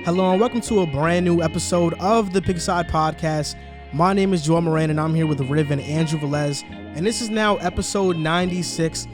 Hello and welcome to a brand new episode of the Pigside Podcast. My name is Moran and I'm here with Riv and Andrew Velez, and this is now episode 96.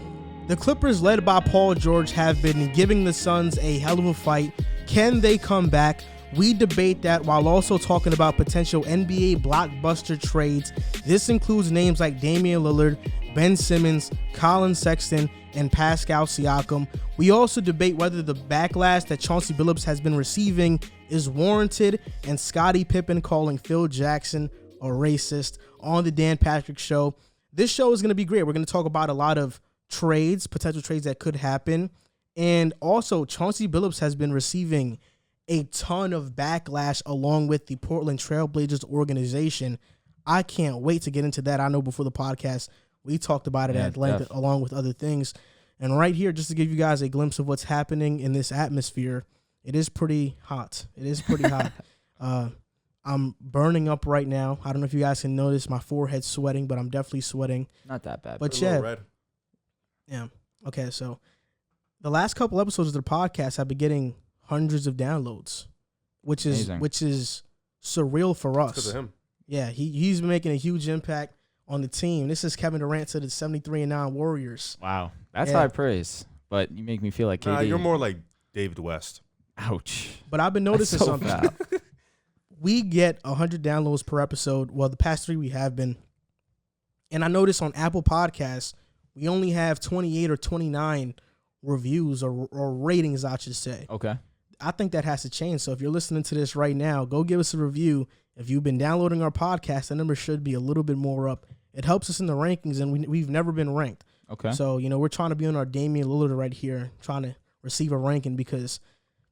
The Clippers, led by Paul George, have been giving the Suns a hell of a fight. Can they come back? We debate that while also talking about potential NBA blockbuster trades. This includes names like Damian Lillard, Ben Simmons, Colin Sexton, and Pascal Siakam. We also debate whether the backlash that Chauncey Billups has been receiving is warranted, and Scottie Pippen calling Phil Jackson a racist on the Dan Patrick Show. This show is going to be great. We're going to talk about a lot of trades, potential trades that could happen, and also Chauncey Billups has been receiving a ton of backlash along with the Portland Trail Blazers organization. I can't wait to get into that. I know before the podcast, we talked about it at length along with other things. And right here, just to give you guys a glimpse of what's happening in this atmosphere, it is pretty hot. It is pretty hot. I'm burning up right now. I don't know if you guys can notice my forehead's sweating, but I'm definitely sweating. Not that bad. But yeah. Yeah. Okay, so the last couple episodes of the podcast have been getting hundreds of downloads, which is surreal for us. Because of him. Yeah, he's been making a huge impact on the team. This is Kevin Durant to the 73-9 Warriors. Wow. That's high praise, but you make me feel like KD. Nah, you're more like David West. Ouch. But I've been noticing so something. We get 100 downloads per episode. Well, the past 3 we have been. And I noticed on Apple Podcasts, we only have 28 or 29 reviews or ratings, I should say. Okay. I think that has to change. So if you're listening to this right now, go give us a review. If you've been downloading our podcast, the number should be a little bit more up. It helps us in the rankings, and we've never been ranked. Okay. So, we're trying to be on our Damian Lillard right here, trying to receive a ranking, because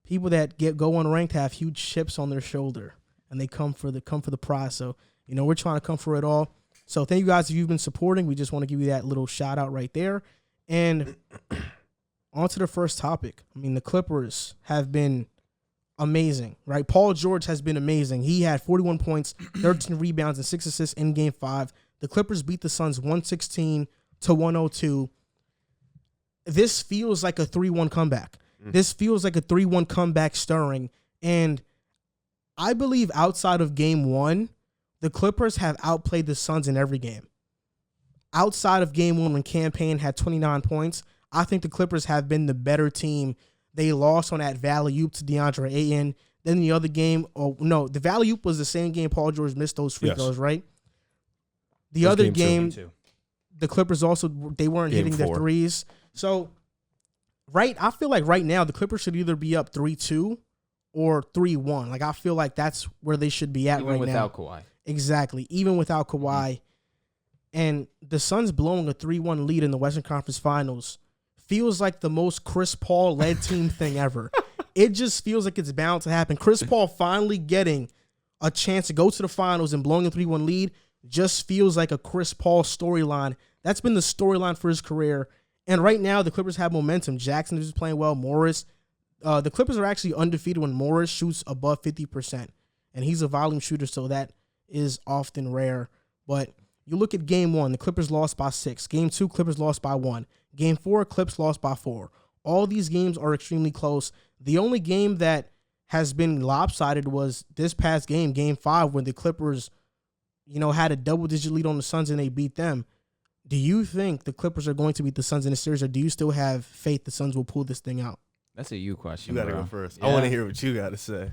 people that go unranked have huge chips on their shoulder, and they come for the prize. So, we're trying to come for it all. So thank you guys if you've been supporting. We just want to give you that little shout out right there. And on to the first topic. The Clippers have been amazing, right? Paul George has been amazing. He had 41 points, 13 rebounds, and 6 assists in Game 5. The Clippers beat the Suns 116-102. This feels like a 3-1 comeback. This feels like a 3-1 comeback stirring. And I believe outside of Game 1, the Clippers have outplayed the Suns in every game. Outside of Game 1, when Cam Payne had 29 points, I think the Clippers have been the better team. They lost on that alley-oop to DeAndre Ayton. Then the other game, the alley-oop was the same game Paul George missed those free throws, right? The other game, the Clippers also, they weren't hitting their threes. So, I feel like right now the Clippers should either be up 3-2 or 3-1. Like, I feel like that's where they should be at right now. Even without Kawhi. Exactly, even without Kawhi. And the Suns blowing a 3-1 lead in the Western Conference Finals feels like the most Chris Paul-led team thing ever. It just feels like it's bound to happen. Chris Paul finally getting a chance to go to the finals and blowing a 3-1 lead just feels like a Chris Paul storyline. That's been the storyline for his career. And right now, the Clippers have momentum. Jackson is playing well. Morris. The Clippers are actually undefeated when Morris shoots above 50%. And he's a volume shooter, so that is often rare. But you look at Game 1, the Clippers lost by 6. Game 2, Clippers lost by 1. Game 4, Clips lost by 4. All these games are extremely close. The only game that has been lopsided was this past game, Game 5, when the Clippers, had a double-digit lead on the Suns and they beat them. Do you think the Clippers are going to beat the Suns in the series, or do you still have faith the Suns will pull this thing out? That's a you question, You got to bro. go first. Yeah. I want to hear what you got to say.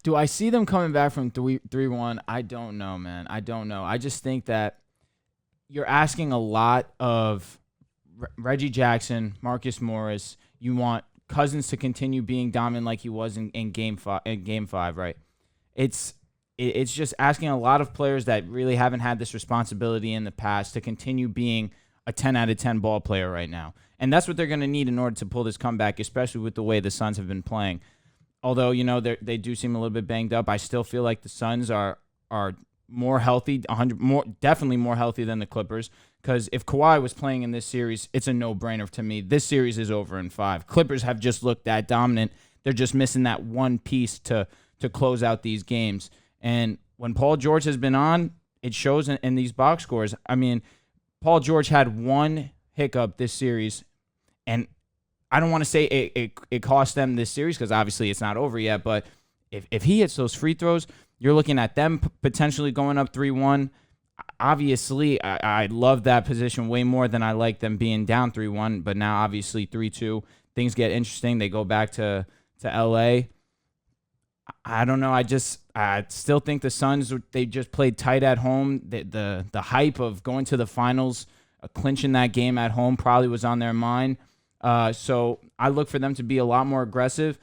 Do I see them coming back from 3-1? I don't know, man. I don't know. I just think that you're asking a lot of Reggie Jackson, Marcus Morris. You want Cousins to continue being dominant like he was in Game 5, right? It's just asking a lot of players that really haven't had this responsibility in the past to continue being a 10 out of 10 ball player right now. And that's what they're going to need in order to pull this comeback, especially with the way the Suns have been playing. Although, they do seem a little bit banged up, I still feel like the Suns are more healthy, definitely more healthy than the Clippers. Because if Kawhi was playing in this series, it's a no-brainer to me. This series is over in 5. Clippers have just looked that dominant. They're just missing that one piece to close out these games. And when Paul George has been on, it shows in these box scores. Paul George had one hiccup this series, and I don't want to say it cost them this series because obviously it's not over yet. But if he hits those free throws, you're looking at them potentially going up 3-1. Obviously, I love that position way more than I like them being down 3-1. But now, obviously, 3-2, things get interesting. They go back to L.A. I don't know. I still think the Suns, they just played tight at home. The hype of going to the finals, clinching that game at home probably was on their mind. So I look for them to be a lot more aggressive.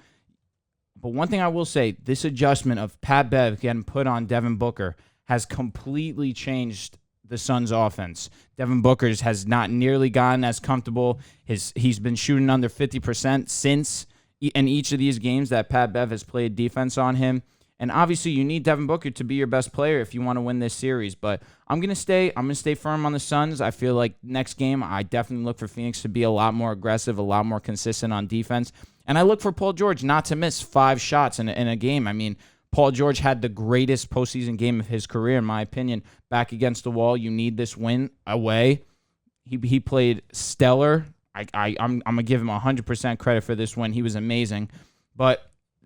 But one thing I will say, this adjustment of Pat Bev getting put on Devin Booker has completely changed the Suns' offense. Devin Booker has not nearly gotten as comfortable. He's been shooting under 50% since in each of these games that Pat Bev has played defense on him. And obviously, you need Devin Booker to be your best player if you want to win this series. But I'm gonna stay firm on the Suns. I feel like next game, I definitely look for Phoenix to be a lot more aggressive, a lot more consistent on defense. And I look for Paul George not to miss 5 shots in a game. I mean, Paul George had the greatest postseason game of his career, in my opinion. Back against the wall, you need this win away. He played stellar. I'm gonna give him 100% credit for this win. He was amazing, but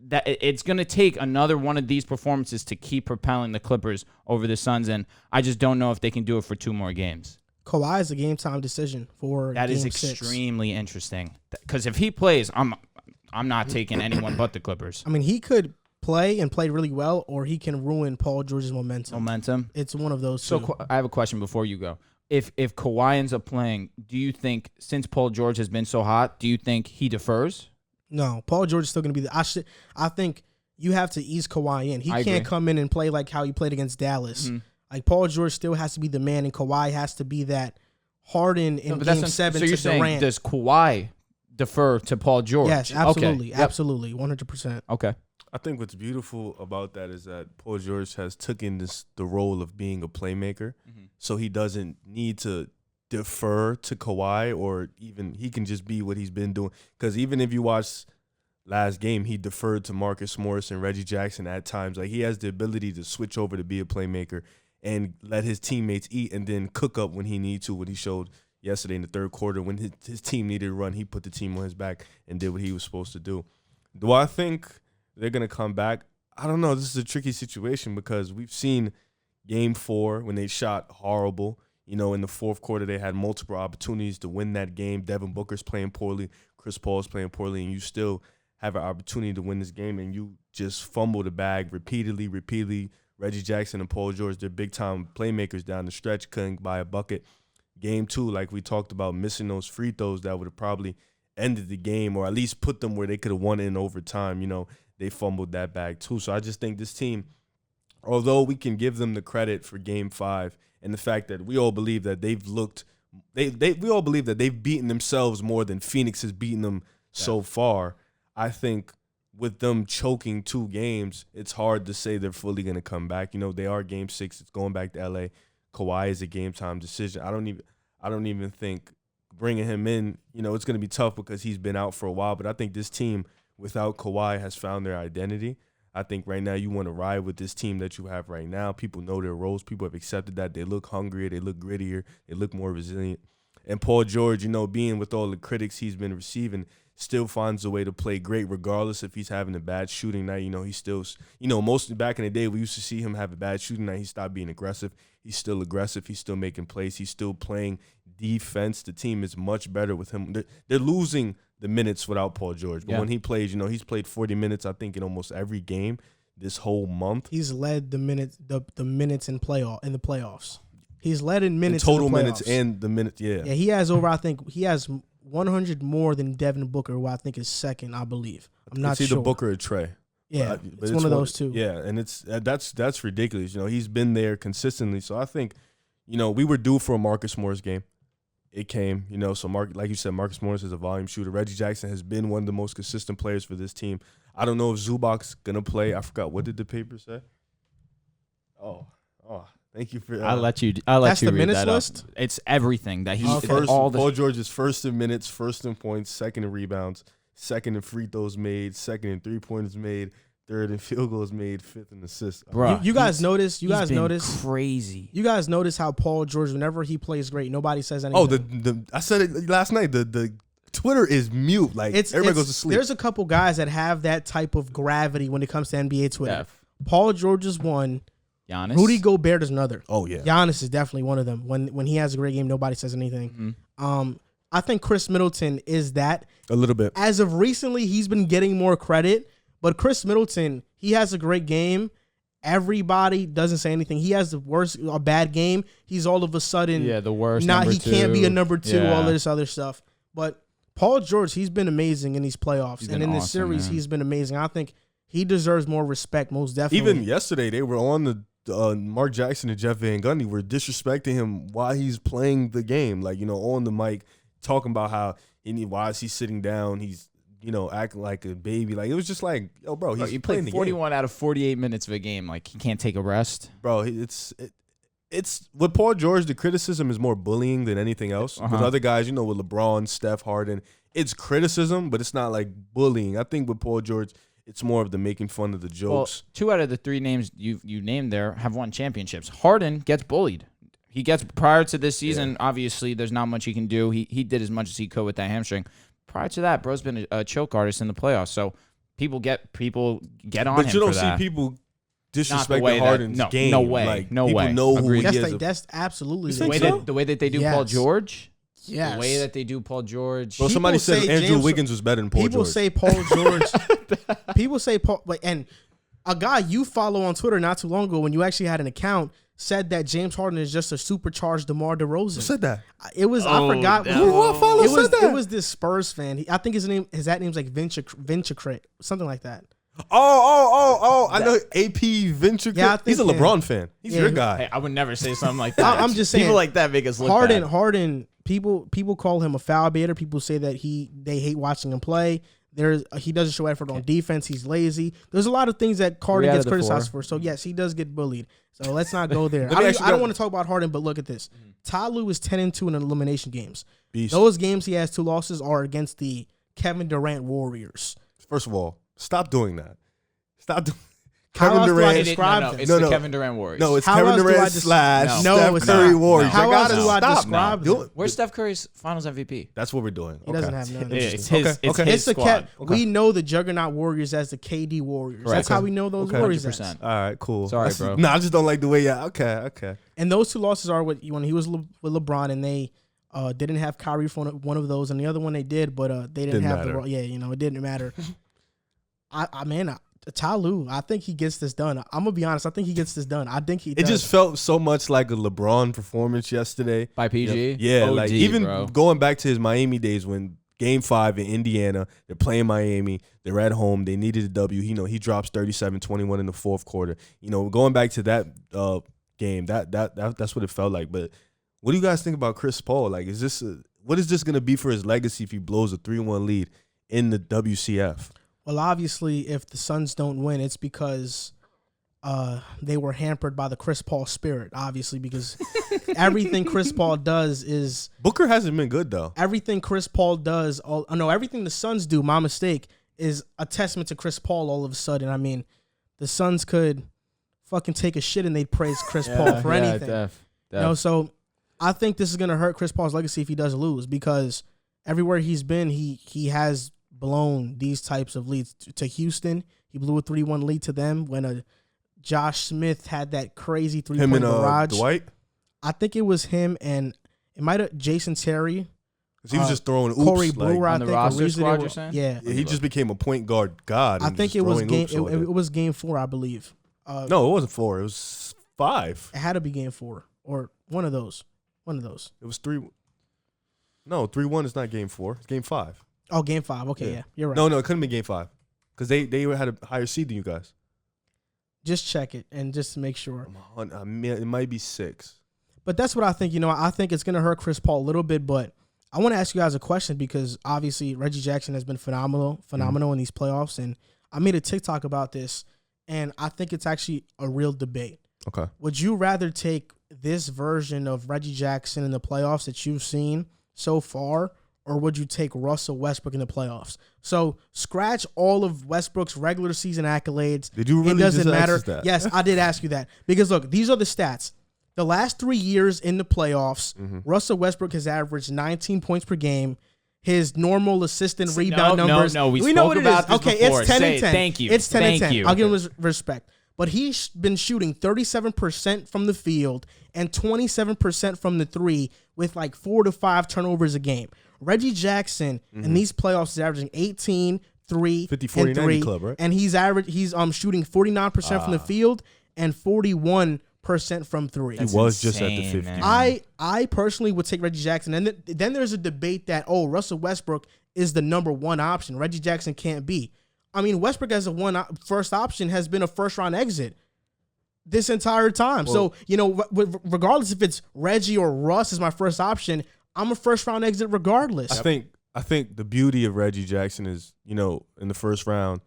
that it's gonna take another one of these performances to keep propelling the Clippers over the Suns, and I just don't know if they can do it for 2 more games. Kawhi is a game time decision for that. Game Is 6. Extremely interesting because if he plays, I'm not taking anyone but the Clippers. I mean, he could play and play really well, or he can ruin Paul George's momentum. It's one of those two. So I have a question before you go. If Kawhi ends up playing, do you think, since Paul George has been so hot, do you think he defers? No, Paul George is still going to be I think you have to ease Kawhi in. He can't come in and play like how he played against Dallas. Mm-hmm. Like, Paul George still has to be the man, and Kawhi has to be that Harden in Game 7 so to you're Durant. Saying, does Kawhi defer to Paul George? Yes, absolutely. Okay. Absolutely, 100%. Okay. I think what's beautiful about that is that Paul George has taken the role of being a playmaker, so he doesn't need to defer to Kawhi, or even he can just be what he's been doing. Because even if you watch last game, he deferred to Marcus Morris and Reggie Jackson at times. Like, he has the ability to switch over to be a playmaker and let his teammates eat and then cook up when he needs to, what he showed yesterday in the third quarter. When his team needed a run, he put the team on his back and did what he was supposed to do. Do I think they're going to come back? I don't know. This is a tricky situation because we've seen Game 4 when they shot horrible. You know, in the fourth quarter, they had multiple opportunities to win that game. Devin Booker's playing poorly. Chris Paul's playing poorly, and you still have an opportunity to win this game, and you just fumble the bag repeatedly. Reggie Jackson and Paul George, they're big-time playmakers down the stretch, couldn't buy a bucket. Game 2, like we talked about, missing those free throws that would have probably ended the game, or at least put them where they could have won it in overtime. You know, they fumbled that bag too. So I just think this team, although we can give them the credit for Game 5 and the fact that we all believe that we all believe that they've beaten themselves more than Phoenix has beaten them so far. I think with them choking 2 games, it's hard to say they're fully going to come back. You know, they are Game 6. It's going back to L.A. Kawhi is a game-time decision. I don't even think bringing him in, you know, it's going to be tough because he's been out for a while. But I think this team, without Kawhi, has found their identity. I think right now you want to ride with this team that you have right now. People know their roles. People have accepted that. They look hungrier. They look grittier. They look more resilient. And Paul George, you know, being with all the critics he's been receiving, still finds a way to play great regardless if he's having a bad shooting night. You know, he's still, you know, mostly back in the day we used to see him have a bad shooting night. He stopped being aggressive. He's still aggressive. He's still making plays. He's still playing defense. The team is much better with him. They're losing the minutes without Paul George. But when he plays, you know, he's played 40 minutes, I think, in almost every game this whole month. He's led the minutes in the playoffs. He's led in minutes in total in the playoffs. Minutes and the minutes, yeah. Yeah, he has over, I think, he has 100 more than Devin Booker, who I think is second, I believe. I'm not sure. It's either Booker or Trey. Yeah, but it's one of those two. Yeah, and that's ridiculous. You know, he's been there consistently. So I think, you know, we were due for a Marcus Morris game. It came, you know, so like you said, Marcus Morris is a volume shooter. Reggie Jackson has been one of the most consistent players for this team. I don't know if Zubac's going to play. I forgot. What did the paper say? Oh, thank you for I'll let you read the minutes that list? Up. It's everything that he's Paul George is first in minutes, first in points, second in rebounds, second in free throws made, second in three-pointers made, third in field goals made, fifth in assists. Bro, you guys notice? Crazy. You guys notice how Paul George, whenever he plays great, nobody says anything. Oh, I said it last night. The Twitter is mute. Like everybody goes to sleep. There's a couple guys that have that type of gravity when it comes to NBA Twitter. Def. Paul George is one. Giannis. Rudy Gobert is another. Oh yeah. Giannis is definitely one of them. When he has a great game, nobody says anything. I think Chris Middleton is that. A little bit. As of recently, he's been getting more credit. But Chris Middleton, he has a great game. Everybody doesn't say anything. He has a bad game. He's all of a sudden the worst. He can't be a number two. Yeah. All this other stuff. But Paul George, he's been amazing in these playoffs, and in this awesome, series, man. he's been amazing. I think he deserves more respect, most definitely. Even yesterday, they were on the Mark Jackson and Jeff Van Gundy were disrespecting him while he's playing the game, like on the mic, talking about how why is he sitting down? He's acting like a baby. Like it was just like, yo, bro, he's playing the 41 game. out of 48 minutes of a game. Like he can't take a rest. Bro, it's with Paul George. The criticism is more bullying than anything else. With other guys, with LeBron, Steph, Harden, it's criticism, but it's not like bullying. I think with Paul George, it's more of the making fun of the jokes. Well, 2 out of the 3 names you named there have won championships. Harden gets bullied. He gets prior to this season. Obviously, there's not much he can do. He did as much as he could with that hamstring. Prior to that, bro's been a choke artist in the playoffs. So people get on him. But you don't for see that. people disrespecting way that- Harden's no, game. no way, Like, no people way. know Agreed. who he is. That's absolutely You the think way so? that the way that they do Yes. Paul George. Yes. The way that they do Paul George. Well, somebody People said say Andrew James- Wiggins was better than Paul People George. say Paul George. People say Paul, and a guy you follow on Twitter not too long ago, when you actually had an account, said that James Harden is just a supercharged DeMar DeRozan. Who said that? It was I forgot. What follow said that? It was this Spurs fan. I think his name's like Vinchacrit, something like that. Oh! I know AP Venture. Yeah, I think he's a him. LeBron fan. He's your guy. Hey, I would never say something like that. I'm just saying. People like that make us look Harden. bad. Harden. People call him a foul baiter. People say that they hate watching him play. He doesn't show effort on defense. He's lazy. There's a lot of things that Harden 3 out gets of the criticized 4. for. So yes, he does get bullied. So let's not go there. Let me ask you I don't guys- want to talk about Harden, but look at this. Ty Lue is 10-2 in elimination games. Beast. Those games he has 2 losses are against the Kevin Durant Warriors. First of all, stop doing that. Stop doing. How Kevin else do I Durant. describe No, them? it's No, the no. Kevin Durant Warriors. No, it's How Kevin else do I Durant just- slash No, Steph it's Curry not. Warriors. How I else gotta do I stop. describe Do them? it. Where's Steph Curry's Finals MVP? That's what we're doing. He doesn't have none. It's Okay. his. It's Okay. his It's the squad. We know the Juggernaut Warriors as the KD Warriors. That's Correct. how we know those Okay. Warriors. 100%. As. All right, cool. Sorry, That's- bro. No, I just don't like the way. Yeah. Okay. And those 2 losses are when he was with LeBron, and they didn't have Kyrie for one of those, and the other one they did, but they didn't have matter. it didn't matter. Ty Lue, I think he gets this done. I'm gonna be honest. I think he gets this done. I think he. It does. just felt so much like a LeBron performance yesterday. By PG? Yeah, OD, like even bro. going back to his Miami days when Game 5 in Indiana, they're playing Miami, they're at home, they needed a W. He drops 37-21 in the fourth quarter. Going back to that game, that's what it felt like. But what do you guys think about Chris Paul? Like, what is this gonna be for his legacy if he blows a 3-1 lead in the WCF? Well, obviously, if the Suns don't win, it's because they were hampered by the Chris Paul spirit. Obviously, because everything Chris Paul does is Booker hasn't been good though. everything Chris Paul does. Everything the Suns do. My mistake is a testament to Chris Paul. All of a sudden, I mean, the Suns could fucking take a shit and they'd praise Chris Paul for anything. So I think this is gonna hurt Chris Paul's legacy if he does lose, because everywhere he's been, he has blown these types of leads. To Houston, he blew a 3-1 lead to them when Josh Smith had that crazy 3-point barrage. Dwight. I think it was him, and it might have Jason Terry. 'Cause he was just throwing oops. Corey like, Brewer, I on the think. roster originally squad, they you're saying? Yeah. he just became a point guard god. I and think just it was throwing game. oops all day. It was game 4, I believe. No, it wasn't 4. It was 5. It had to be game 4 or one of those. It was 3. No, 3-1 is not game 4. It's game 5. Oh, game 5. Okay, yeah, you're right. No, it couldn't be game 5 because they had a higher seed than you guys. Just check it and just make sure. It might be 6. But that's what I think. I think it's going to hurt Chris Paul a little bit, but I want to ask you guys a question because obviously Reggie Jackson has been phenomenal in these playoffs, and I made a TikTok about this, and I think it's actually a real debate. Okay. Would you rather take this version of Reggie Jackson in the playoffs that you've seen so far, or would you take Russell Westbrook in the playoffs? So scratch all of Westbrook's regular season accolades. Did you really It doesn't just ask matter. us that? Yes, I did ask you that. Because, look, these are the stats. The last 3 years in the playoffs, Russell Westbrook has averaged 19 points per game. his normal assistant rebound numbers. No, we know spoke what it about is. this Okay, before. it's 10 Say and 10. it. Thank you. It's 10 Thank and 10. you. I'll give him his respect. But he's been shooting 37% from the field and 27% from the three with like 4 to 5 turnovers a game. Reggie Jackson in these playoffs is averaging 18, 3, 50, and 40, 3. 90 club, right? And he's shooting 49% from the field and 41% from three. He was just at the 50. man. I personally would take Reggie Jackson. And then there's a debate that, Russell Westbrook is the number one option. Reggie Jackson can't be. I mean, Westbrook as a first option has been a first-round exit this entire time. Well, so, regardless if it's Reggie or Russ as my first option, I'm a first-round exit regardless. I think the beauty of Reggie Jackson is, in the first round,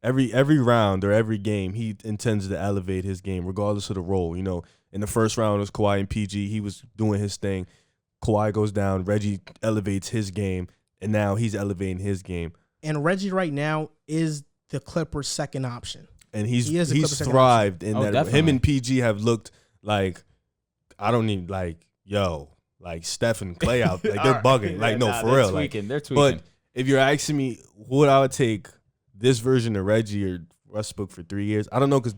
every round or every game, he intends to elevate his game regardless of the role. In the first round, it was Kawhi and PG. He was doing his thing. Kawhi goes down. Reggie elevates his game, and now he's elevating his game. And Reggie right now is the Clippers' second option. And he's Clippers' thrived in that. Definitely. Him and PG have looked like, Steph and Clay out. Like, they're bugging. For real. They're tweaking. But if you're asking me what I would take this version of Reggie or Westbrook for 3 years, I don't know, because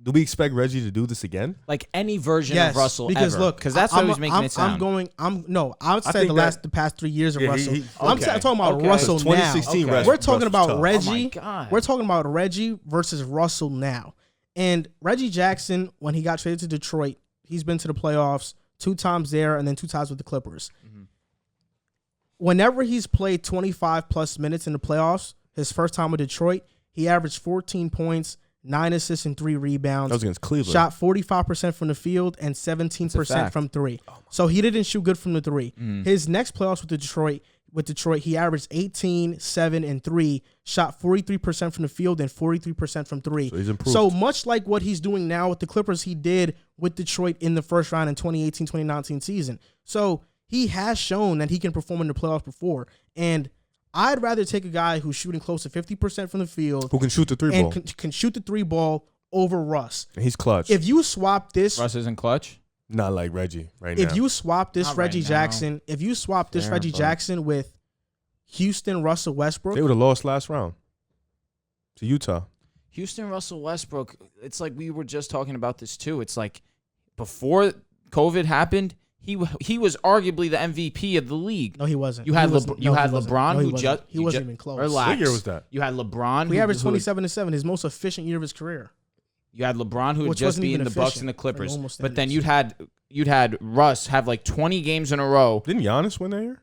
do we expect Reggie to do this again? Like any version Yes, of Russell because ever. look, Because that's what he's making it sound. I would say the past 3 years of Russell. I'm talking about Okay. Russell now. 2016 Okay. We're talking about tough. Reggie. Oh my God. We're talking about Reggie versus Russell now. And Reggie Jackson, when he got traded to Detroit, he's been to the playoffs 2 times there and then 2 times with the Clippers. Mm-hmm. Whenever he's played 25 plus minutes in the playoffs, his first time with Detroit, he averaged 14 points, 9 assists, and 3 rebounds. That was against Cleveland. Shot 45% from the field and 17% from 3. So he didn't shoot good from the 3. His next playoffs with Detroit, he averaged 18, 7, and 3, shot 43% from the field and 43% from 3. So he's improved. So much like what he's doing now with the Clippers, he did with Detroit in the first round in 2018-2019 season. So he has shown that he can perform in the playoffs before. And I'd rather take a guy who's shooting close to 50% from the field, Who can shoot the 3 ball. and can shoot the 3 ball over Russ. And he's clutch. If you swap this, Russ isn't clutch. Not like Reggie right now. if you swap this Not right Reggie now. Jackson, if you swap this Fair, Reggie but- Jackson with Houston Russell Westbrook, They would have lost last round to Utah. Houston Russell Westbrook, it's like we were just talking about this too. It's like before COVID happened, he was arguably the MVP of the league. no, he wasn't. You had He wasn't. No, he wasn't. LeBron No, he who wasn't. just He wasn't even close. Relax. What year was that? You had LeBron. He averaged who- 27 and 7, his most efficient year of his career. You had LeBron who had Which just wasn't beaten even the Bucks efficient and the for Clippers. normal But then standards. you'd had Russ have like 20 games in a row. Didn't Giannis win that year?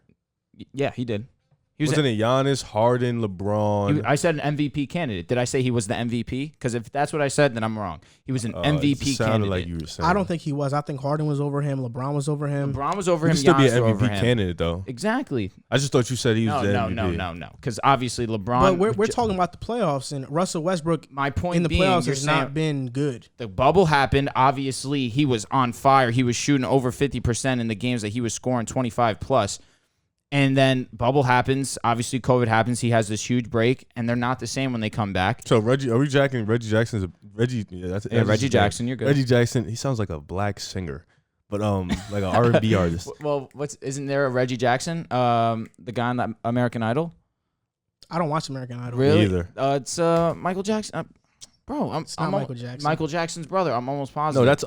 Yeah, he did. He was Wasn't it Giannis, Harden, LeBron? I said an MVP candidate. Did I say he was the MVP? Because if that's what I said, then I'm wrong. He was an MVP it sounded candidate. like you were saying. I don't think he was. I think Harden was over him. LeBron was over him. LeBron was over He him. could still be Giannis an was over MVP him. candidate though. Exactly. I just thought you said he was the MVP. No. Because obviously LeBron. But we're talking about the playoffs, and Russell Westbrook My point in the being, playoffs you're has not saying been good. the bubble happened. Obviously, he was on fire. He was shooting over 50% in the games that he was scoring 25 plus. And then bubble happens. Obviously, COVID happens. He has this huge break, and they're not the same when they come back. So Reggie Jackson's Reggie? Yeah, that's Reggie his Jackson, name. you're good. Reggie Jackson. He sounds like a black singer, but like an R&B artist. Well, isn't there a Reggie Jackson? The guy on the American Idol. I don't watch American Idol. Really? either. It's Michael Jackson. Bro, It's not Michael Jackson. Michael Jackson's brother. I'm almost positive. No, that's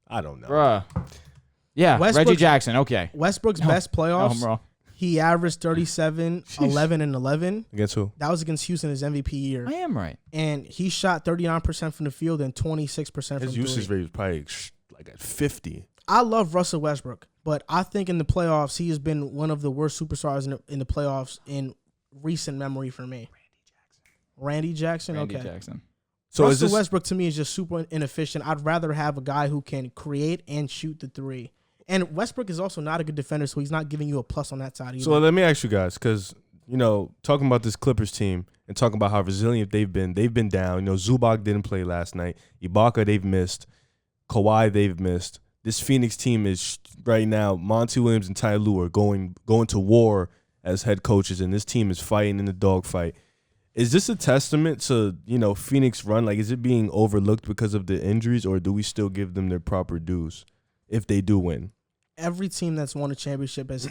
I don't know. Bruh. Yeah, Westbrook- Reggie Jackson. Okay. Westbrook's No. best Oh, playoffs, bro. he averaged 37, 11, and 11. Against who? That was against Houston, his MVP year. I am right. And he shot 39% from the field and 26% from His three. usage rate was probably like at 50. I love Russell Westbrook, but I think in the playoffs, he has been one of the worst superstars in the playoffs in recent memory for me. Randy Jackson? Randy Okay. Jackson. So is Russell this Westbrook to me is just super inefficient. I'd rather have a guy who can create and shoot the 3. And Westbrook is also not a good defender, so he's not giving you a plus on that side either. So let me ask you guys, because, talking about this Clippers team and talking about how resilient they've been down. Zubac didn't play last night. Ibaka, they've missed. Kawhi, they've missed. This Phoenix team is right now, Monty Williams and Ty Lue are going to war as head coaches, and this team is fighting in the dogfight. Is this a testament to, Phoenix run? Like, is it being overlooked because of the injuries, or do we still give them their proper dues if they do win? every team that's won a championship has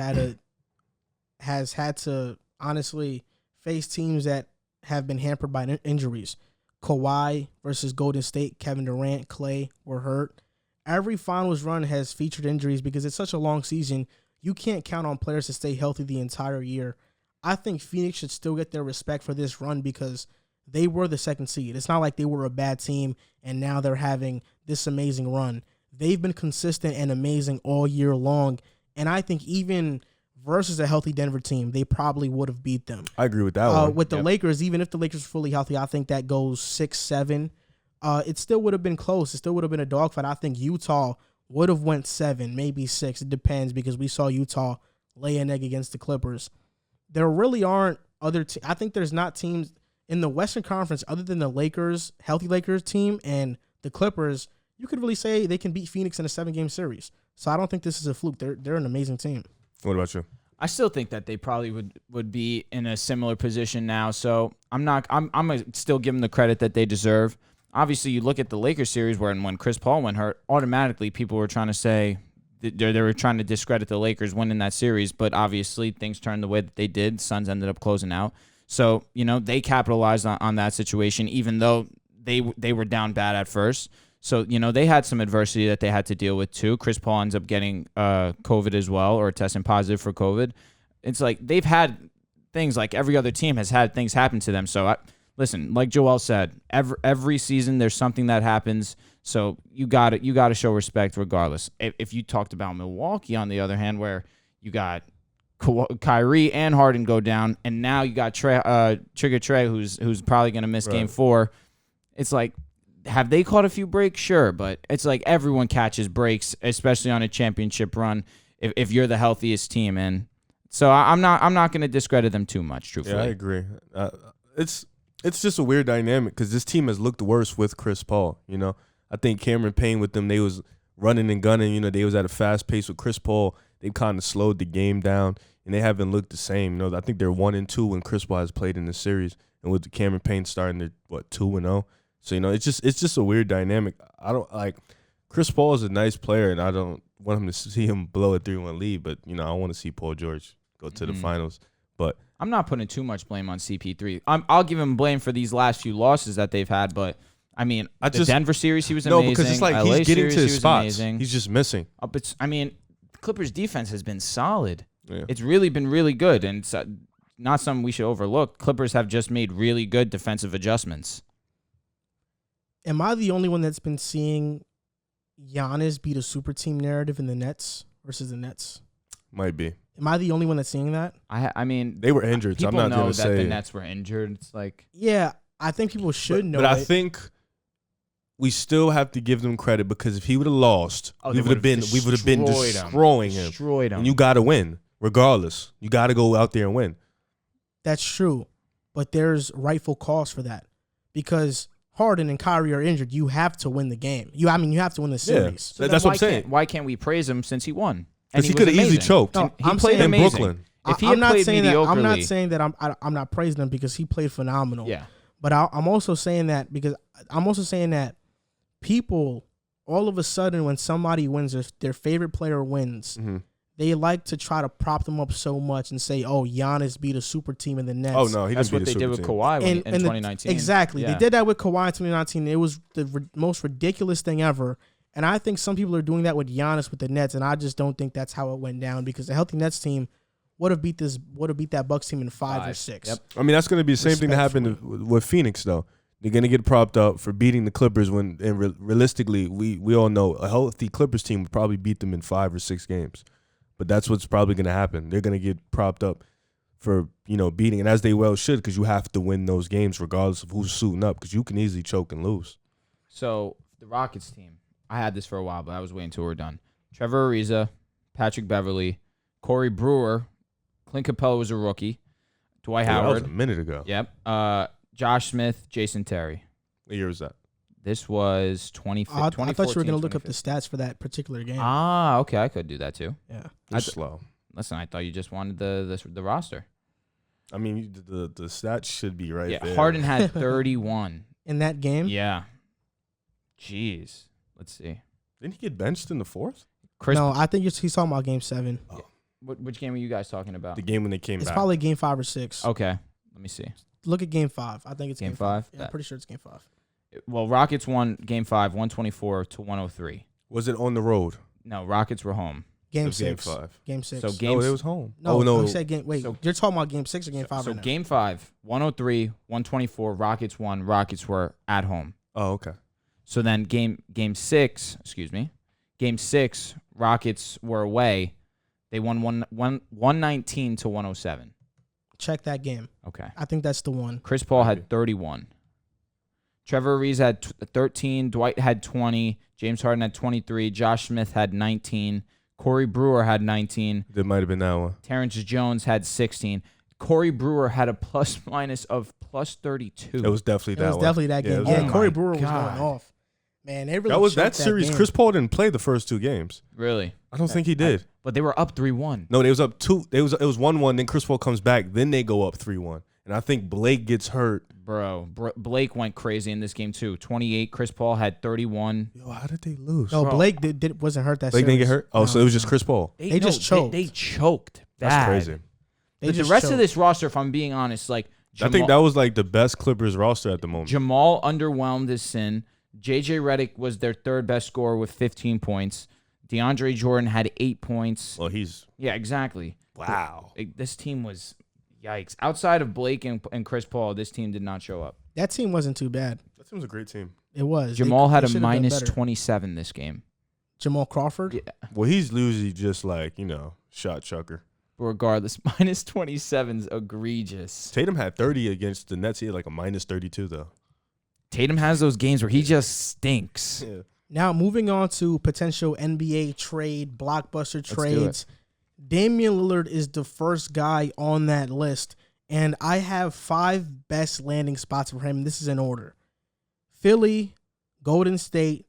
had to honestly face teams that have been hampered by injuries. Kawhi versus Golden State, Kevin Durant, Klay were hurt. Every finals run has featured injuries because it's such a long season. You can't count on players to stay healthy the entire year. I think Phoenix should still get their respect for this run because they were the second seed. It's not like they were a bad team and now they're having this amazing run. They've been consistent and amazing all year long, and I think even versus a healthy Denver team, they probably would have beat them. I agree with that one. With the Lakers, even if the Lakers were fully healthy, I think that goes 6-7. It still would have been close. It still would have been a dogfight. I think Utah would have went 7, maybe 6. It depends because we saw Utah lay an egg against the Clippers. There really aren't other teams. I think there's not teams in the Western Conference other than the Lakers, healthy Lakers team, and the Clippers. You could really say they can beat Phoenix in a 7-game series. So I don't think this is a fluke. They're an amazing team. What about you? I still think that they probably would be in a similar position now. So I'm gonna still give them the credit that they deserve. Obviously, you look at the Lakers series when Chris Paul went hurt, automatically people were trying to say they were trying to discredit the Lakers winning that series. But obviously, things turned the way that they did. Suns ended up closing out. So they capitalized on that situation, even though they were down bad at first. So, they had some adversity that they had to deal with, too. Chris Paul ends up getting COVID as well, or testing positive for COVID. It's like they've had things like every other team has had things happen to them. So, listen, like Joel said, every season there's something that happens. So, you got to show respect regardless. If you talked about Milwaukee, on the other hand, where you got Kyrie and Harden go down, and now you got Trigger Trey, who's probably going to miss Game 4. It's like, have they caught a few breaks? Sure, but it's like everyone catches breaks, especially on a championship run. If you're the healthiest team, and so I'm not going to discredit them too much. Truthfully, yeah, I agree. It's just a weird dynamic because this team has looked worse with Chris Paul. I think Cameron Payne with them, they was running and gunning. They was at a fast pace with Chris Paul. They kind of slowed the game down, and they haven't looked the same. I think they're 1-2 when Chris Paul has played in the series, and with Cameron Payne starting, they're 2-0. So, it's just a weird dynamic. I don't like Chris Paul is a nice player, and I don't want him to see him blow a 3-1 lead. But, I want to see Paul George go to the finals. But I'm not putting too much blame on CP3. I'll give him blame for these last few losses that they've had. But, the Denver series, he was amazing. No, because it's like LA he's getting series, to his he was spots. Amazing. He's just missing. The Clippers' defense has been solid. Yeah. It's really been really good, and it's not something we should overlook. Clippers have just made really good defensive adjustments. Am I the only one that's been seeing Giannis beat a super team narrative in the Nets versus the Nets? Might be. Am I the only one that's seeing that? They were injured, so I'm not going to say. People know that the Nets were injured. It's like... Yeah, I think people should know But I think we still have to give them credit because if he would have lost, we would have been destroying him. Destroyed him. And you got to win, regardless. You got to go out there and win. That's true, but there's rightful cause for that because Harden and Kyrie are injured. You have to win the game. You have to win the series. Yeah. So that's what I'm saying. Why can't we praise him since he won? Because he could have easily choked. No, he played in amazing. Brooklyn. If he had played mediocrely, I'm not saying that I'm not praising him because he played phenomenal. Yeah. But I'm also saying that because people all of a sudden when somebody wins, if their favorite player wins, they like to try to prop them up so much and say, "Oh, Giannis beat a super team in the Nets." Oh no, that's what they did with Kawhi in 2019. Exactly, yeah. They did that with Kawhi in 2019. It was the most ridiculous thing ever. And I think some people are doing that with Giannis with the Nets, and I just don't think that's how it went down because the healthy Nets team would have beat that Bucks team in 5 or 6. Yep. I mean, that's going to be the same thing that happened with Phoenix, though. They're going to get propped up for beating the Clippers when, and realistically, we all know a healthy Clippers team would probably beat them in 5 or 6 games. But that's what's probably going to happen. They're going to get propped up for, beating, and as they well should, because you have to win those games regardless of who's suiting up, because you can easily choke and lose. So the Rockets team, I had this for a while, but I was waiting until we were done. Trevor Ariza, Patrick Beverley, Corey Brewer, Clint Capella was a rookie, Dwight Howard. That was a minute ago. Yep. Josh Smith, Jason Terry. What year was that? This was 2014. I thought you were going to look up the stats for that particular game. Ah, okay. I could do that too. Yeah. It's slow. Listen, I thought you just wanted the roster. I mean, the stats should be right there. Harden had 31. In that game? Yeah. Jeez. Let's see. Didn't he get benched in the 4th? No, I think he's talking about Game 7. Oh. Which game are you guys talking about? The game when they came It's back. probably Game 5 or 6. Okay, let me see. Look at Game 5. I think it's Game Game 5. 5? Yeah, I'm pretty sure it's Game 5. Well, Rockets won Game 5, 124-103. Was it on the road? No, Rockets were home. Game It was 6. Game 5. Game 6. So No, it was home. No, no. you said game. Wait, So- you're talking about Game 6 or Game 5 So right now? Game 5, 103, 124. Rockets won. Rockets were at home. Oh, okay. So then game 6, Game 6, Rockets were away. They won 119-107. Check that game. Okay. I think that's the one. Chris Paul had 31. Trevor Ariza had 13. Dwight had 20. James Harden had 23. Josh Smith had 19. Corey Brewer had 19. That might have been that one. Terrence Jones had 16. Corey Brewer had a plus-minus of plus 32. It was definitely that It was one. definitely that Yeah, it game. was Yeah, that Corey one. Brewer was God. going off. Man, they really That was choked that series. game. Chris Paul didn't play the first 2 games. Really? I don't think he did. But they were up 3-1. No, they was up 2. It was 1-1. Then Chris Paul comes back. Then they go up 3-1. And I think Blake gets hurt. Bro, Blake went crazy in this game too. 28. Chris Paul had 31. Yo, how did they lose? No, Bro. Blake wasn't hurt that Blake series. didn't get hurt. Oh, No, so it was just no. Chris Paul. They just choked. They choked. That's bad. crazy. They But the just rest of choked. this roster, if I'm being honest, like I think that was like the best Clippers roster at the moment. Jamal underwhelmed his sin. JJ Redick was their third best scorer with 15 points. DeAndre Jordan had 8 points. Well, he's Yeah, exactly. wow. This team was yikes. Outside of Blake and Chris Paul, this team did not show up. That team wasn't too bad. That team's a great team. It was. Jamal had they a should've done minus better. 27 this game. Jamal Crawford. Yeah. Well, he's usually just like, shot chucker. Regardless, minus 27's egregious. Tatum had 30 against the Nets. He had like a minus 32 though. Tatum has those games where he just stinks. Yeah. Now moving on to potential NBA trade, blockbuster do trades. Damian Lillard is the first guy on that list, and I have 5 best landing spots for him. This is in order: Philly, Golden State,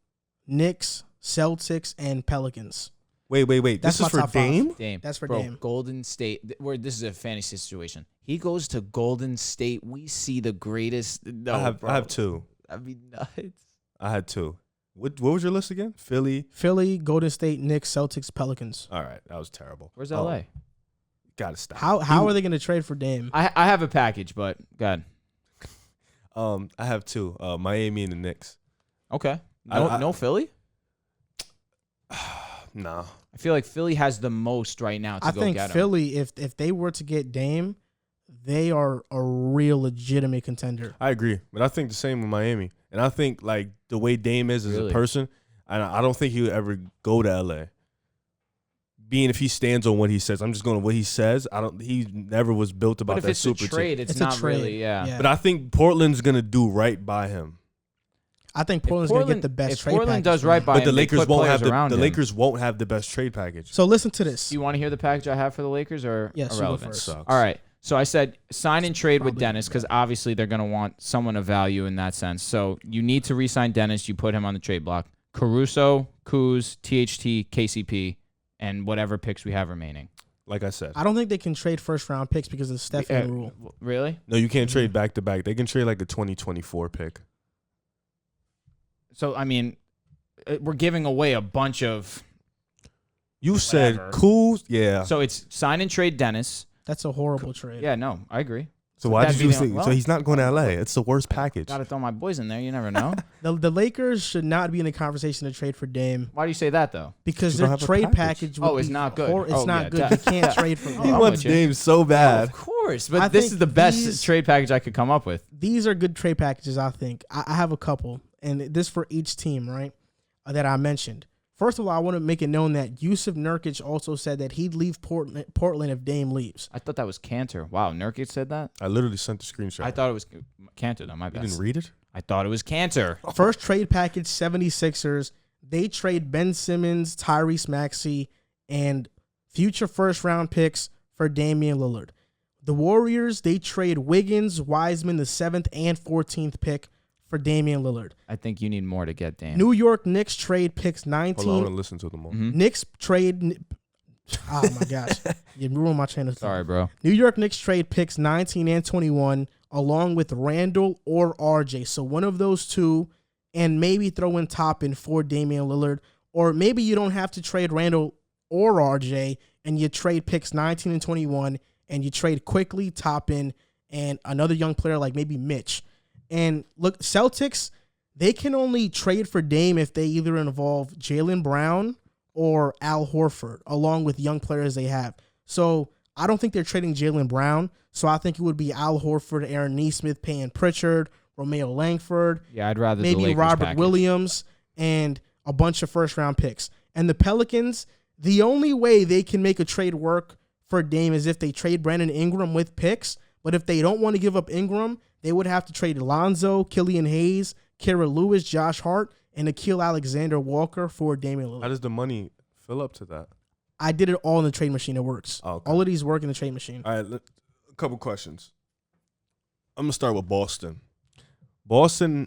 Knicks, Celtics, and Pelicans. Wait. That's This is my for top 5. Dame? Dame. That's for Bro, Dame. Golden State, where this is a fantasy situation. He goes to Golden State. We see the greatest. No, I have bro. 2. That'd be nuts. I had 2. What was your list again? Philly. Philly, Golden State, Knicks, Celtics, Pelicans. All right, that was terrible. Where's Oh, LA? Gotta stop. How are they going to trade for Dame? I have a package, but go ahead. I have 2. Miami and the Knicks. Okay. I- No Philly? Nah. I feel like Philly has the most right now to I go think get him. Philly, if they were to get Dame, they are a real legitimate contender. I agree, but I think the same with Miami. And I think like the way Dame is as Really? a person, I don't think he would ever go to LA. Being if he stands on what he says, I'm just going to what he says. He never was built about But if that it's a super trade, team. it's It's a not trade. really, yeah. But I think Portland's gonna do right by him. I think Portland's going to get the best if trade Portland package does for right him. by But him, the they Lakers put won't players have around the him. Lakers won't have the best trade package. So listen to this. Do you want to hear the package I have for the Lakers or Yes, you go irrelevant? first. Sucks. All right. So I said sign and trade with Probably Dennis because obviously they're going to want someone of value in that sense. So you need to re-sign Dennis. You put him on the trade block. Caruso, Kuz, THT, KCP, and whatever picks we have remaining. Like I said, I don't think they can trade first round picks because of the Stephen rule. Really? no, you can't trade back to back. They can trade like a 2024 pick. So, I mean, we're giving away a bunch of. You said Whatever. cool, yeah. So it's sign and trade Dennis. That's a horrible trade. Yeah, no, I agree. So why that'd did you be the- think? well- So he's not going to LA. It's the worst package. Got to throw my boys in there. You never know. The Lakers should not be in the conversation to trade for Dame Why do you say that, though? because You their don't have a trade package. package would Oh, it's be not good. It's Oh, not yeah, good. yeah. You can't trade for Oh, He Dame. I'm wants with you. Dame so bad. Of course, I but this think is the best these- trade package I could come up with. These are good trade packages, I think. I have a couple, and this for each team, right, that I mentioned. First of all, I want to make it known that Yusuf Nurkic also said that he'd leave Portland if Dame leaves. I thought that was Cantor. Wow, Nurkic said that? I literally sent the screenshot. I thought it was Cantor, though. My you bad. didn't read it. I thought it was Cantor. First trade package, 76ers. They trade Ben Simmons, Tyrese Maxey, and future first-round picks for Damian Lillard. The Warriors, they trade Wiggins, Wiseman, the 7th and 14th pick for Damian Lillard. I think you need more to get Dame. New York Knicks trade picks Hold on, I 19. want to listen to them all. Mhm. Knicks trade. Oh my gosh, you ruined my train of thought. Sorry, bro. New York Knicks trade picks 19 and 21 along with Randall or RJ. So one of those two, and maybe throw in Toppin for Damian Lillard, Or maybe you don't have to trade Randall or RJ, and you trade picks 19 and 21, and you trade quickly, Toppin, and another young player like maybe Mitch. And look, Celtics, they can only trade for Dame if they either involve Jaylen Brown or Al Horford, along with young players they have. So I don't think they're trading Jaylen Brown. So I think it would be Al Horford, Aaron Nesmith, Payne Pritchard, Romeo Langford. Yeah, I'd rather maybe the Lakers Robert package. Williams, and a bunch of first-round picks. And the Pelicans, the only way they can make a trade work for Dame is if they trade Brandon Ingram with picks. But if they don't want to give up Ingram, they would have to trade Lonzo, Killian Hayes, Kira Lewis, Josh Hart, and Nickeil Alexander-Walker for Damian Lillard. How does the money fill up to that? I did it all in the trade machine. It works. Oh, okay. All of these work in the trade machine. All right, a couple questions. I'm going to start with Boston. Boston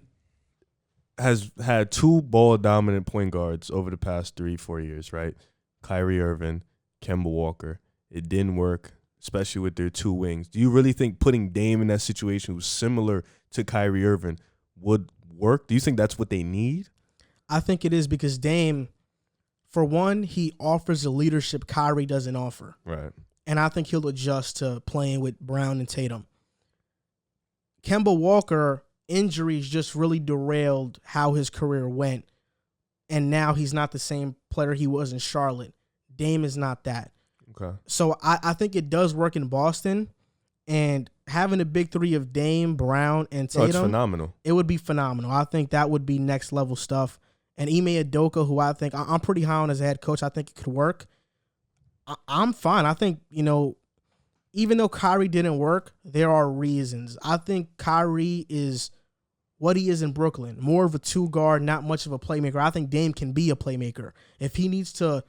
has had 2 ball-dominant point guards over the past 3-4 years, right? Kyrie Irving, Kemba Walker. It didn't work, especially with their 2 wings. Do you really think putting Dame in that situation who's similar to Kyrie Irving would work? Do you think that's what they need? I think it is because Dame, for one, he offers the leadership Kyrie doesn't offer. Right. And I think he'll adjust to playing with Brown and Tatum. Kemba Walker, injuries just really derailed how his career went. And now he's not the same player he was in Charlotte. Dame is not that. Okay. So I think it does work in Boston. And having a big 3 of Dame, Brown, and Tatum, it's phenomenal. It would be phenomenal. I think that would be next level stuff. And Ime Udoka, who I think I'm pretty high on as a head coach, I think it could work. I'm fine. I think, even though Kyrie didn't work, there are reasons. I think Kyrie is what he is in Brooklyn, more of a 2-guard, not much of a playmaker. I think Dame can be a playmaker. If he needs to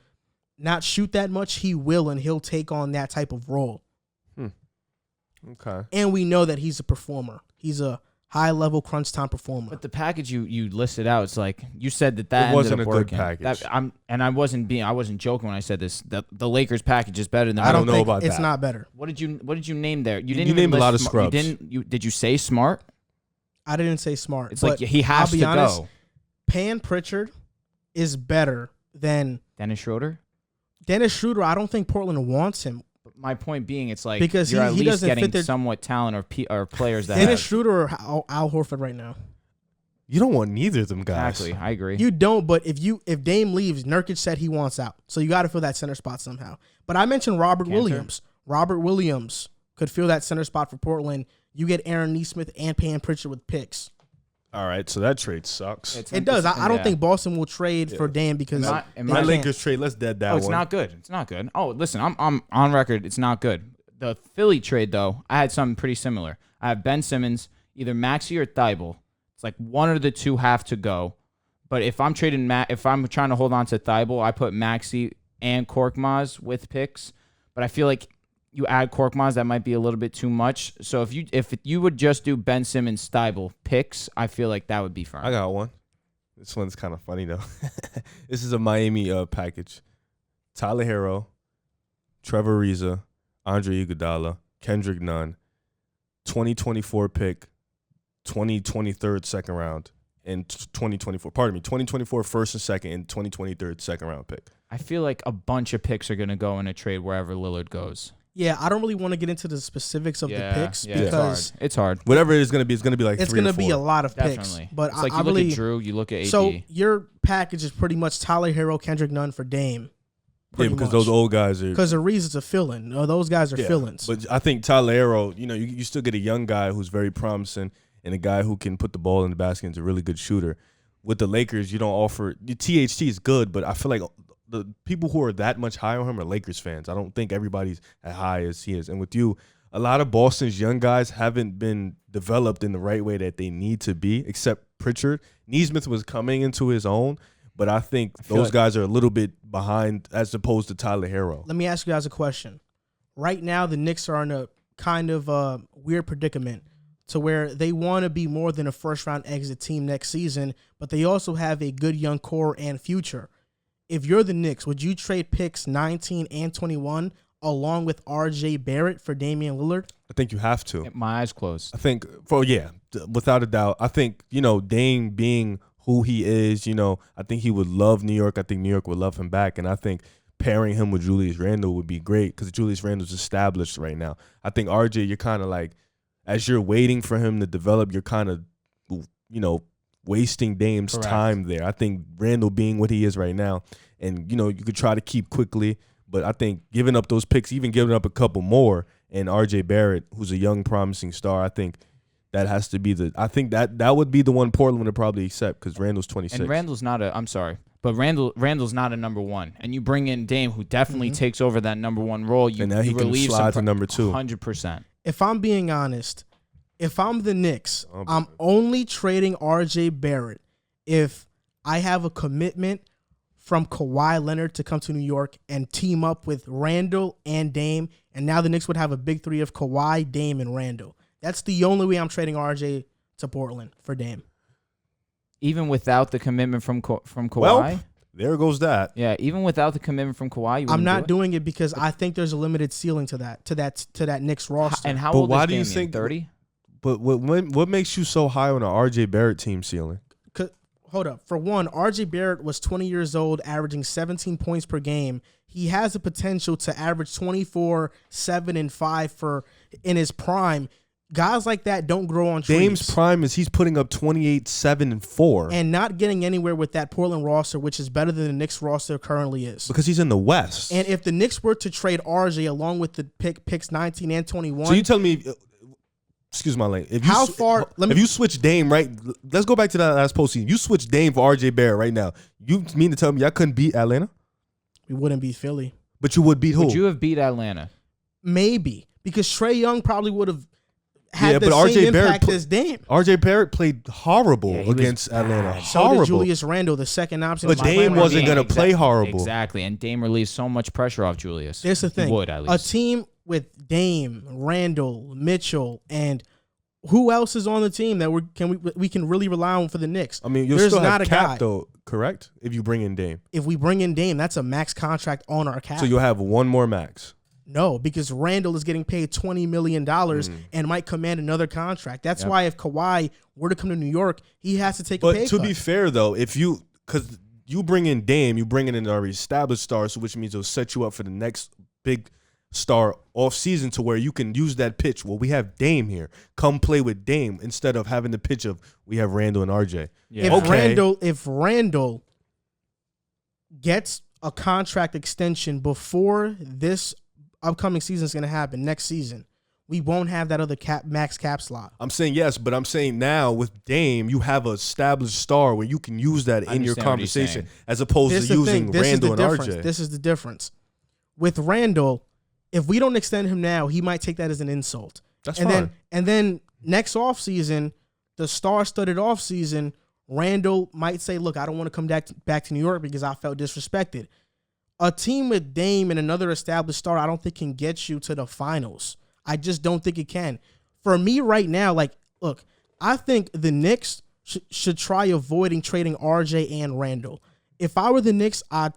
not shoot that much, he will, and he'll take on that type of role. Okay. And we know that he's a performer. He's a high-level crunch time performer. But the package you listed out, it's like you said that It wasn't ended up a good working. package. I wasn't joking when I said this. The Lakers package is better than. I don't know think about it's that. not better. What did you name there? You You named a lot of scrubs. Did you say Smart? I didn't say Smart. It's but like he has I'll be to honest, go. Payne Pritchard is better than Dennis Schroeder. Dennis Schroeder. I don't think Portland wants him. But my point being, it's like Because you're he at least doesn't getting fit their- somewhat talent or players that Dennis have. Schroeder or Al Horford right now. You don't want neither of them guys. Exactly, I agree. You don't, but if Dame leaves, Nurkic said he wants out. So you got to fill that center spot somehow. But I mentioned Robert Cantor. Williams. Robert Williams could fill that center spot for Portland. You get Aaron Nesmith and Payne Pritchard with picks. All right, so that trade sucks. It does. I don't think Boston will trade for Dame because Not- they in My my can't. Lakers trade, let's dead that Oh, one. it's not good. It's not good. Oh, listen, I'm on record. It's not good. The Philly trade, though, I had something pretty similar. I have Ben Simmons, either Maxey or Thibault. It's like one of the two have to go. But if I'm if I'm trying to hold on to Thibault, I put Maxey and Korkmaz with picks. But I feel like you add Korkmaz, that might be a little bit too much. So if you would just do Ben Simmons, Thibault picks, I feel like that would be fine. I got one. This one's kind of funny, though. This is a Miami package. Tyler Hero, Trevor Ariza, Andre Iguodala, Kendrick Nunn, 2024 pick, 2023 second round, and 2024 first and second, and 2023 second round pick. I feel like a bunch of picks are going to go in a trade wherever Lillard goes. Yeah, I don't really want to get into the specifics of the picks because it's hard. Whatever it is going to be, it's going to be like it's 3 or going to be 4. a lot of picks. Definitely. But It's like I you look really at Drew, you look at AD. So your package is pretty much Tyler Hero, Kendrick Nunn for Dame. Yeah, because those old guys are. Because Ariza's a fill-in. Those guys are fill-ins. But I think Tyler Hero, you still get a young guy who's very promising and a guy who can put the ball in the basket and is a really good shooter. With the Lakers, you don't offer – THT is good, but I feel like the people who are that much higher on him are Lakers fans. I don't think everybody's as high as he is. And with you, a lot of Boston's young guys haven't been developed in the right way that they need to be, except Pritchard. Nesmith was coming into his own, but I think those guys are a little bit behind as opposed to Tyler Hero. Let me ask you guys a question. Right now, the Knicks are in a kind of weird predicament to where they want to be more than a first-round exit team next season, but they also have a good young core and future. If you're the Knicks, would you trade picks 19 and 21 along with R.J. Barrett for Damian Lillard? I think you have to. My eyes closed. I think, without a doubt. I think, Dame being who he is. You know, I think he would love New York. I think New York would love him back. And I think pairing him with Julius Randle would be great because Julius Randle's established right now. I think RJ, you're kind of like, as you're waiting for him to develop, you're kind of, you know, wasting Dame's time there. I think Randle being what he is right now, and, you know, you could try to keep quickly, but I think giving up those picks, even giving up a couple more, and RJ Barrett, who's a young, promising star, I think that has to be that would be the one Portland would probably accept because Randle's 26. And Randle's not Randle's not a number one. And you bring in Dame, who definitely takes over that number one role. And now he can slide to number 2. 100%. If I'm being honest, if I'm the Knicks, I'm only trading RJ Barrett if I have a commitment from Kawhi Leonard to come to New York and team up with Randle and Dame, and now the Knicks would have a big three of Kawhi, Dame, and Randle. That's the only way I'm trading RJ to Portland for Dame. Even without the commitment from Kawhi? Well, there goes that. Yeah, even without the commitment from Kawhi, I'm not doing it because I think there's a limited ceiling to that Knicks roster. And how but old why is do you Damian? think 30? But what makes you so high on an RJ Barrett team ceiling? Hold up. For one, RJ Barrett was 20 years old, averaging 17 points per game. He has the potential to average 24, 7, and 5 in his prime. Guys like that don't grow on trees. Dame's prime is he's putting up 28, 7, and 4. And not getting anywhere with that Portland roster, which is better than the Knicks roster currently is. Because he's in the West. And if the Knicks were to trade RJ along with the picks 19 and 21. So you tell me, excuse my language. If you switch Dame, right? Let's go back to that last postseason. You switch Dame for RJ Barrett right now. You mean to tell me y'all couldn't beat Atlanta? We wouldn't beat Philly. But you would beat who? Would you have beat Atlanta? Maybe. Because Trae Young probably would have had the same impact as Dame. RJ Barrett played horrible against Atlanta. So did Julius Randle, the second option. But Dame wasn't going to play horrible. Exactly, and Dame relieved so much pressure off Julius. Here's the thing. He would, at least. A team with Dame, Randle, Mitchell, and who else is on the team that we can really rely on for the Knicks? I mean, you'll still have cap, though, correct? If you bring in Dame. If we bring in Dame, that's a max contract on our cap. So you'll have one more max. No, because Randle is getting paid $20 million and might command another contract. That's why if Kawhi were to come to New York, he has to take a pay cut. But to be fair, though, because you bring in Dame, you bring in an already established star, so which means it'll set you up for the next big star off season to where you can use that pitch. Well, we have Dame here. Come play with Dame instead of having the pitch of we have Randle and RJ. Yeah. If Randle gets a contract extension before this upcoming season is going to happen next season, we won't have that other max cap slot. I'm saying yes, but I'm saying now with Dame, you have an established star where you can use that in your conversation as opposed to using Randle and RJ. This is the difference. With Randle, if we don't extend him now, he might take that as an insult. That's fine. And then next offseason, the star-studded offseason, Randle might say, look, I don't want to come back to New York because I felt disrespected. A team with Dame and another established star, I don't think can get you to the finals. I just don't think it can. For me right now, look, I think the Knicks should try avoiding trading RJ and Randle. If I were the Knicks, I'd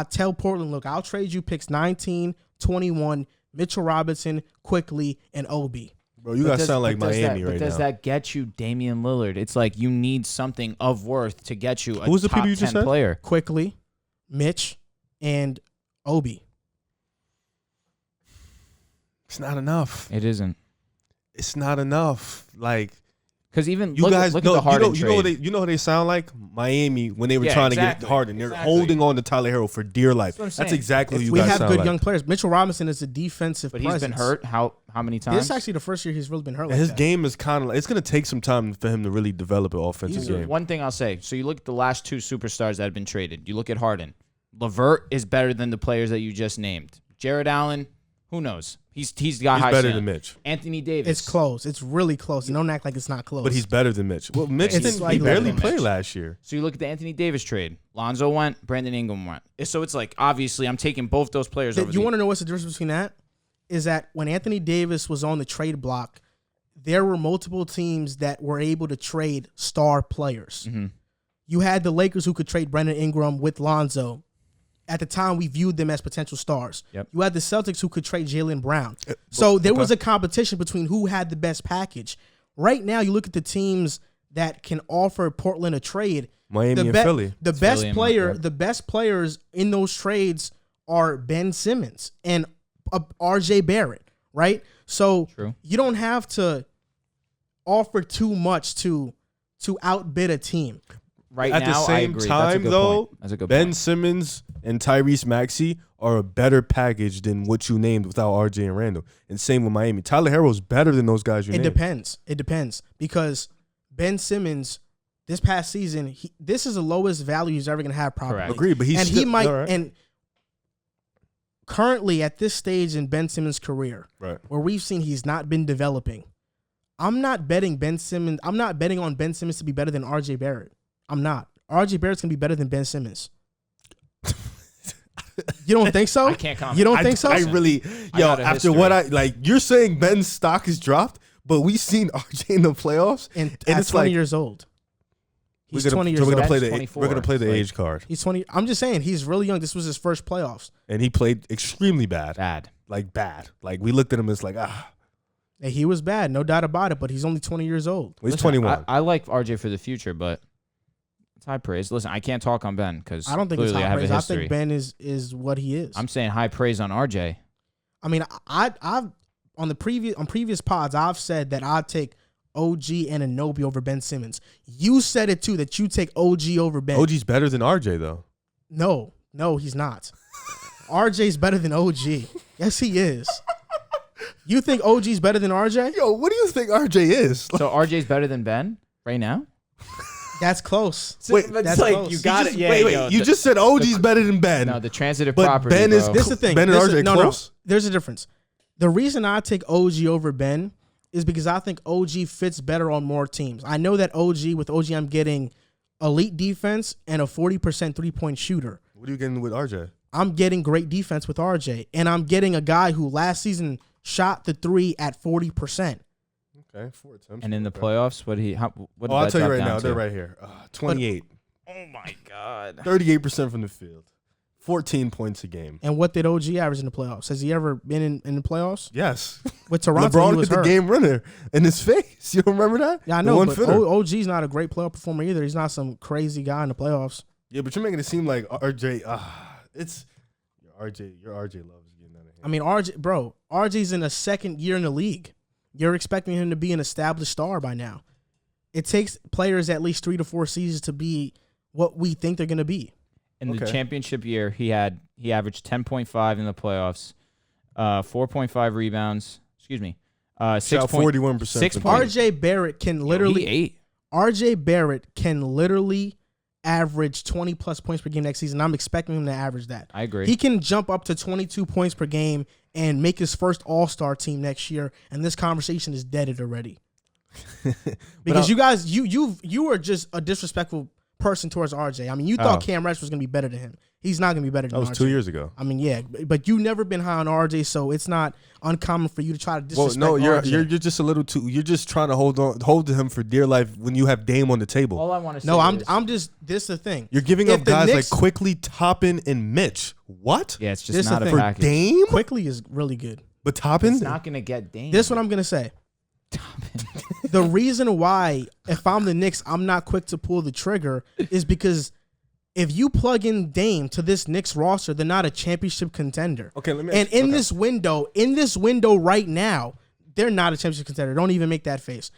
tell Portland, look, I'll trade you picks 19, 21, Mitchell Robinson, Quickly, and Obi. Bro, you guys sound like Miami right now. But does that get you Damian Lillard? It's like you need something of worth to get you a Who's the top people you just 10 said? player. Quickly, Mitch, and Obi. It's not enough. It isn't. It's not enough. Like, because even you look guys at know, the Harden trade. you know what they sound like? Miami when they were trying to get Harden. They're holding on to Tyler Hero for dear life. That's exactly who you guys sound like. We have good young players. Mitchell Robinson is a defensive presence. But he's been hurt how many times? This is actually the first year he's really been hurt like his that. game is kind of like, it's going to take some time for him to really develop an offensive game. One thing I'll say. So you look at the last two superstars that have been traded. You look at Harden. LeVert is better than the players that you just named. Jared Allen, who knows? He's got high better ceiling. than Mitch. Anthony Davis. It's close. It's really close. You don't act like it's not close. But he's better than Mitch. Well, Mitch he barely played last year. So you look at the Anthony Davis trade. Lonzo went. Brandon Ingram went. So it's like, obviously, I'm taking both those players over. You want to know what's the difference between that? Is that when Anthony Davis was on the trade block, there were multiple teams that were able to trade star players. Mm-hmm. You had the Lakers who could trade Brandon Ingram with Lonzo. At the time, we viewed them as potential stars. Yep. You had the Celtics who could trade Jaylen Brown. So there was a competition between who had the best package. Right now, you look at the teams that can offer Portland a trade. Miami and Philly. The best players in those trades are Ben Simmons and RJ Barrett, right? So you don't have to offer too much to outbid a team. Right At now, the same time, though, Ben Simmons and Tyrese Maxey are a better package than what you named without RJ and Randall. And same with Miami. Tyler Herro's better than those guys you named. It depends because Ben Simmons this past season, this is the lowest value he's ever going to have probably. Correct. Agreed, but and currently at this stage in Ben Simmons' career, where we've seen he's not been developing, I'm not betting on Ben Simmons to be better than RJ Barrett. I'm not. RJ Barrett's going to be better than Ben Simmons. You don't think so? I can't comment. You don't think so? After what you're saying Ben's stock is dropped, but we've seen RJ in the playoffs. And it's 20 years old. He's 20 years old. We're going to play the age card. He's 20. I'm just saying, he's really young. This was his first playoffs. And he played extremely bad. Bad. Like, we looked at him as like, And he was bad, no doubt about it, but he's only 20 years old. Well, he's 21. I like RJ for the future, but it's high praise. Listen, I can't talk on Ben because I don't think it's high praise. I think Ben is what he is. I'm saying high praise on RJ. I mean, I've on previous pods, I've said that I'd take OG and Anunoby over Ben Simmons. You said it too, that you take OG over Ben. OG's better than RJ though. No, he's not. RJ's better than OG. Yes, he is. You think OG's better than RJ? Yo, what do you think RJ is? So RJ's better than Ben right now? That's close. Wait, that's close. You got it. Yeah, wait. You just said OG's better than Ben. No, the transitive but property. Ben is. This is the thing. Ben and RJ close. No. There's a difference. The reason I take OG over Ben is because I think OG fits better on more teams. I know that with OG, I'm getting elite defense and a 40% 3-point shooter. What are you getting with RJ? I'm getting great defense with RJ, and I'm getting a guy who last season shot the 3 at 40%. Okay, 4 attempts. And in the playoffs, what I'll tell you right now, they're right here. 28. Oh my God. 38% from the field. 14 points a game. And what did OG average in the playoffs? Has he ever been in the playoffs? Yes. With Toronto, LeBron he was hit the game runner in his face. You don't remember that? Yeah, I know, but OG's not a great playoff performer either. He's not some crazy guy in the playoffs. Yeah, but you're making it seem like RJ, your RJ loves getting out of hand. I mean, RJ's in a second year in the league. You're expecting him to be an established star by now. It takes players at least 3 to 4 seasons to be what we think they're going to be. In the championship year, he averaged 10.5 in the playoffs, 4.5 rebounds. Excuse me, 41%. RJ Barrett can literally average 20 plus points per game next season. I'm expecting him to average that. I agree. He can jump up to 22 points per game and make his first All-Star team next year, and this conversation is deaded already. Because you guys, you are just a disrespectful person towards RJ. I mean, you thought Cam Reddish was going to be better than him. He's not going to be better than RJ. That was 2 years ago. I mean, yeah, but you've never been high on RJ, so it's not uncommon for you to try to disrespect RJ. You're just a little too. You're just trying to hold to him for dear life when you have Dame on the table. All I want to say. No, I'm just. This is the thing. You're giving up guys like Quickly, Toppin, and Mitch. What? Yeah, it's just not a package. For Dame? Quickly is really good. But Toppin? It's not going to get Dame. This is what I'm going to say. The reason why, if I'm the Knicks, I'm not quick to pull the trigger is because if you plug in Dame to this Knicks roster, they're not a championship contender. Okay, let me. And in this window right now, they're not a championship contender. Don't even make that face.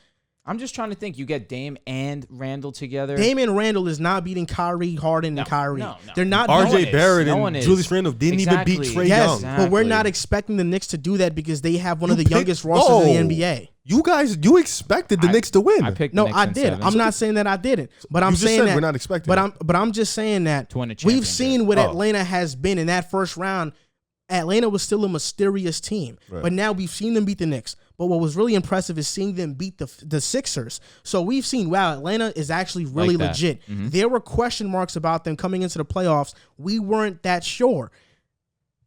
I'm just trying to think. You get Dame and Randall together. Dame and Randall is not beating Kyrie, Harden, and Kyrie. No. They're not. RJ Barrett and Julius Randle didn't even beat Trae Young. But we're not expecting the Knicks to do that because they have one of the youngest rosters in the NBA. You expected the Knicks to win. I picked no, the Knicks I did. I'm not saying that I didn't, but I'm saying that we're not expecting. But I'm just saying that we've seen what Atlanta has been in that first round. Atlanta was still a mysterious team, but now we've seen them beat the Knicks. But what was really impressive is seeing them beat the Sixers. So we've seen, wow, Atlanta is actually really legit. Mm-hmm. There were question marks about them coming into the playoffs. We weren't that sure.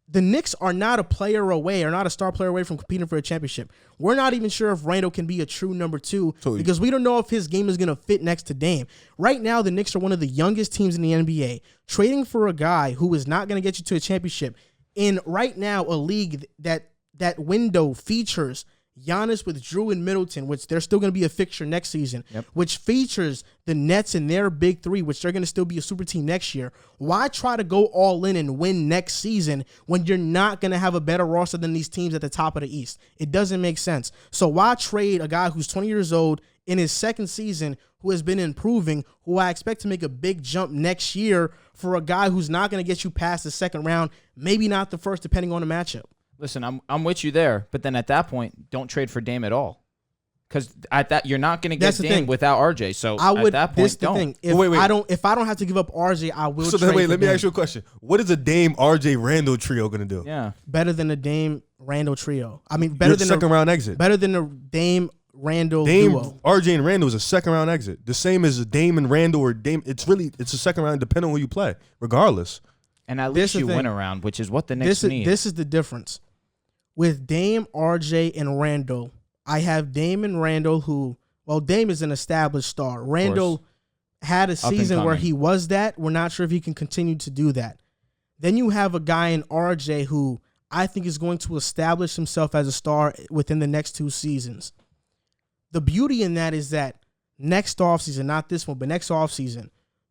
The Knicks are not a player away or not a star player away from competing for a championship. We're not even sure if Randall can be a true number 2 because we don't know if his game is going to fit next to Dame. Right now, the Knicks are one of the youngest teams in the NBA. Trading for a guy who is not going to get you to a championship in right now a league that window features Giannis with Drew and Middleton, which they're still going to be a fixture next season, which features the Nets and their big three, which they're going to still be a super team next year. Why try to go all in and win next season when you're not going to have a better roster than these teams at the top of the East? It doesn't make sense. So why trade a guy who's 20 years old in his second season, who has been improving, who I expect to make a big jump next year, for a guy who's not going to get you past the second round, maybe not the first, depending on the matchup? Listen, I'm with you there, but then at that point, don't trade for Dame at all, because at that you're not going to get Dame without RJ. So I would. At that point, this the thing. If I don't have to give up RJ, I will. So trade then, let me Dame. ask you a question. What is a Dame RJ Randall trio going to do? Yeah, better than the Dame Randall trio. I mean, better than second round exit. Better than the Dame Randall duo. RJ and Randall is a second round exit. The same as a Dame and Randall or Dame. It's a second round, depending on who you play, regardless. And at least you win around, which is what the Knicks need. This is the difference. With Dame, RJ, and Randall, I have Dame and Randall who, well, Dame is an established star. Randall had a season where he was that. We're not sure if he can continue to do that. Then you have a guy in RJ who I think is going to establish himself as a star within the next 2 seasons. The beauty in that is that next offseason, not this one, but next offseason,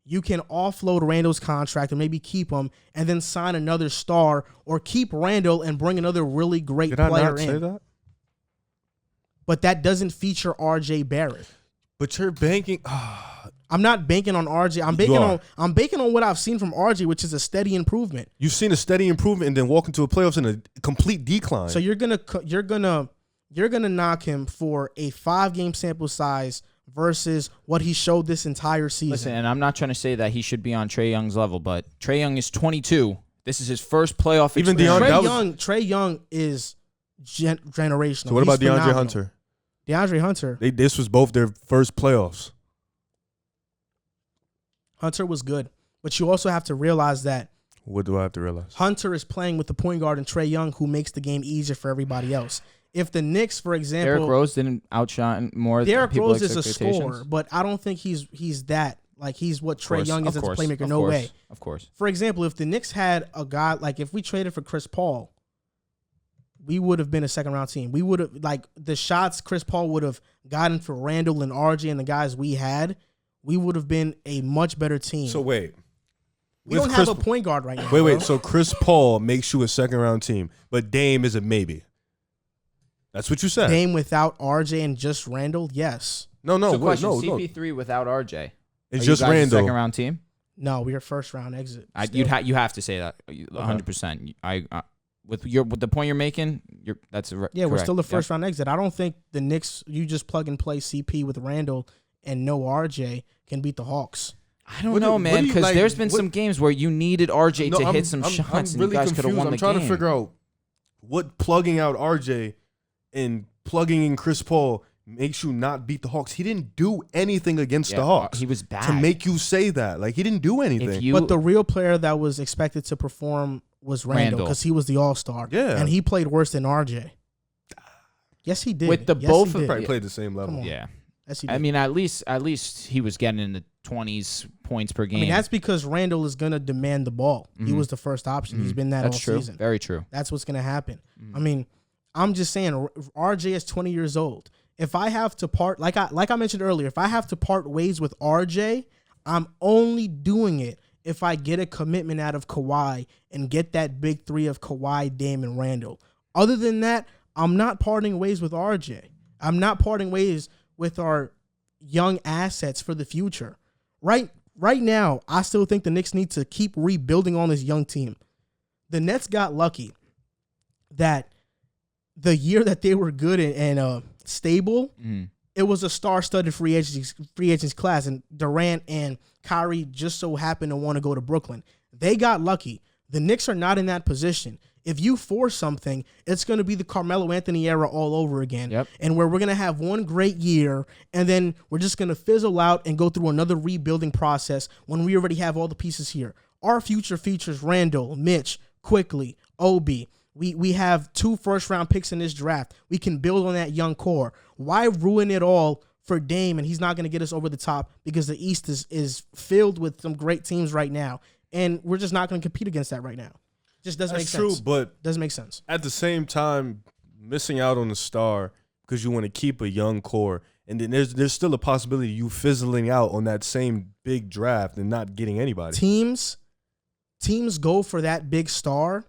you can offload Randall's contract and maybe keep him and then sign another star, or keep Randall and bring another really great player in. Did I not say that? But that doesn't feature RJ Barrett. But you're banking. I'm not banking on RJ. I'm banking on what I've seen from RJ, which is a steady improvement. You've seen a steady improvement and then walk into a playoffs in a complete decline. So you're gonna knock him for a 5-game sample size versus what he showed this entire season. Listen, and I'm not trying to say that he should be on Trae Young's level, but Trae Young is 22. This is his first playoff experience. Trae Young is generational. So what about DeAndre Hunter? DeAndre Hunter. This was both their first playoffs. Hunter was good, but you also have to realize that. What do I have to realize? Hunter is playing with the point guard and Trae Young, who makes the game easier for everybody else. If the Knicks, for example, Derrick Rose didn't outshine more. Derrick Rose is a scorer, but I don't think he's that. Like, he's what Trae Young is as a playmaker. No way. Of course. For example, if the Knicks had a guy, like if we traded for Chris Paul, we would have been a second-round team. We would have, like, the shots Chris Paul would have gotten for Randall and RJ and the guys we had, we would have been a much better team. So wait. We don't have a point guard right now. Wait. So Chris Paul makes you a second-round team, but Dame is a maybe. That's what you said. Dame without RJ and just Randall? Yes. No. CP3 without RJ. It's just Randall. Second round team? No, we are first round exit. You have to say that 100%. With the point you're making, that's correct. We're still the first round exit. I don't think the Knicks, you just plug and play CP with Randall and no RJ, can beat the Hawks. I don't know, man, because there's been some games where you needed RJ to hit some shots, and you guys could have won the game. I'm trying to figure out what plugging out RJ and plugging in Chris Paul makes you not beat the Hawks. He didn't do anything against the Hawks. He was bad. To make you say that. Like, he didn't do anything. But the real player that was expected to perform was Randall, because he was the all-star. Yeah. And he played worse than RJ. Yes, he did. With the both of them. Probably played the same level. Yeah. Yes, he did. I mean, at least he was getting in the 20s points per game. I mean, that's because Randall is going to demand the ball. He was the first option. He's been that all season. Very true. That's what's going to happen. I mean, I'm just saying, RJ is 20 years old. If I have to part, like I mentioned earlier, if I have to part ways with RJ, I'm only doing it if I get a commitment out of Kawhi and get that big three of Kawhi, Dame, and Randall. Other than that, I'm not parting ways with RJ. I'm not parting ways with our young assets for the future. Right now, I still think the Knicks need to keep rebuilding on this young team. The Nets got lucky that the year that they were good and stable, it was a star-studded free agents class, and Durant and Kyrie just so happened to want to go to Brooklyn. They got lucky. The Knicks are not in that position. If you force something, it's going to be the Carmelo Anthony era all over again, and where we're going to have one great year, and then we're just going to fizzle out and go through another rebuilding process when we already have all the pieces here. Our future features Randall, Mitch, Quickly, Obi. We have 2 first-round picks in this draft. We can build on that young core. Why ruin it all for Dame, and he's not going to get us over the top, because the East is filled with some great teams right now, and we're just not going to compete against that right now. Just doesn't make sense. That's true, but doesn't make sense. At the same time, missing out on the star because you want to keep a young core. And then there's still a possibility of you fizzling out on that same big draft and not getting anybody. Teams go for that big star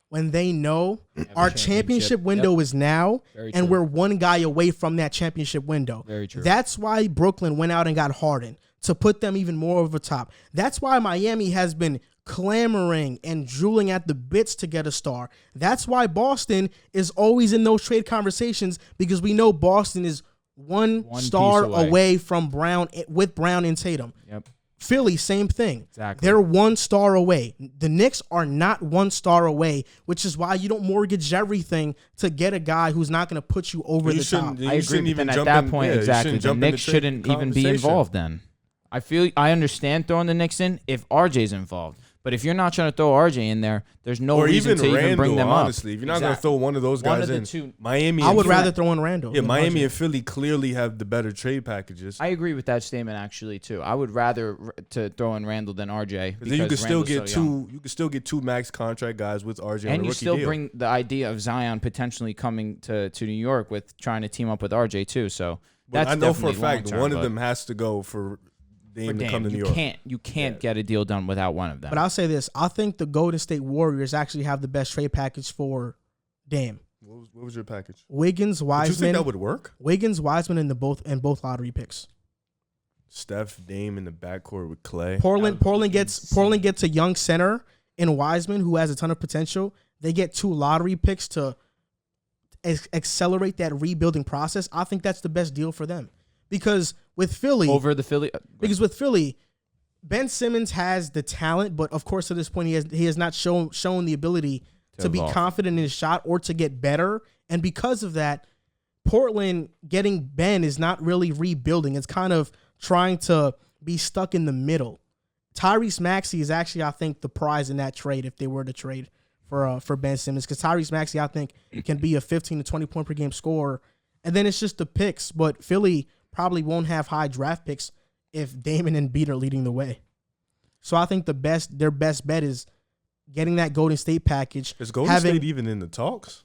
when they know our championship window is now, and we're one guy away from that championship window. Very true. That's why Brooklyn went out and got Harden to put them even more over top. That's why Miami has been clamoring and drooling at the bits to get a star. That's why Boston is always in those trade conversations, because we know Boston is one star away from Brown with Brown and Tatum. Yep. Philly, same thing. Exactly. They're one star away. The Knicks are not one star away, which is why you don't mortgage everything to get a guy who's not going to put you over the top. I agree. But then at that point, exactly, the Knicks shouldn't even be involved then. I understand throwing the Knicks in if RJ's involved. But if you're not trying to throw RJ in there, there's no reason to even bring them honestly. up. If you're not going to throw one of those guys in, Miami. I would rather throw in Randall. Yeah, Miami and Philly clearly have the better trade packages. I agree with that statement actually too. I would rather to throw in Randall than RJ. Then you could still get two. You could still get two max contract guys with RJ. And you still deal. bring the idea of Zion potentially coming to New York with trying to team up with RJ too. So that's I know for a fact one of them has to go for Dame to come to New York. You can't get a deal done without one of them. But I'll say this: I think the Golden State Warriors actually have the best trade package for Dame. What was your package? Wiggins, Wiseman. Do you think that would work? Wiggins, Wiseman, and both lottery picks. Steph, Dame in the backcourt with Clay. Portland gets a young center in Wiseman who has a ton of potential. They get 2 lottery picks to accelerate that rebuilding process. I think that's the best deal for them. Because with Philly, Ben Simmons has the talent, but of course at this point he has not shown the ability to be confident in his shot or to get better. And because of that, Portland getting Ben is not really rebuilding. It's kind of trying to be stuck in the middle. Tyrese Maxey is actually, I think, the prize in that trade if they were to trade for Ben Simmons, because Tyrese Maxey, I think, can be a 15 to 20 point per game scorer. And then it's just the picks, but Philly probably won't have high draft picks if Damon and Embiid are leading the way. So I think their best bet is getting that Golden State package. Is Golden State even in the talks?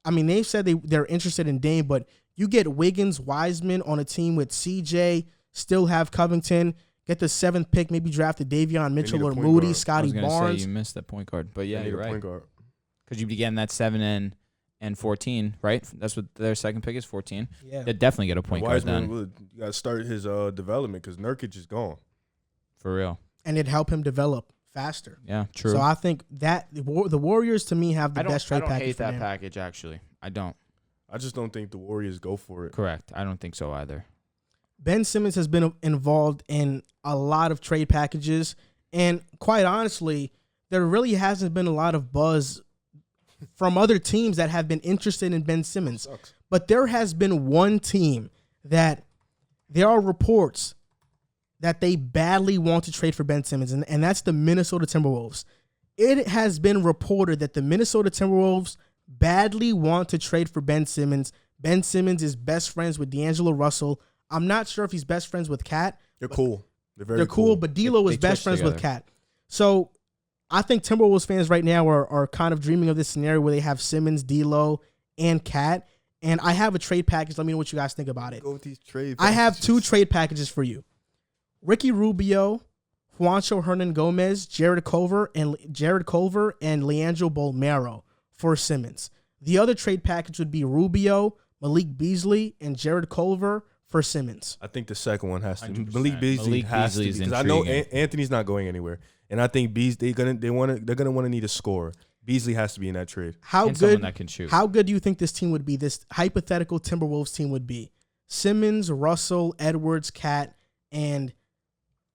I mean, they've said they're interested in Dame, but you get Wiggins, Wiseman on a team with CJ, still have Covington, get the 7th pick, maybe draft a Davion Mitchell or Moody, Scottie Barnes. Say you missed that point guard, but yeah, you're right. Because you'd be getting that 7 and 14, right? That's what their second pick is, 14. Yeah. They'd definitely get a point guard then. You got to start his development because Nurkic is gone. For real. And it'd help him develop faster. Yeah, true. So I think that the Warriors, to me, have the best trade package. I don't hate that package, actually. I don't. I just don't think the Warriors go for it. Correct. I don't think so either. Ben Simmons has been involved in a lot of trade packages, and quite honestly, there really hasn't been a lot of buzz from other teams that have been interested in Ben Simmons. But there has been one team that there are reports that they badly want to trade for Ben Simmons, and that's the Minnesota Timberwolves. It has been reported that the Minnesota Timberwolves badly want to trade for Ben Simmons. Ben Simmons is best friends with D'Angelo Russell. I'm not sure if he's best friends with Cat. They're cool. They're cool, but D'Lo is best friends with Cat. So I think Timberwolves fans right now are kind of dreaming of this scenario where they have Simmons, D'Lo, and Cat. And I have a trade package. Let me know what you guys think about it. Go with these trade packages. I have 2 trade packages for you. Ricky Rubio, Juancho Hernan Gomez, Jared Culver, and Leandro Bolmaro for Simmons. The other trade package would be Rubio, Malik Beasley, and Jared Culver for Simmons. I think the second one has to. 100%. Malik Beasley has to, because I know Anthony's not going anywhere, and I think they're gonna want to need a scorer. Beasley has to be in that trade. Someone that can shoot. How good do you think this team would be? This hypothetical Timberwolves team would be Simmons, Russell, Edwards, Cat, and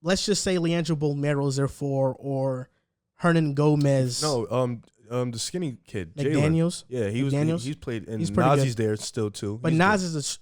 let's just say Leandro Bolmaro is there for, or Hernan Gomez. No, the skinny kid, McDaniels. Yeah, he's played, and he's Nazi's there still too. But Naz is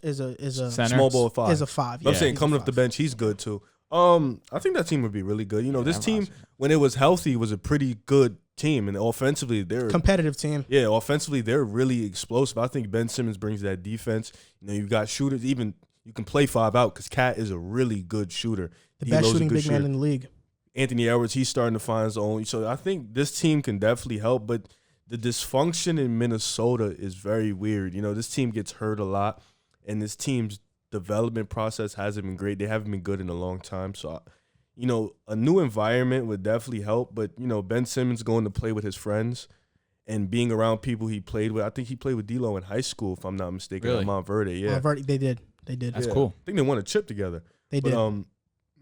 a small ball 5. Is a 5. Yeah. I'm saying coming off the bench, he's good too. I think that team would be really good. You know, this team when it was healthy was a pretty good team, and offensively they're competitive team. Yeah, offensively they're really explosive. I think Ben Simmons brings that defense. You know, you've got shooters. Even you can play 5 out because Cat is a really good shooter. The best shooting big man in the league. Anthony Edwards, he's starting to find his own. So I think this team can definitely help, but the dysfunction in Minnesota is very weird. You know, this team gets hurt a lot, and this team's development process hasn't been great. They haven't been good in a long time. So, you know, a new environment would definitely help. But, you know, Ben Simmons going to play with his friends and being around people he played with. I think he played with D'Lo in high school, if I'm not mistaken, Really? at Montverde. Yeah. Montverde, they did. That's cool. I think they won a chip together. They did. But,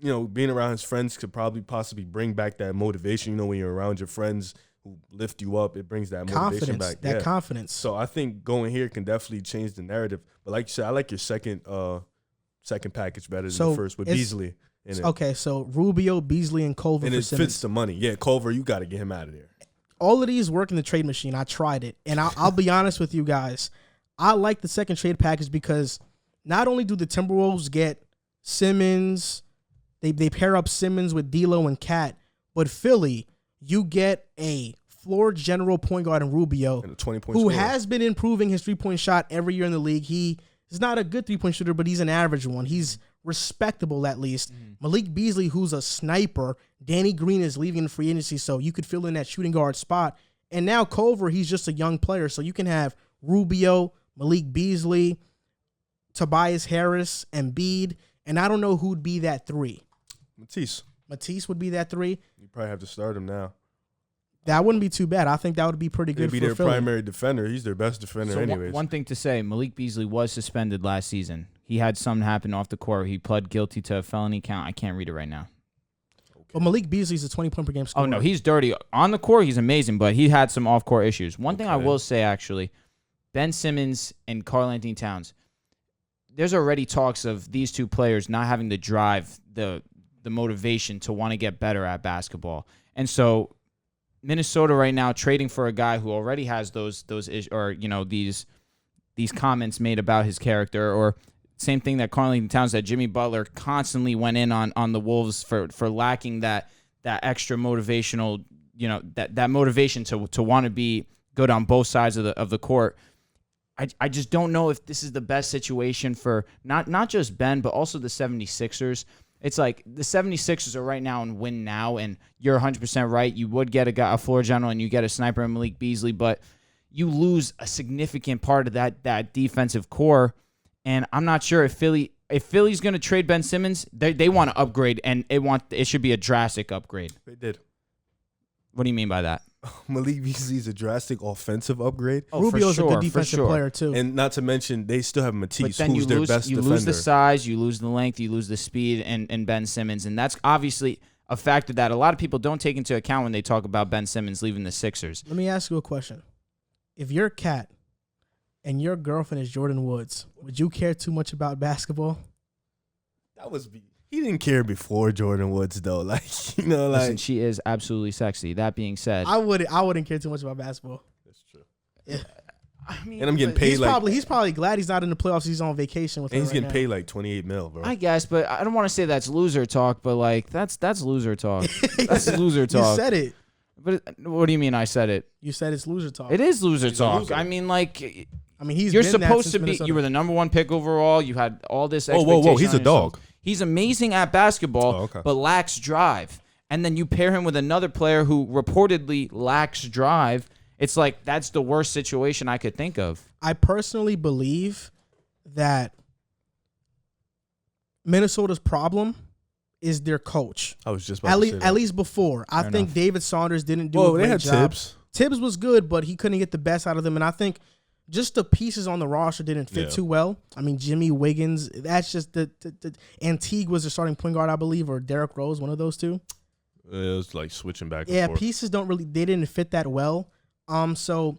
you know, being around his friends could possibly bring back that motivation. You know, when you're around your friends who lift you up, it brings that motivation back. That confidence. So I think going here can definitely change the narrative. But like you said, I like your second package better than the first with Beasley in it. Okay, so Rubio, Beasley, and Culver And for it Simmons. fits the money. Yeah, Culver, you got to get him out of there. All of these work in the trade machine. I tried it. And I'll be honest with you guys. I like the second trade package because not only do the Timberwolves get Simmons, they pair up Simmons with D'Lo and Cat, but Philly, you get a floor general point guard in Rubio, And a 20-point who scorer. has been improving his three-point shot every year in the league. He is not a good three-point shooter, but he's an average one. He's respectable at least. Malik Beasley, who's a sniper. Danny Green is leaving in free agency, so you could fill in that shooting guard spot. And now Culver, he's just a young player, so you can have Rubio, Malik Beasley, Tobias Harris, Embiid, and I don't know who'd be that three. Matisse would be that three. You probably have to start him now. That wouldn't be too bad. I think that would be pretty good He'd for be their Philly. primary defender. He's their best defender So anyways. one thing to say, Malik Beasley was suspended last season. He had something happen off the court. He pled guilty to a felony count. I can't read it right now. But Malik Beasley's a 20-point per game scorer. Oh, no, he's dirty. On the court, he's amazing, but he had some off-court issues. One thing I Okay. will say, actually, Ben Simmons and Karl-Anthony Towns, there's already talks of these two players not having the drive, the motivation to want to get better at basketball. And so Minnesota right now trading for a guy who already has those or you know these comments made about his character, or same thing that Karl-Anthony Towns said. Jimmy Butler constantly went in on the Wolves for lacking that extra motivational, you know, that motivation to want to be good on both sides of the court. I just don't know if this is the best situation for not just Ben, but also the 76ers. It's like the 76ers are right now in win now, and you're 100% right. You would get a floor general and you get a sniper in Malik Beasley, but you lose a significant part of that defensive core. And I'm not sure if Philly's going to trade Ben Simmons, they want to upgrade, and it should be a drastic upgrade. They did. What do you mean by that? Malik Beasley's a drastic offensive upgrade. Oh, Rubio's for sure, a good defensive player, too. And not to mention, they still have But Matisse, then who's their best you defender. lose the size, you lose the length, you lose the speed, and Ben Simmons. And that's obviously a factor that a lot of people don't take into account when they talk about Ben Simmons leaving the Sixers. Let me ask you a question. If you're a cat and your girlfriend is Jordan Woods, would you care too much about basketball? He didn't care before Jordan Woods, though. Like, you know, like. Listen, she is absolutely sexy. That being said, I wouldn't care too much about basketball. That's true. Yeah. I mean, And I'm getting but- paid He's probably glad he's not in the playoffs. He's on vacation with her And he's right getting now. paid like $28 million, bro. I guess, but I don't want to say that's loser talk, but like that's loser talk. That's loser talk. You said it. But what do you mean I said it? You said it's loser talk. It is loser He's a talk. loser. I mean, like I mean, you're been that supposed since to be. Minnesota. You were the number one pick overall. You had all this. Whoa, whoa, whoa, expectation he's a on yourself. dog. He's amazing at basketball, Oh, okay. but lacks drive. And then you pair him with another player who reportedly lacks drive. It's like that's the worst situation I could think of. I personally believe that Minnesota's problem is their coach. I was just about to say that. At least before. I Fair think enough. David Saunders didn't do Well, a they great had job. Tibbs. Tibbs was good, but he couldn't get the best out of them. And I think just the pieces on the roster didn't fit Yeah. too well. I mean, Jimmy Wiggins, that's just the Antigue was the starting point guard, I believe, or Derrick Rose, one of those two. It was like switching back and Yeah, forth. pieces they didn't fit that well. So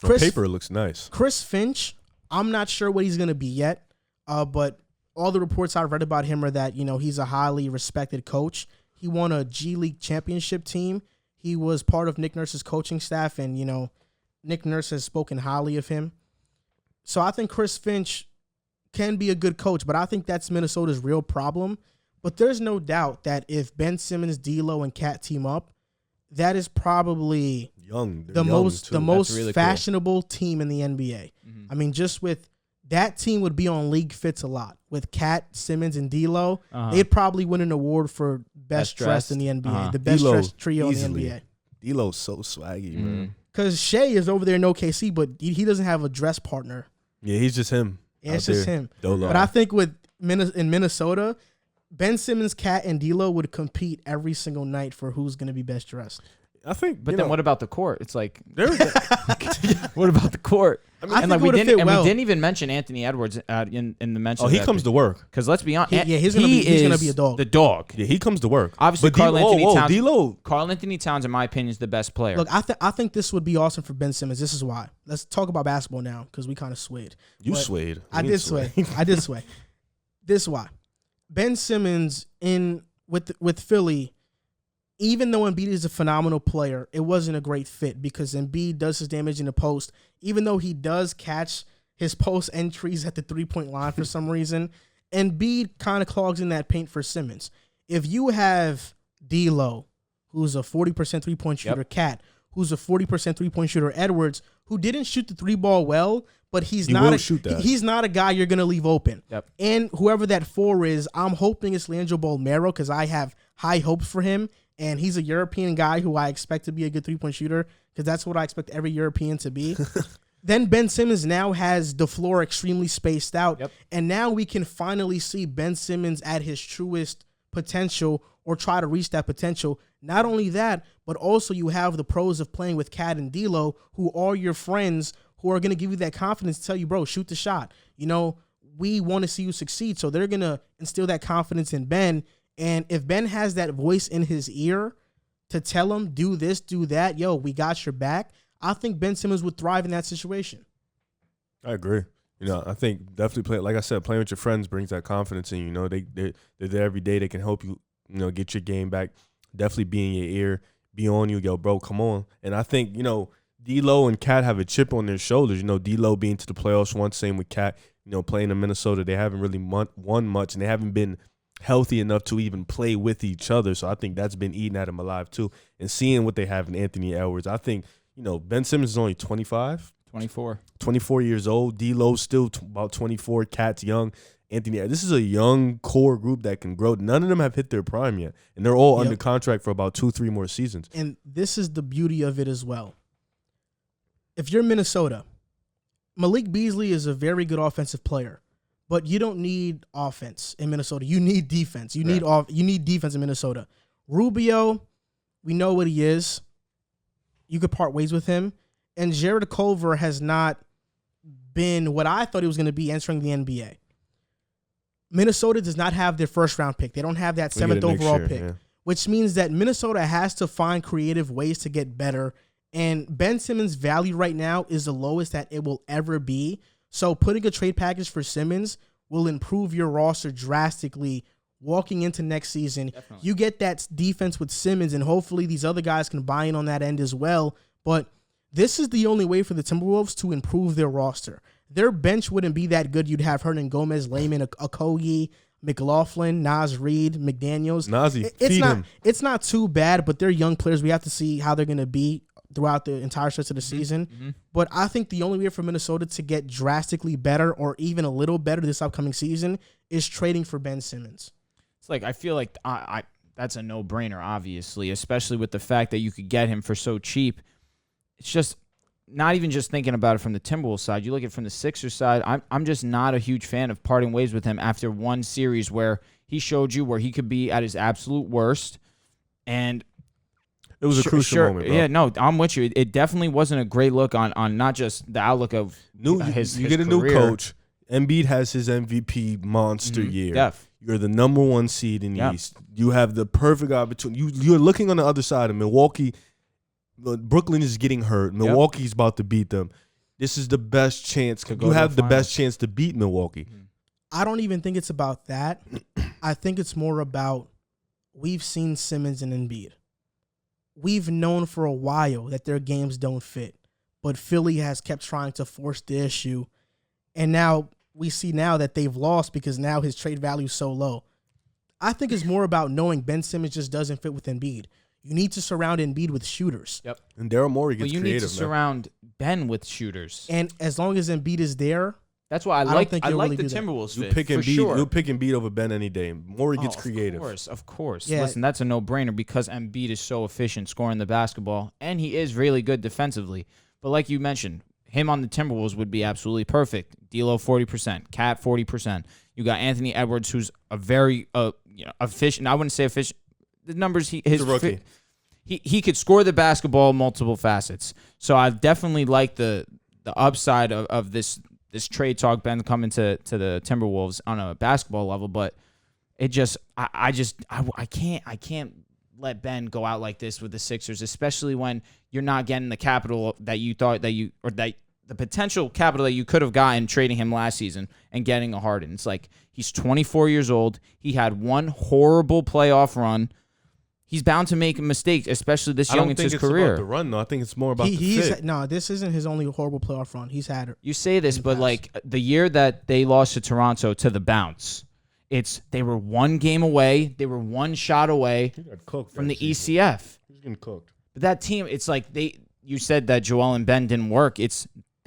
On paper, it looks nice. Chris Finch, I'm not sure what he's going to be yet, but all the reports I've read about him are that, you know, he's a highly respected coach. He won a G League championship team. He was part of Nick Nurse's coaching staff, and, you know, Nick Nurse has spoken highly of him. So I think Chris Finch can be a good coach, but I think that's Minnesota's real problem. But there's no doubt that if Ben Simmons, D'Lo, and Cat team up, that is probably Young. the most really cool. fashionable team in the NBA. Mhm. I mean, just with that team would be on League Fits a lot. With Cat, Simmons, and D'Lo, they'd probably win an award for best dressed in the NBA, Uh-huh. the best D'Lo, dressed trio easily. in the NBA. D'Lo's so swaggy, man. Because Shea is over there in OKC, but he doesn't have a dress partner. Yeah, he's just him. Yeah, it's just him. Dolo. But I think in Minnesota, Ben Simmons, Cat, and D'Lo would compete every single night for who's going to be best dressed. I think. But then what about the court? It's like, There, what about the court? I think we didn't even mention Anthony Edwards in the mention. oh, he comes to work. Because let's be honest, he's gonna be a dog. The dog. Yeah, he comes to work. Obviously, But Karl Anthony Towns, in my opinion, is the best player. Look, I think this would be awesome for Ben Simmons. This is why. Let's talk about basketball now because we kind of swayed. You swayed. I did sway. I did sway. This is why. Ben Simmons with Philly, even though Embiid is a phenomenal player, it wasn't a great fit because Embiid does his damage in the post. Even though he does catch his post entries at the 3-point line for some reason, Embiid kind of clogs in that paint for Simmons. If you have D'Lo, who's a 40% 3-point shooter, Cat, who's a 40% 3-point shooter, Edwards, who didn't shoot the 3-ball well, but he's not a guy you're going to leave open. Yep. And whoever that 4 is, I'm hoping it's Leandro Bolmero because I have high hopes for him. And he's a European guy who I expect to be a good 3-point shooter because that's what I expect every European to be. Then Ben Simmons now has the floor extremely spaced out. Yep. And now we can finally see Ben Simmons at his truest potential or try to reach that potential. Not only that, but also you have the pros of playing with Cat and D'Lo, who are your friends, who are going to give you that confidence to tell you, bro, shoot the shot. You know, we want to see you succeed. So they're going to instill that confidence in Ben. And if Ben has that voice in his ear to tell him, do this, do that, yo, we got your back, I think Ben Simmons would thrive in that situation. I agree. You know, I think definitely like I said, playing with your friends brings that confidence in you. You know, they're there every day. They can help you, you know, get your game back. Definitely be in your ear, be on you, yo, bro, come on. And I think, you know, D'Lo and Cat have a chip on their shoulders. You know, D'Lo being to the playoffs once, same with Cat. You know, playing in Minnesota, they haven't really won much, and they haven't been healthy enough to even play with each other. So I think that's been eating at him alive too. And seeing what they have in Anthony Edwards, I think, you know, Ben Simmons is only 24 years old. D'Lo's still about 24. Cat's young. Anthony, this is a young core group that can grow. None of them have hit their prime yet, and they're all under contract for about 2-3 more seasons. And this is the beauty of it as well. If you're Minnesota, Malik Beasley is a very good offensive player. But you don't need offense in Minnesota. You need defense. You need defense in Minnesota. Rubio, we know what he is. You could part ways with him. And Jared Culver has not been what I thought he was going to be entering the NBA. Minnesota does not have their first-round pick. They don't have that 7th overall pick, which means that Minnesota has to find creative ways to get better. And Ben Simmons' value right now is the lowest that it will ever be. So putting a trade package for Simmons will improve your roster drastically walking into next season. Definitely. You get that defense with Simmons, and hopefully these other guys can buy in on that end as well. But this is the only way for the Timberwolves to improve their roster. Their bench wouldn't be that good. You'd have Hernan Gomez, Layman, Okogie, McLaughlin, Naz Reid, McDaniels. It's not too bad, but they're young players. We have to see how they're going to be throughout the entire stretch of the season. Mm-hmm. But I think the only way for Minnesota to get drastically better or even a little better this upcoming season is trading for Ben Simmons. It's like I feel like that's a no-brainer, obviously, especially with the fact that you could get him for so cheap. It's just not even just thinking about it from the Timberwolves side. You look at it from the Sixers side, I'm just not a huge fan of parting ways with him after one series where he showed you where he could be at his absolute worst. And it was a crucial moment, bro. Yeah, no, I'm with you. It definitely wasn't a great look on not just the outlook of his You get a new coach. Embiid has his MVP monster year. You're the number 1 seed in the East. You have the perfect opportunity. You're looking on the other side of Milwaukee. Brooklyn is getting hurt. Milwaukee's about to beat them. This is the best chance. You have the best chance to beat Milwaukee. I don't even think it's about that. I think it's more about we've seen Simmons and Embiid. We've known for a while that their games don't fit, but Philly has kept trying to force the issue, and now we see now that they've lost because now his trade value is so low. I think it's more about knowing Ben Simmons just doesn't fit with Embiid. You need to surround Embiid with shooters. Yep. And Daryl Morey gets creative. You need to surround Ben with shooters. And as long as Embiid is there, That's why I don't like think you'll really the do that. Timberwolves You fit pick for Embiid. sure. You'll pick Embiid over Ben any day. Morey gets creative. Of course. Yeah. Listen, that's a no-brainer because Embiid is so efficient scoring the basketball, and he is really good defensively. But like you mentioned, him on the Timberwolves would be absolutely perfect. D'Lo 40%, Cat 40%. You got Anthony Edwards, who's a very efficient. I wouldn't say efficient. The numbers He's a rookie. He could score the basketball multiple facets. So I definitely like the upside of this trade talk, Ben, coming to the Timberwolves on a basketball level, but it just I can't let Ben go out like this with the Sixers, especially when you're not getting the capital that you thought the potential capital that you could have gotten trading him last season and getting a Harden. It's like he's 24 years old. He had one horrible playoff run. He's bound to make a mistake, especially this young into his career. I don't think it's about the run, though. I think it's more about the fit. No, this isn't his only horrible playoff run. He's had it. You say this, but like the year that they lost to Toronto to the bounce, they were one game away. They were one shot away from the ECF. He's getting cooked. But that team, it's like you said that Joel and Ben didn't work.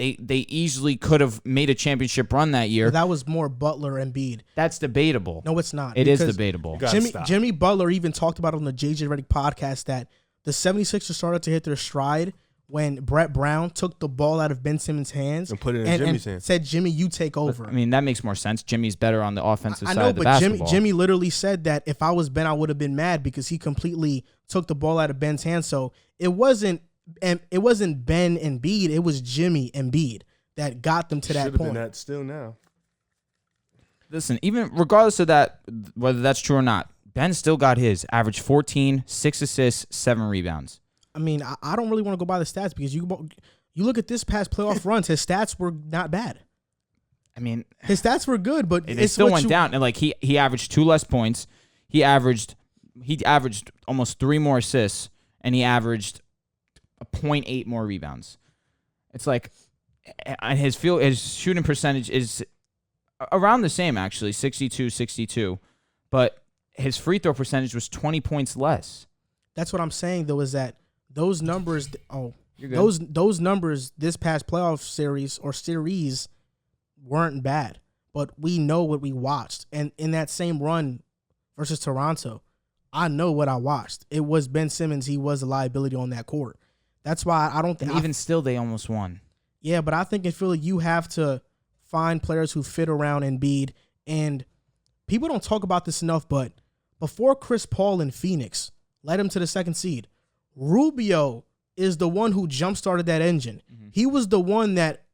They easily could have made a championship run that year. But that was more Butler and Embiid. That's debatable. No, it's not. It is debatable. Jimmy Butler even talked about it on the JJ Redick podcast that the 76ers started to hit their stride when Brett Brown took the ball out of Ben Simmons' hands and put it in Jimmy's hands. Said, Jimmy, you take over. But, I mean, that makes more sense. Jimmy's better on the offensive side of the basketball. Jimmy literally said that if I was Ben, I would have been mad because he completely took the ball out of Ben's hands. So it wasn't Ben Embiid, it was Jimmy Embiid that got them to that point. Should have been that still now. Listen, even regardless of that, whether that's true or not, Ben still got his average 14, 6 assists, 7 rebounds. I mean, I don't really want to go by the stats because you look at this past playoff runs, his stats were not bad. I mean, his stats were good, but it still went down. And like he averaged 2 less points. He averaged almost 3 more assists, and he averaged 0.8 more rebounds. It's like, and his shooting percentage is around the same, actually, 62, but his free throw percentage was 20 points less. That's what I'm saying, though, is that those numbers, You're good. those numbers this past playoff series weren't bad, but we know what we watched. And in that same run versus Toronto, I know what I watched. It was Ben Simmons. He was a liability on that court. That's why I don't think... And even still, they almost won. Yeah, but I think in Philly, you have to find players who fit around Embiid. And people don't talk about this enough, but before Chris Paul in Phoenix led him to the 2nd seed, Rubio is the one who jump-started that engine. Mm-hmm. He was the one that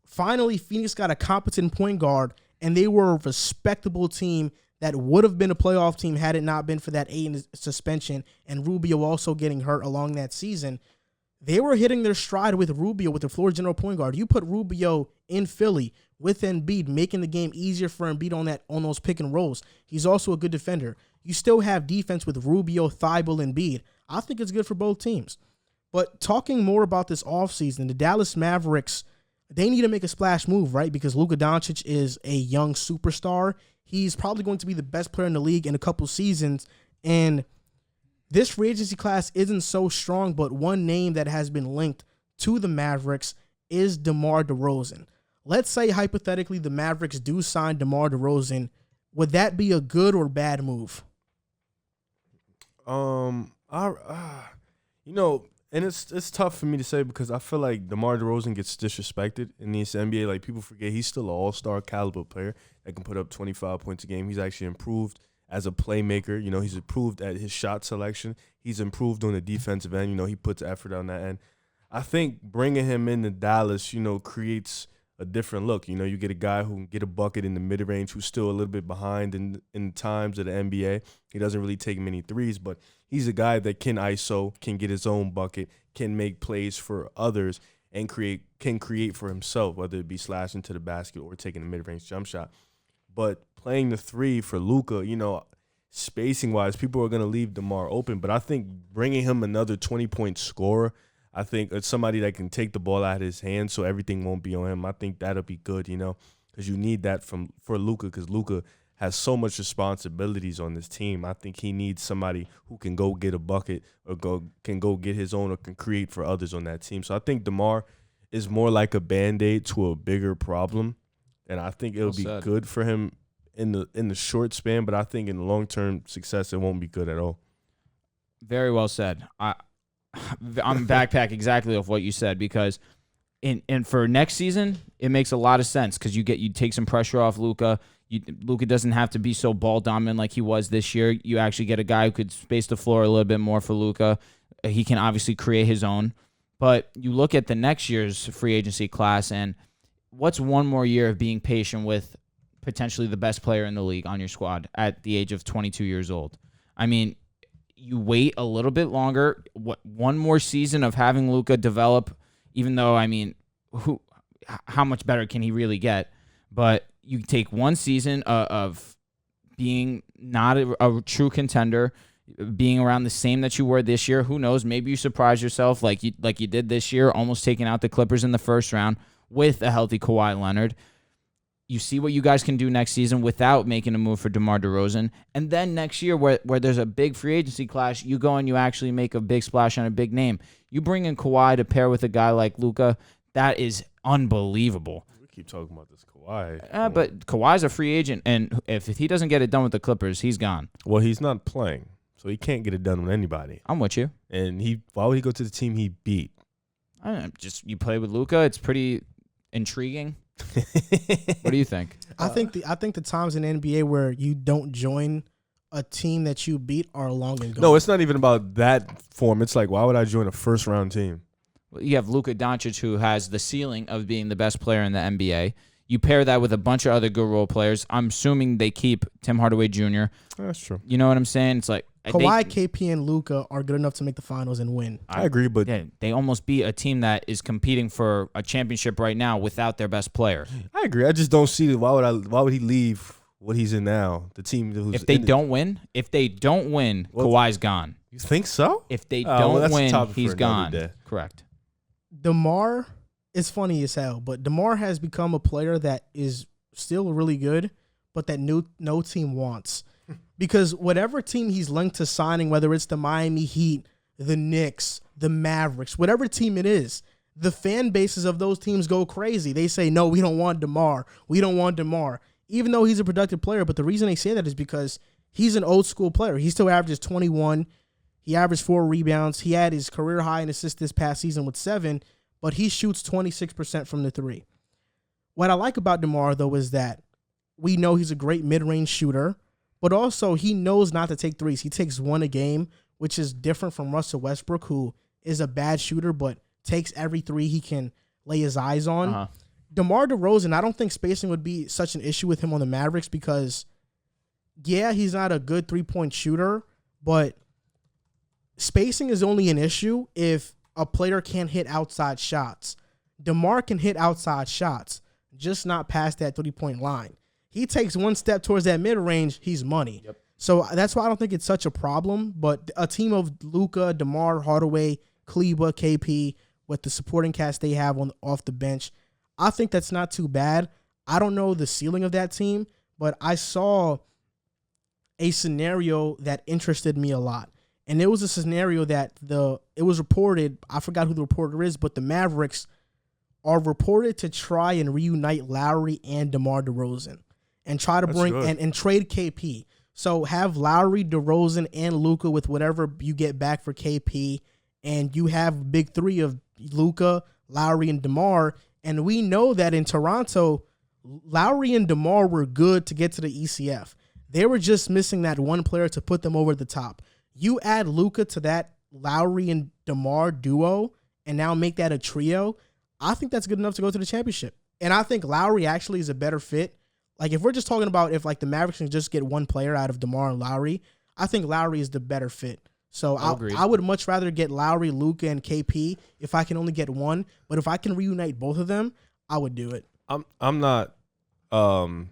finally Phoenix got a competent point guard, and they were a respectable team that would have been a playoff team had it not been for that Ayton suspension and Rubio also getting hurt along that season. They were hitting their stride with Rubio, with the floor general point guard. You put Rubio in Philly with Embiid, making the game easier for Embiid on those pick and rolls. He's also a good defender. You still have defense with Rubio, Thibault, and Embiid. I think it's good for both teams. But talking more about this offseason, the Dallas Mavericks, they need to make a splash move, right? Because Luka Doncic is a young superstar. He's probably going to be the best player in the league in a couple seasons. And this free agency class isn't so strong, but one name that has been linked to the Mavericks is DeMar Derozen. Let's say, hypothetically, the Mavericks do sign DeMar Derozen. Would that be a good or bad move? And it's tough for me to say because I feel like DeMar Derozen gets disrespected in the NBA. Like, people forget he's still an all-star caliber player that can put up 25 points a game. He's actually improved as a playmaker. He's improved at his shot selection. He's improved on the defensive end. He puts effort on that end. I think bringing him into Dallas, creates a different look. You get a guy who can get a bucket in the mid-range, who's still a little bit behind in times of the NBA. He doesn't really take many threes, but he's a guy that can ISO, can get his own bucket, can make plays for others, and can create for himself, whether it be slashing to the basket or taking a mid-range jump shot. But playing the 3 for Luka, spacing-wise, people are going to leave DeMar open. But I think bringing him another 20-point scorer, I think it's somebody that can take the ball out of his hands so everything won't be on him. I think that'll be good, because you need that for Luka, because Luka has so much responsibilities on this team. I think he needs somebody who can go get a bucket or can go get his own or can create for others on that team. So I think DeMar is more like a Band-Aid to a bigger problem. and I think it'll be said. good for him in the short span. But I think in the long term success, it won't be good at all. Very well said. I'm backpack exactly off what you said because, and for next season, it makes a lot of sense because you take some pressure off Luka. Luka doesn't have to be so ball dominant like he was this year. You actually get a guy who could space the floor a little bit more for Luka. He can obviously create his own. But you look at the next year's free agency class, and what's one more year of being patient with potentially the best player in the league on your squad at the age of 22 years old? I mean, you wait a little bit longer. One more season of having Luka develop, even though, I mean, how much better can he really get? But you take one season of being not a true contender, being around the same that you were this year. Who knows? Maybe you surprise yourself like you did this year, almost taking out the Clippers in the first round with a healthy Kawhi Leonard. You see what you guys can do next season without making a move for DeMar DeRozan. And then next year where there's a big free agency clash, you go and you actually make a big splash on a big name. You bring in Kawhi to pair with a guy like Luka. That is unbelievable. We keep talking about this Kawhi. But Kawhi's a free agent, and if he doesn't get it done with the Clippers, he's gone. Well, he's not playing, so he can't get it done with anybody. I'm with you. And why would he go to the team he beat? I don't know, you play with Luka. It's pretty intriguing. What do you think? I think the times in the NBA where you don't join a team that you beat are long and gone. No, it's not even about that form. It's like, why would I join a first round team? Well, you have Luka Doncic, who has the ceiling of being the best player in the NBA. You pair that with a bunch of other good role players. I'm assuming they keep Tim Hardaway Jr. That's true. You know what I'm saying? It's like Kawhi, KP, and Luka are good enough to make the finals and win. I agree, but they almost beat a team that is competing for a championship right now without their best player. I agree. I just don't see why would he leave what he's in now? The team who's if they don't win, Kawhi's gone. You think so? If they don't win, he's gone. Day. Correct. DeMar is funny as hell, but DeMar has become a player that is still really good, but that no team wants. Because whatever team he's linked to signing, whether it's the Miami Heat, the Knicks, the Mavericks, whatever team it is, the fan bases of those teams go crazy. They say, no, we don't want DeMar. We don't want DeMar. Even though he's a productive player, but the reason they say that is because he's an old school player. He still averages 21. He averaged 4 rebounds. He had his career high in assists this past season with 7, but he shoots 26% from the 3. What I like about DeMar, though, is that we know he's a great mid-range shooter, but also he knows not to take threes. He takes 1 a game, which is different from Russell Westbrook, who is a bad shooter but takes every 3 he can lay his eyes on. DeMar DeRozan, I don't think spacing would be such an issue with him on the Mavericks because, yeah, he's not a good 3-point shooter, but spacing is only an issue if a player can't hit outside shots. DeMar can hit outside shots, just not past that 3-point line. He takes 1 step towards that mid-range, he's money. Yep. So that's why I don't think it's such a problem. But a team of Luka, DeMar, Hardaway, Kleba, KP, with the supporting cast they have off the bench, I think that's not too bad. I don't know the ceiling of that team, but I saw a scenario that interested me a lot. And it was a scenario that it was reported, I forgot who the reporter is, but the Mavericks are reported to try and reunite Lowry and DeMar DeRozan and try to bring and trade KP. So have Lowry, DeRozan, and Luka with whatever you get back for KP, and you have big 3 of Luka, Lowry, and DeMar. And we know that in Toronto, Lowry and DeMar were good to get to the ECF. They were just missing that one player to put them over the top. You add Luka to that Lowry and DeMar duo and now make that a trio, I think that's good enough to go to the championship. And I think Lowry actually is a better fit. Like, if we're just talking about if, like, the Mavericks can just get one player out of DeMar and Lowry, I think Lowry is the better fit. So I would much rather get Lowry, Luka, and KP if I can only get one. But if I can reunite both of them, I would do it. I'm not I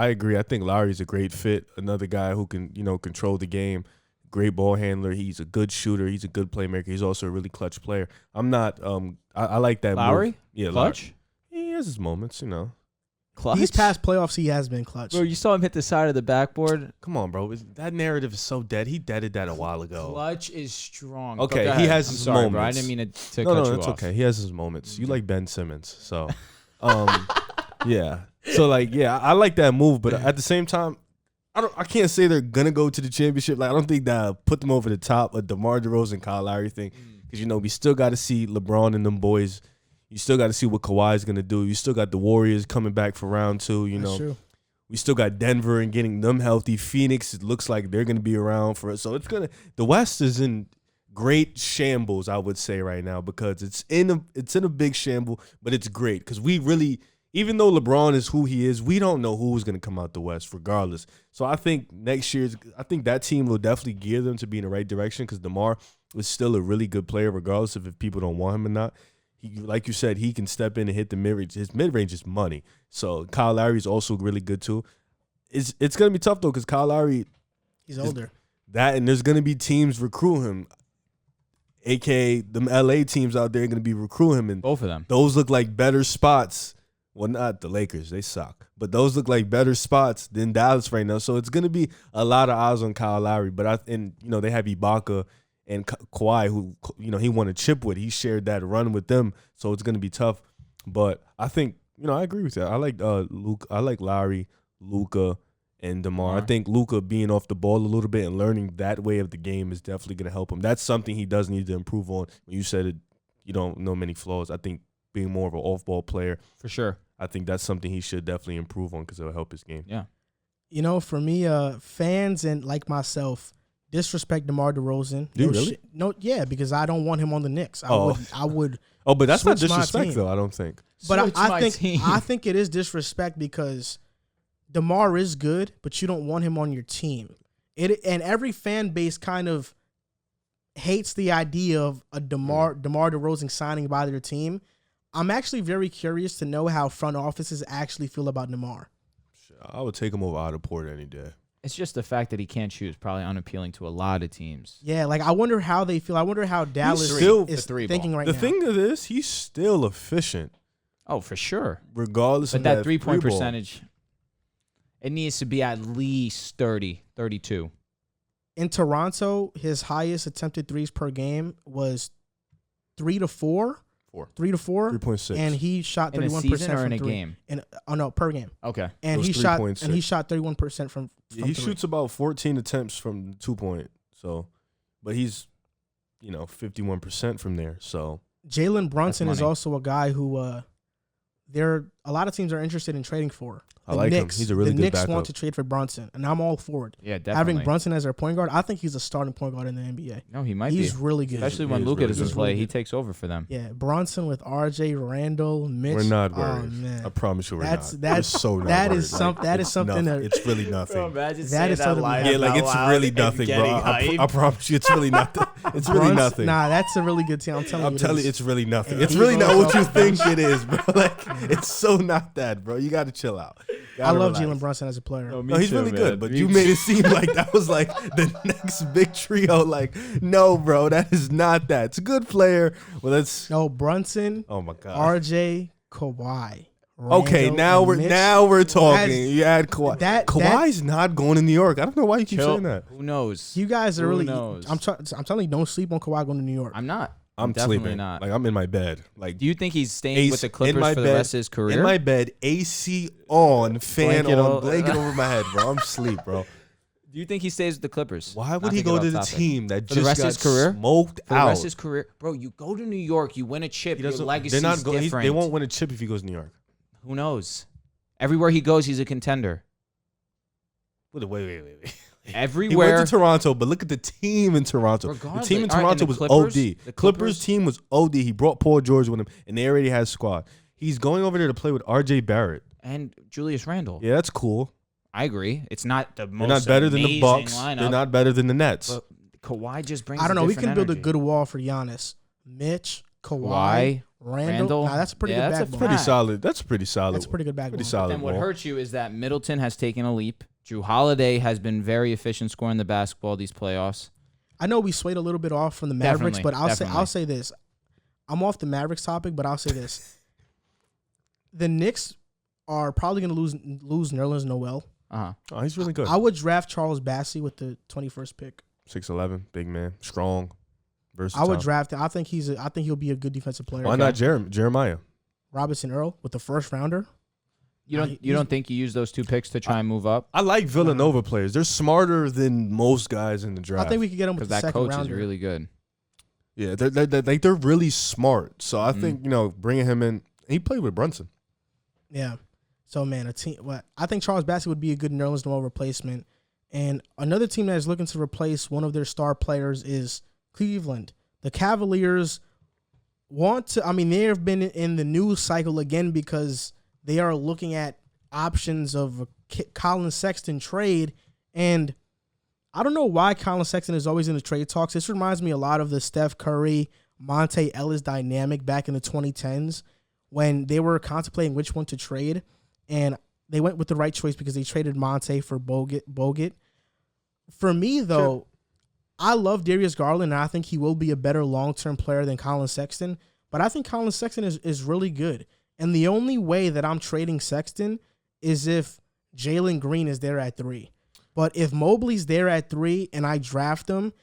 agree. I think Lowry's a great fit. Another guy who can, control the game. Great ball handler. He's a good shooter. He's a good playmaker. He's also a really clutch player. I'm not I like that Lowry? move. Yeah, clutch? Lowry. He has his moments, Clutch? These past playoffs, he has been clutch. Bro, you saw him hit the side of the backboard. Come on, bro. That narrative is so dead. He deaded that a while ago. Clutch is strong. Okay, he has his moments. Bro, I didn't mean to cut you No, off. it's okay. He has his moments. You like Ben Simmons, so Yeah. So I like that move, but at the same time, I can't say they're gonna go to the championship. Like I don't think that put them over the top of DeMar Derozen, Kyle Lowry thing, because we still got to see LeBron and them boys. You still got to see what Kawhi's gonna do. You still got the Warriors coming back for round 2. That's true. We still got Denver and getting them healthy. Phoenix, it looks like they're gonna be around for it. So the West is in great shambles, I would say right now, because it's in a big shamble, but it's great because we really. Even though LeBron is who he is, we don't know who's going to come out the West regardless. So I think next year, that team will definitely gear them to be in the right direction because DeMar is still a really good player regardless of if people don't want him or not. He, like you said, he can step in and hit the mid-range. His mid-range is money. So Kyle Lowry is also really good too. It's going to be tough though because Kyle Lowry, he's older. And there's going to be teams recruit him. A.K.A. them L.A. teams out there are going to be recruiting him. And both of them. Those look like better spots. Well, not the Lakers. They suck. But those look like better spots than Dallas right now. So it's going to be a lot of eyes on Kyle Lowry. But they have Ibaka and Kawhi, who, he won a chip with. He shared that run with them. So it's going to be tough. But I think, I agree with that. I like Luke. I like Lowry, Luka, and DeMar. I think Luka being off the ball a little bit and learning that way of the game is definitely going to help him. That's something he does need to improve on. When you said it, you don't know many flaws. I think being more of an off-ball player. For sure. I think that's something he should definitely improve on because it'll help his game. Yeah. For me, fans and like myself disrespect DeMar DeRozan. Do you really? Yeah, because I don't want him on the Knicks. I would. Oh, but that's not disrespect though. I don't think. But I think it is disrespect because DeMar is good, but you don't want him on your team. And every fan base kind of hates the idea of a DeMar DeRozan signing by their team. I'm actually very curious to know how front offices actually feel about DeMar. I would take him over Otto any day. It's just the fact that he can't shoot is probably unappealing to a lot of teams. Yeah, I wonder how they feel. I wonder how Dallas is thinking right now. The thing of this, he's still efficient. Oh, for sure. Regardless of that three-point percentage, it needs to be at least 30, 32. In Toronto, his highest attempted threes per game was 3 to 4. 3 to 4, 3.6, and he shot 31% in a season or from in a three. game. Per game. Okay, and he shot 31% from he three. shoots about 14 attempts from 2-point. So, but he's 51% from there. So Jalen Brunson is also a guy who a lot of teams are interested in trading for. I like him. He's a really good backup. The Knicks want to trade for Brunson, and I'm all for it. Yeah, definitely. Having Brunson as their point guard, I think he's a starting point guard in the NBA. No, he might be. He's really good. Especially when Luka doesn't play, he takes over for them. Yeah, Brunson with RJ, Randall, Mitch. We're not worried. Oh, man. I promise you we're not. That's so not that worried. is something. That is something that it's really nothing. Bro, imagine that is something. It's really nothing, bro. I promise you, it's really nothing. It's really nothing. Nah, that's a really good team. I'm telling you, it's really nothing. It's really not what you think it is, bro. It's so not that, bro. You got to chill out. I love Jalen Brunson as a player. No, he's really good, but you made it seem like that was like the next big trio. No, bro, that is not that. It's a good player. Well, Brunson. Oh my God. RJ, Kawhi. Randall, okay, now we're talking. You add Kawhi. Kawhi's not going to New York. I don't know why you keep saying that. Who knows? You guys are really. Knows? I'm telling you, don't sleep on Kawhi going to New York. I'm not. I'm definitely sleeping. Not. I'm in my bed. Do you think he's staying with the Clippers for the rest of his career? In my bed, AC on, fan on, blanket over my head, bro. I'm asleep, bro. Do you think he stays with the Clippers? Why would he go to the team that just the rest got of his career? Smoked out? For the rest of his career, bro. You go to New York, you win a chip. Your legacy is different. They won't win a chip if he goes to New York. Who knows? Everywhere he goes, he's a contender. Wait. Everywhere. He went to Toronto, but look at the team in Toronto. Regardless, the team in Toronto was OD. The Clippers team was OD. He brought Paul George with him, and they already had a squad. He's going over there to play with RJ Barrett. And Julius Randle. Yeah, that's cool. I agree. It's not the most They're not better than the Bucks. Lineup, They're not better than the Nets. But Kawhi just brings I don't know. We can build energy. a good wall for Giannis. Mitch, Kawhi, Randle. Nah, that's a pretty good backbone. That's pretty solid. That's pretty solid. That's a pretty good backbone. Pretty solid. And what hurts you is that Middleton has taken a leap. Drew Holiday has been very efficient scoring the basketball these playoffs. I know we swayed a little bit off from the Mavericks, but I'll say this. I'm off the Mavericks topic, but I'll say this. The Knicks are probably going to lose Nerlens Noel. Oh, he's really good. I would draft Charles Bassey with the 21st pick. 6'11", big man, strong, versatile. I would draft him. I think he'll be a good defensive player. Why not Jeremiah Robinson Earl with the first rounder? You don't think you use those 2 picks to try and move up? I like Villanova players. They're smarter than most guys in the draft. I think we could get them with the Because that second coach rounder. is really good. Yeah, they're really smart. So I think bringing him in. He played with Brunson. Yeah. So man, I think Charles Bassey would be a good Nerlens Noel replacement. And another team that is looking to replace one of their star players is Cleveland. The Cavaliers they have been in the news cycle again because they are looking at options of a Colin Sexton trade. And I don't know why Colin Sexton is always in the trade talks. This reminds me a lot of the Steph Curry, Monte Ellis dynamic back in the 2010s when they were contemplating which one to trade. And they went with the right choice because they traded Monte for Bogut. For me, though, sure. I love Darius Garland, and I think he will be a better long-term player than Colin Sexton. But I think Colin Sexton is really good. And the only way that I'm trading Sexton is if Jalen Green is there at 3. But if Mobley's there at 3 and I draft him,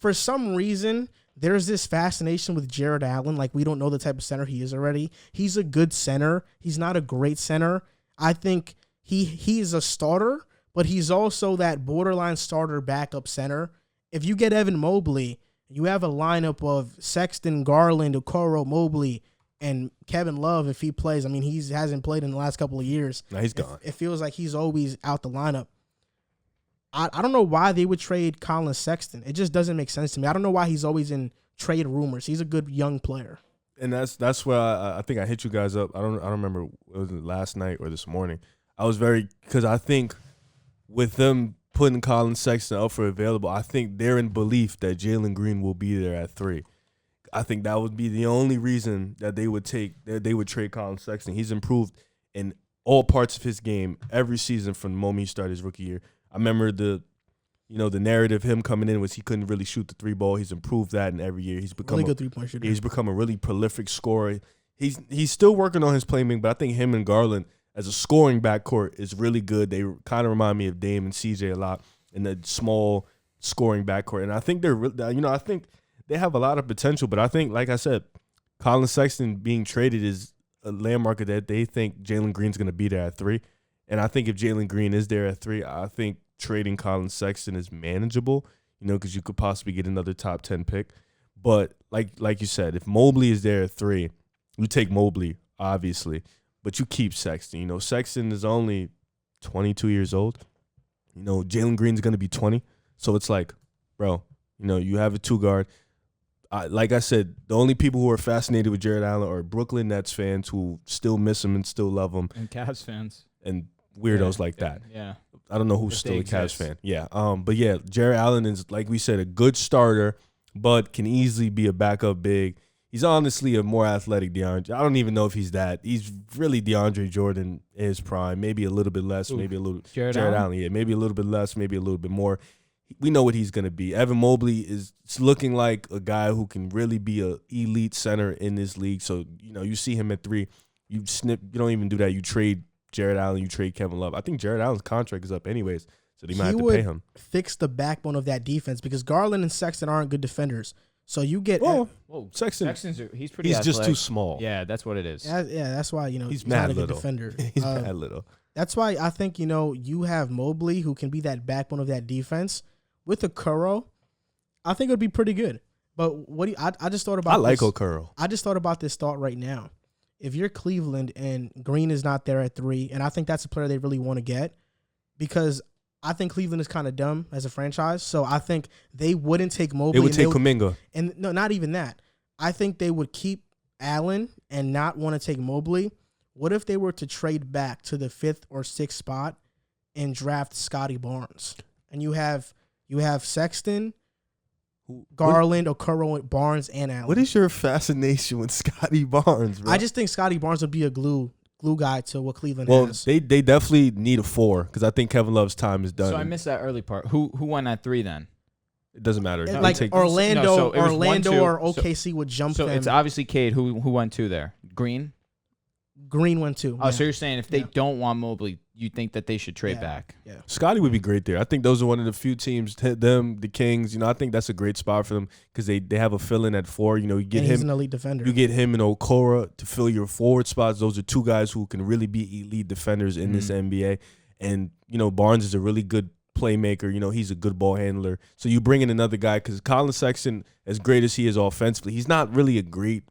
for some reason, there's this fascination with Jared Allen. Like, we don't know the type of center he is already. He's a good center. He's not a great center. I think he's a starter, but he's also that borderline starter backup center. If you get Evan Mobley, you have a lineup of Sexton, Garland, Okoro, Mobley, and Kevin Love if he plays. I mean, he hasn't played in the last couple of years. No, he's gone. It feels like he's always out the lineup. I don't know why they would trade Colin Sexton. It just doesn't make sense to me. I don't know why he's always in trade rumors. He's a good young player. And that's where I think I hit you guys up. I don't remember, was it last night or this morning. I was because I think with them putting Colin Sexton up for available, I think they're in belief that Jalen Green will be there at 3. I think that would be the only reason that they would trade Colin Sexton. He's improved in all parts of his game every season from the moment he started his rookie year. I remember the narrative him coming in was he couldn't really shoot the 3 ball. He's improved that in every year. He's become really good 3-point shooter. He's become a really prolific scorer. He's still working on his playmaking, but I think him and Garland as a scoring backcourt is really good. They kind of remind me of Dame and CJ a lot in the small scoring backcourt, and I think I think they have a lot of potential. But I think, like I said, Colin Sexton being traded is a landmark that they think Jalen Green's going to be there at 3, and I think if Jalen Green is there at 3, I think trading Colin Sexton is manageable, because you could possibly get another top 10 pick. But like you said, if Mobley is there at 3, you take Mobley, obviously, but you keep Sexton. Sexton is only 22 years old. Jalen Green's going to be 20. So it's like, bro, you have a 2-guard. Like I said, the only people who are fascinated with Jared Allen are Brooklyn Nets fans who still miss him and still love him. And Cavs fans. And weirdos like that. Yeah. I don't know who's still a Cavs fan. Yeah. But yeah, Jared Allen is, like we said, a good starter, but can easily be a backup big. He's honestly a more athletic DeAndre. I don't even know if he's that. He's really DeAndre Jordan in his prime. Maybe a little bit less, maybe a little. Jared Allen? Yeah, maybe a little bit less, maybe a little bit more. We know what he's going to be. Evan Mobley is looking like a guy who can really be an elite center in this league. So, you see him at 3. You don't even do that. You trade Jared Allen, you trade Kevin Love. I think Jared Allen's contract is up anyways, so they might have to pay him. Fix the backbone of that defense because Garland and Sexton aren't good defenders. So you get Sexton's he's pretty. He's athletic. just too small. Yeah, that's what it is. Yeah, that's why he's not mad a good little. defender. He's mad little. That's why I think you have Mobley who can be that backbone of that defense with Okoro. I think it would be pretty good. But I just thought about. I like Okoro. I just thought about this thought right now. If you're Cleveland and Green is not there at 3, and I think that's a player they really want to get because I think Cleveland is kind of dumb as a franchise. So I think they wouldn't take Mobley. They would take Kuminga. And no, not even that. I think they would keep Allen and not want to take Mobley. What if they were to trade back to the 5th or 6th spot and draft Scottie Barnes? And you have Sexton, Garland, Okoro, Barnes, and Allen. What is your fascination with Scottie Barnes, bro? I just think Scottie Barnes would be a glue guy to what Cleveland has. Well, they definitely need a 4 because I think Kevin Love's time is done. So I missed that early part. Who won at 3 then? It doesn't matter. Like Orlando or OKC would jump them. So it's obviously Cade who won 2 there. Green won 2. Oh, yeah. So you're saying if they don't want Mobley, you think that they should trade back. Yeah. Scottie would be great there. I think those are one of the few teams, them, the Kings. You know, I think that's a great spot for them because they have a fill-in at 4. You know, you get and him. He's an elite defender. You get him and Okoro to fill your forward spots. Those are two guys who can really be elite defenders in this NBA. And, you know, Barnes is a really good playmaker. You know, he's a good ball handler. So you bring in another guy because Colin Sexton, as great as he is offensively, he's not really a great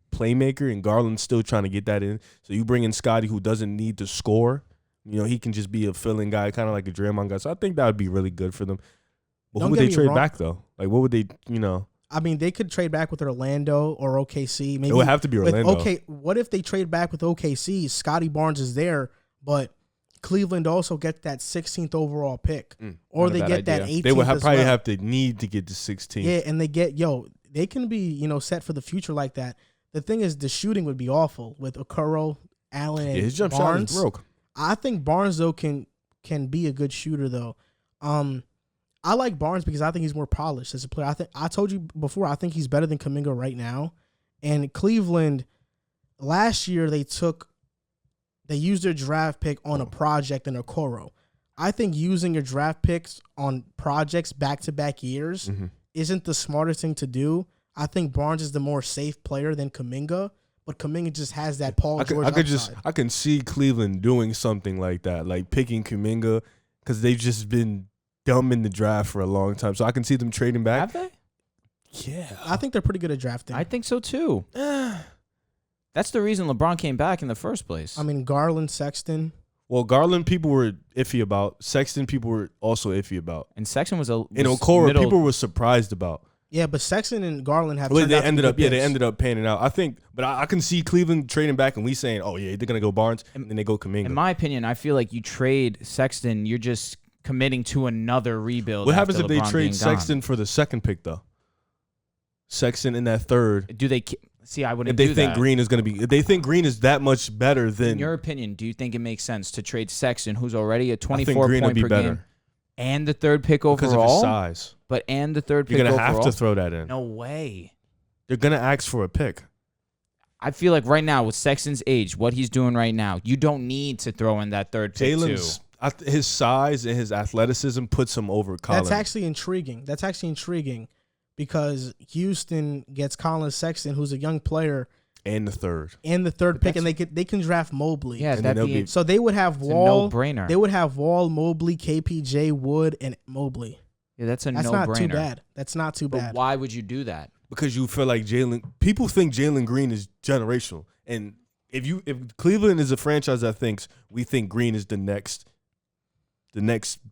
playmaker, and Garland's still trying to get that in. So you bring in Scottie, who doesn't need to score. You know, he can just be a fill-in guy, kind of like a Draymond guy. So I think that would be really good for them. But who would they trade back, though? Like, what would they, you know? I mean, they could trade back with Orlando or OKC. Maybe it would have to be Orlando. Okay, what if they trade back with OKC? Scottie Barnes is there, but Cleveland also get that 16th overall pick. Or they get that 18th They would probably well. have to need to get the 16th. Yeah, and they can be, you know, set for the future like that. The thing is, the shooting would be awful with Okoro, Allen, and his jump Barnes. shot is broke. I think Barnes, though, can be a good shooter, though. I like Barnes because I think he's more polished as a player. I told you before, I think he's better than Kuminga right now. And Cleveland, last year, they used their draft pick on a project in Okoro. I think using your draft picks on projects back-to-back years isn't the smartest thing to do. I think Barnes is the more safe player than Kuminga. But Kuminga just has that Paul George upside. I can see Cleveland doing something like that, like picking Kuminga, because they've just been dumb in the draft for a long time. So I can see them trading back. Have they? Yeah. I think they're pretty good at drafting. I think so too. That's the reason LeBron came back in the first place. I mean, Garland, Sexton. Well, Garland, people were iffy about. Sexton, people were also iffy about. And Sexton was and Okoro, people were surprised about. Yeah, but Sexton and Garland have. Well, they ended up panning out. I think, but I can see Cleveland trading back and we saying, "Oh yeah, they're gonna go Barnes," and then they go Kuminga. In my opinion, I feel like you trade Sexton, you're just committing to another rebuild. What happens if they trade Sexton for the second pick though? Sexton in that third. Do they see? I wouldn't. If they think Green is gonna be, if they think Green is that much better than. In your opinion, do you think it makes sense to trade Sexton, who's already a 24 I think Green point would be per better. game, and the third pick overall? Because of his size. But and the third pick You're overall? going to have to throw that in. No way. They're going to ask for a pick. I feel like right now with Sexton's age, what he's doing right now, you don't need to throw in that third pick Jalen's, his size and his athleticism puts him over Colin. That's actually intriguing. Because Houston gets Colin Sexton, who's a young player, and the third pick, and they can draft Mobley. Yeah, so they would have Wall. No-brainer. They would have Wall, Mobley, KPJ, Wood, and Mobley. Yeah, that's no-brainer. That's not too bad. But why would you do that? Because you feel like people think Jalen Green is generational. And if Cleveland is a franchise that thinks we think Green is the next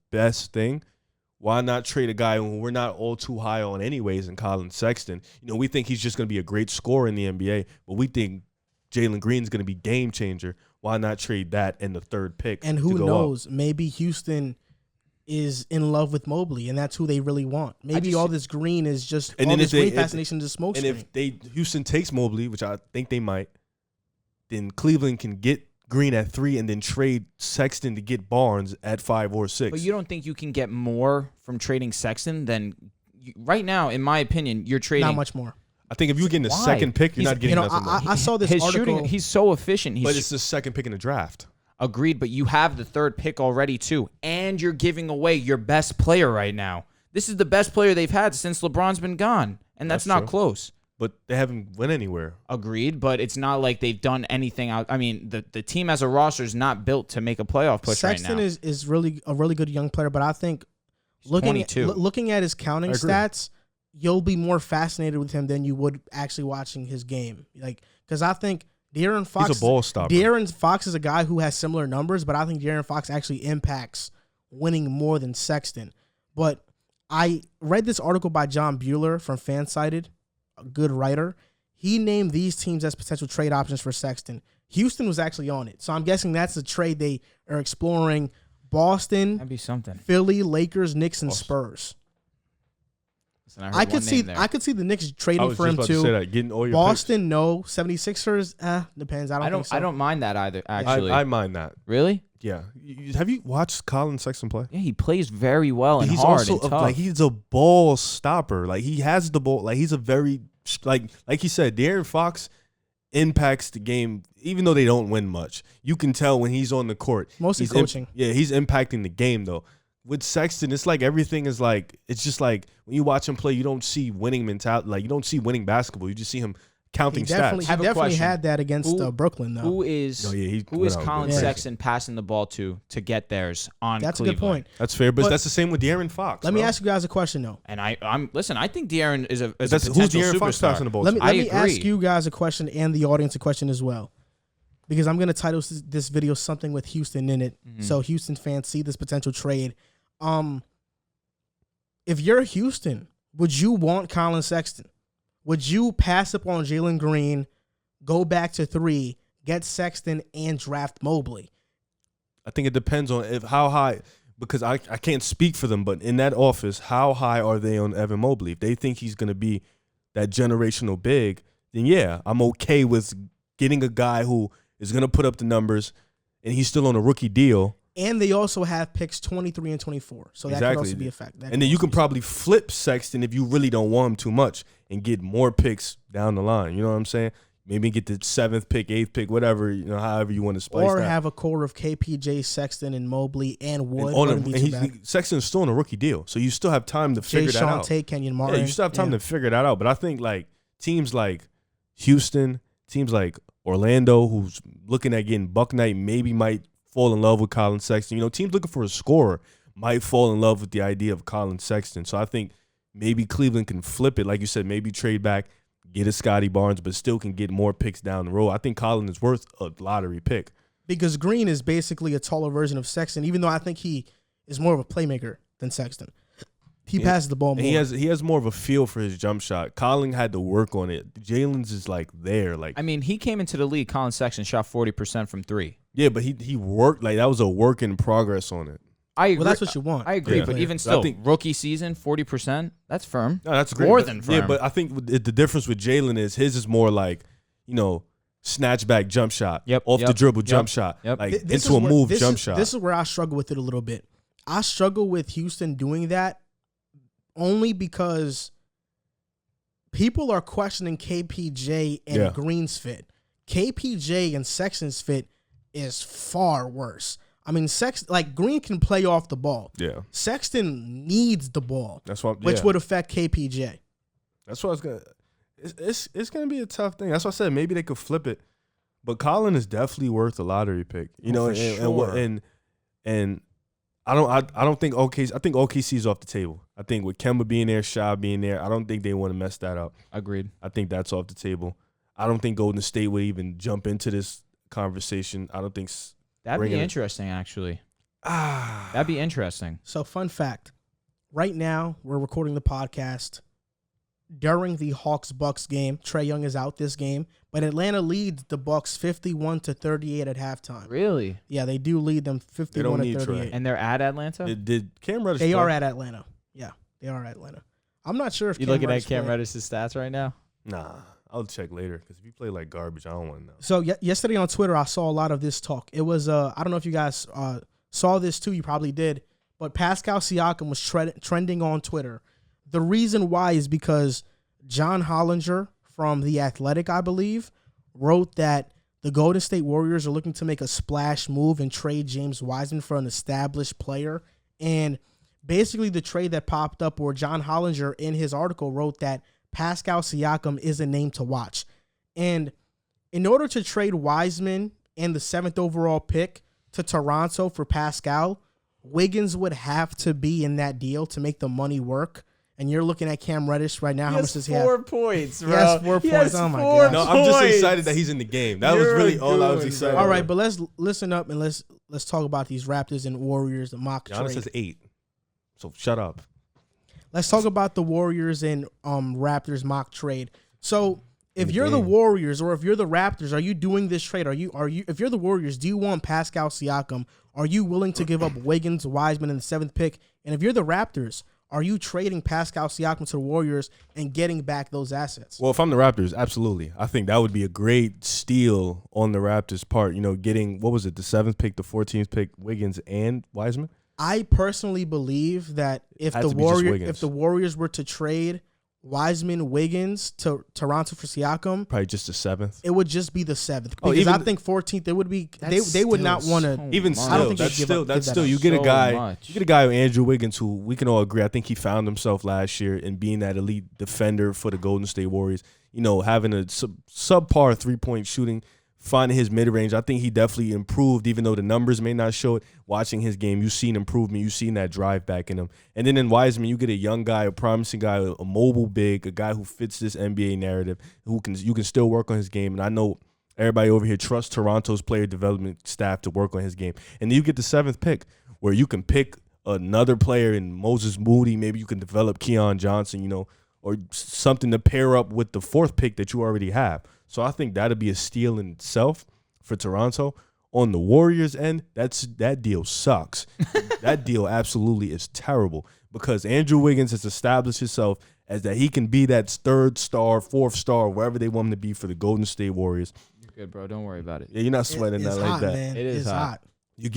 best thing, why not trade a guy when we're not all too high on anyways in Colin Sexton? You know, we think he's just going to be a great scorer in the NBA, but we think Jalen Green's going to be game changer. Why not trade that and the third pick? And who knows? Maybe Houston is in love with Mobley, and that's who they really want. Maybe all this green is just fascination is smoke screen. And if Houston takes Mobley, which I think they might, then Cleveland can get Green at 3 and then trade Sexton to get Barnes at 5 or 6. But you don't think you can get more from trading Sexton than right now? In my opinion, you're trading not much more. I think if you're getting the second pick, you're not getting nothing more. I saw this article. Shooting, he's so efficient. But it's the second pick in the draft. Agreed, but you have the third pick already too, and you're giving away your best player right now. This is the best player they've had since LeBron's been gone, and that's not close. But they haven't went anywhere. Agreed, but it's not like they've done anything out. I mean, the team as a roster is not built to make a playoff push Sexton right now. is really a really good young player, but I think looking at his counting stats, you'll be more fascinated with him than you would actually watching his game. Like, because I think De'Aaron Fox, he's a ball stopper. De'Aaron Fox is a guy who has similar numbers, but I think De'Aaron Fox actually impacts winning more than Sexton. But I read this article by John Bueller from Fansided, a good writer. He named these teams as potential trade options for Sexton. Houston was actually on it, so I'm guessing that's a trade they are exploring. Boston, that'd be something. Philly, Lakers, Knicks, and Spurs. Listen, I could see the Knicks trading for him too. Getting all your Boston, picks. no. 76ers, depends. I don't think so. I don't mind that either. Actually, I mind that. Really? Yeah. Have you watched Colin Sexton play? Yeah, he plays very well and he's hard also and tough. like he's a ball stopper. Like he has the ball. Like he's a very like he said, De'Aaron Fox impacts the game, even though they don't win much. You can tell when he's on the court. Mostly coaching. He's impacting the game, though. With Sexton, it's like everything is like, it's just like when you watch him play, you don't see winning mentality. Like, you don't see winning basketball. You just see him counting stats. He definitely had that against Brooklyn, though. Who is Colin Sexton passing the ball to get theirs on That's Cleveland? a good point. That's fair, but that's the same with De'Aaron Fox. Let me ask you guys a question, though. And I think De'Aaron is a who's potential De'Aaron Fox superstar. passing the ball Let to? me ask you guys a question and the audience a question as well, because I'm going to title this video something with Houston in it, so Houston fans see this potential trade. If you're Houston, would you want Colin Sexton? Would you pass up on Jalen Green, go back to 3, get Sexton, and draft Mobley? I think it depends on how high, because I can't speak for them, but in that office, how high are they on Evan Mobley? If they think he's going to be that generational big, then yeah, I'm okay with getting a guy who is going to put up the numbers, and he's still on a rookie deal. And they also have picks 23 and 24, so that could also be a fact. And then you can probably flip Sexton if you really don't want him too much and get more picks down the line. You know what I'm saying? Maybe get the 7th pick, 8th pick, whatever, however you want to splice or that. Have a core of KPJ, Sexton, and Mobley, and Wood. Sexton's still on a rookie deal, so you still have time to figure that out. Kenyon Moran. Yeah, you still have time to figure that out. But I think like teams like Houston, teams like Orlando, who's looking at getting Buck Knight, maybe might fall in love with Colin Sexton. Teams looking for a scorer might fall in love with the idea of Colin Sexton. So I think maybe Cleveland can flip it. Like you said, maybe trade back, get a Scottie Barnes, but still can get more picks down the road. I think Colin is worth a lottery pick. Because Green is basically a taller version of Sexton, even though I think he is more of a playmaker than Sexton. He passes the ball more. He has more of a feel for his jump shot. Colin had to work on it. Jalen's is like there. Like, I mean, he came into the league, Colin Sexton shot 40% from 3. Yeah, but he worked. Like, that was a work in progress on it. I agree. Well, that's what you want. I agree, but even still, I think, rookie season, 40%, that's firm. No, that's great. More than firm. Yeah, but I think the difference with Jalen is his is more like, snatch back jump shot. Off the dribble jump shot. Like, into a move jump shot. This is where I struggle with it a little bit. I struggle with Houston doing that only because people are questioning KPJ and Green's fit. KPJ and Sexton's fit is far worse. I mean, Green can play off the ball. Yeah. Sexton needs the ball. That's what, which would affect KPJ. That's what I was gonna. It's gonna be a tough thing. That's what I said. Maybe they could flip it, but Colin is definitely worth a lottery pick. And I don't think OKC. I think OKC's off the table. I think with Kemba being there, Sha being there, I don't think they want to mess that up. Agreed. I think that's off the table. I don't think Golden State would even jump into this conversation. I don't think that'd be interesting. Actually, that'd be interesting. So, fun fact: right now we're recording the podcast during the Hawks-Bucks game. Trae Young is out this game, but Atlanta leads the Bucks 51-38 at halftime. Really? Yeah, they do lead them 51-38. And they're at Atlanta? Did Cam Reddish They are at Atlanta. Yeah, they are at Atlanta. I'm not sure if you looking at Cam Reddish's stats right now? Nah, I'll check later because if you play like garbage, I don't want to know. So yesterday on Twitter, I saw a lot of this talk. It was I don't know if you guys saw this too. You probably did, but Pascal Siakam was trending on Twitter. The reason why is because John Hollinger from The Athletic, I believe, wrote that the Golden State Warriors are looking to make a splash move and trade James Wiseman for an established player. And basically the trade that popped up, or John Hollinger in his article wrote that Pascal Siakam is a name to watch. And in order to trade Wiseman and the 7th overall pick to Toronto for Pascal, Wiggins would have to be in that deal to make the money work. And you're looking at Cam Reddish right now. How much does he have? 4 points, bro. He has 4 points. Oh, my God. No, I'm just excited that he's in the game. That was really all I was excited about. All right, but let's listen up and let's talk about these Raptors and Warriors, the mock trade. Giannis says 8, so shut up. Let's talk about the Warriors and Raptors mock trade. So if you're the Warriors or if you're the Raptors, are you doing this trade? Are you if you're the Warriors, do you want Pascal Siakam? Are you willing to give up Wiggins, Wiseman in the 7th pick? And if you're the Raptors, are you trading Pascal Siakam to the Warriors and getting back those assets? Well, if I'm the Raptors, absolutely. I think that would be a great steal on the Raptors' part. Getting, what was it, the 7th pick, the 14th pick, Wiggins and Wiseman? I personally believe that if the Warriors were to trade Wiseman, Wiggins to Toronto for Siakam, Probably just the 7th. it would just be the 7th. Oh, Because even- I think 14th, it would be they would not want to. Even much. still, I don't think that's they'd still give that's that still up. you get a So guy. much. You get a guy, Andrew Wiggins, who we can all agree. I think he found himself last year in being that elite defender for the Golden State Warriors. You know, having a subpar 3-point shooting, finding his mid range. I think he definitely improved, even though the numbers may not show it. Watching his game, you've seen improvement. You've seen that drive back in him. And then in Wiseman, you get a young guy, a promising guy, a mobile big, a guy who fits this NBA narrative, you can still work on his game. And I know everybody over here trusts Toronto's player development staff to work on his game. And then you get the 7th pick, where you can pick another player in Moses Moody. Maybe you can develop Keon Johnson, you know, or something to pair up with the 4th pick that you already have. So I think that'll be a steal in itself for Toronto. On the Warriors' end, that deal sucks. That deal absolutely is terrible, because Andrew Wiggins has established himself as that he can be that 3rd star, 4th star, wherever they want him to be for the Golden State Warriors. You're good, bro. Don't worry about it. Yeah, you're not sweating It's that like hot, that. man. It is It's hot. You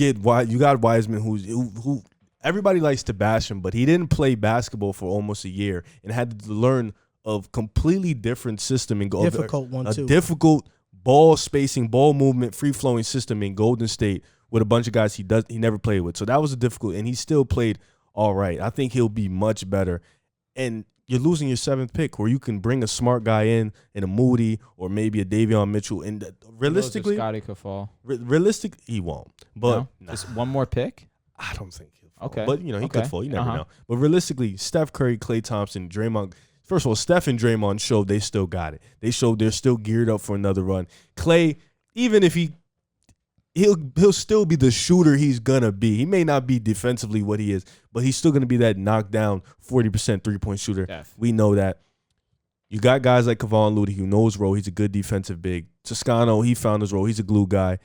got Wiseman, who everybody likes to bash him, but he didn't play basketball for almost a year and had to learn a completely different system and Difficult one, a too. difficult ball spacing, ball movement, free flowing system in Golden State with a bunch of guys he never played with. So that was a difficult, and he still played all right. I think he'll be much better. And you're losing your 7th pick, where you can bring a smart guy in a Moody or maybe a Davion Mitchell. And realistically, Scottie could fall. he won't. But No? Just one more pick. I don't think he'll fall. Okay. But, you know, he Okay. could fall. You never Uh-huh. know. But realistically, Steph Curry, Klay Thompson, Draymond. First of all, Steph and Draymond showed they still got it. They showed they're still geared up for another run. Klay, even if he'll still be the shooter he's going to be. He may not be defensively what he is, but he's still going to be that knockdown 40% three-point shooter. Def. We know that. You got guys like Kevon Looney, who knows role. He's a good defensive big. Toscano, he found his role. He's a glue guy.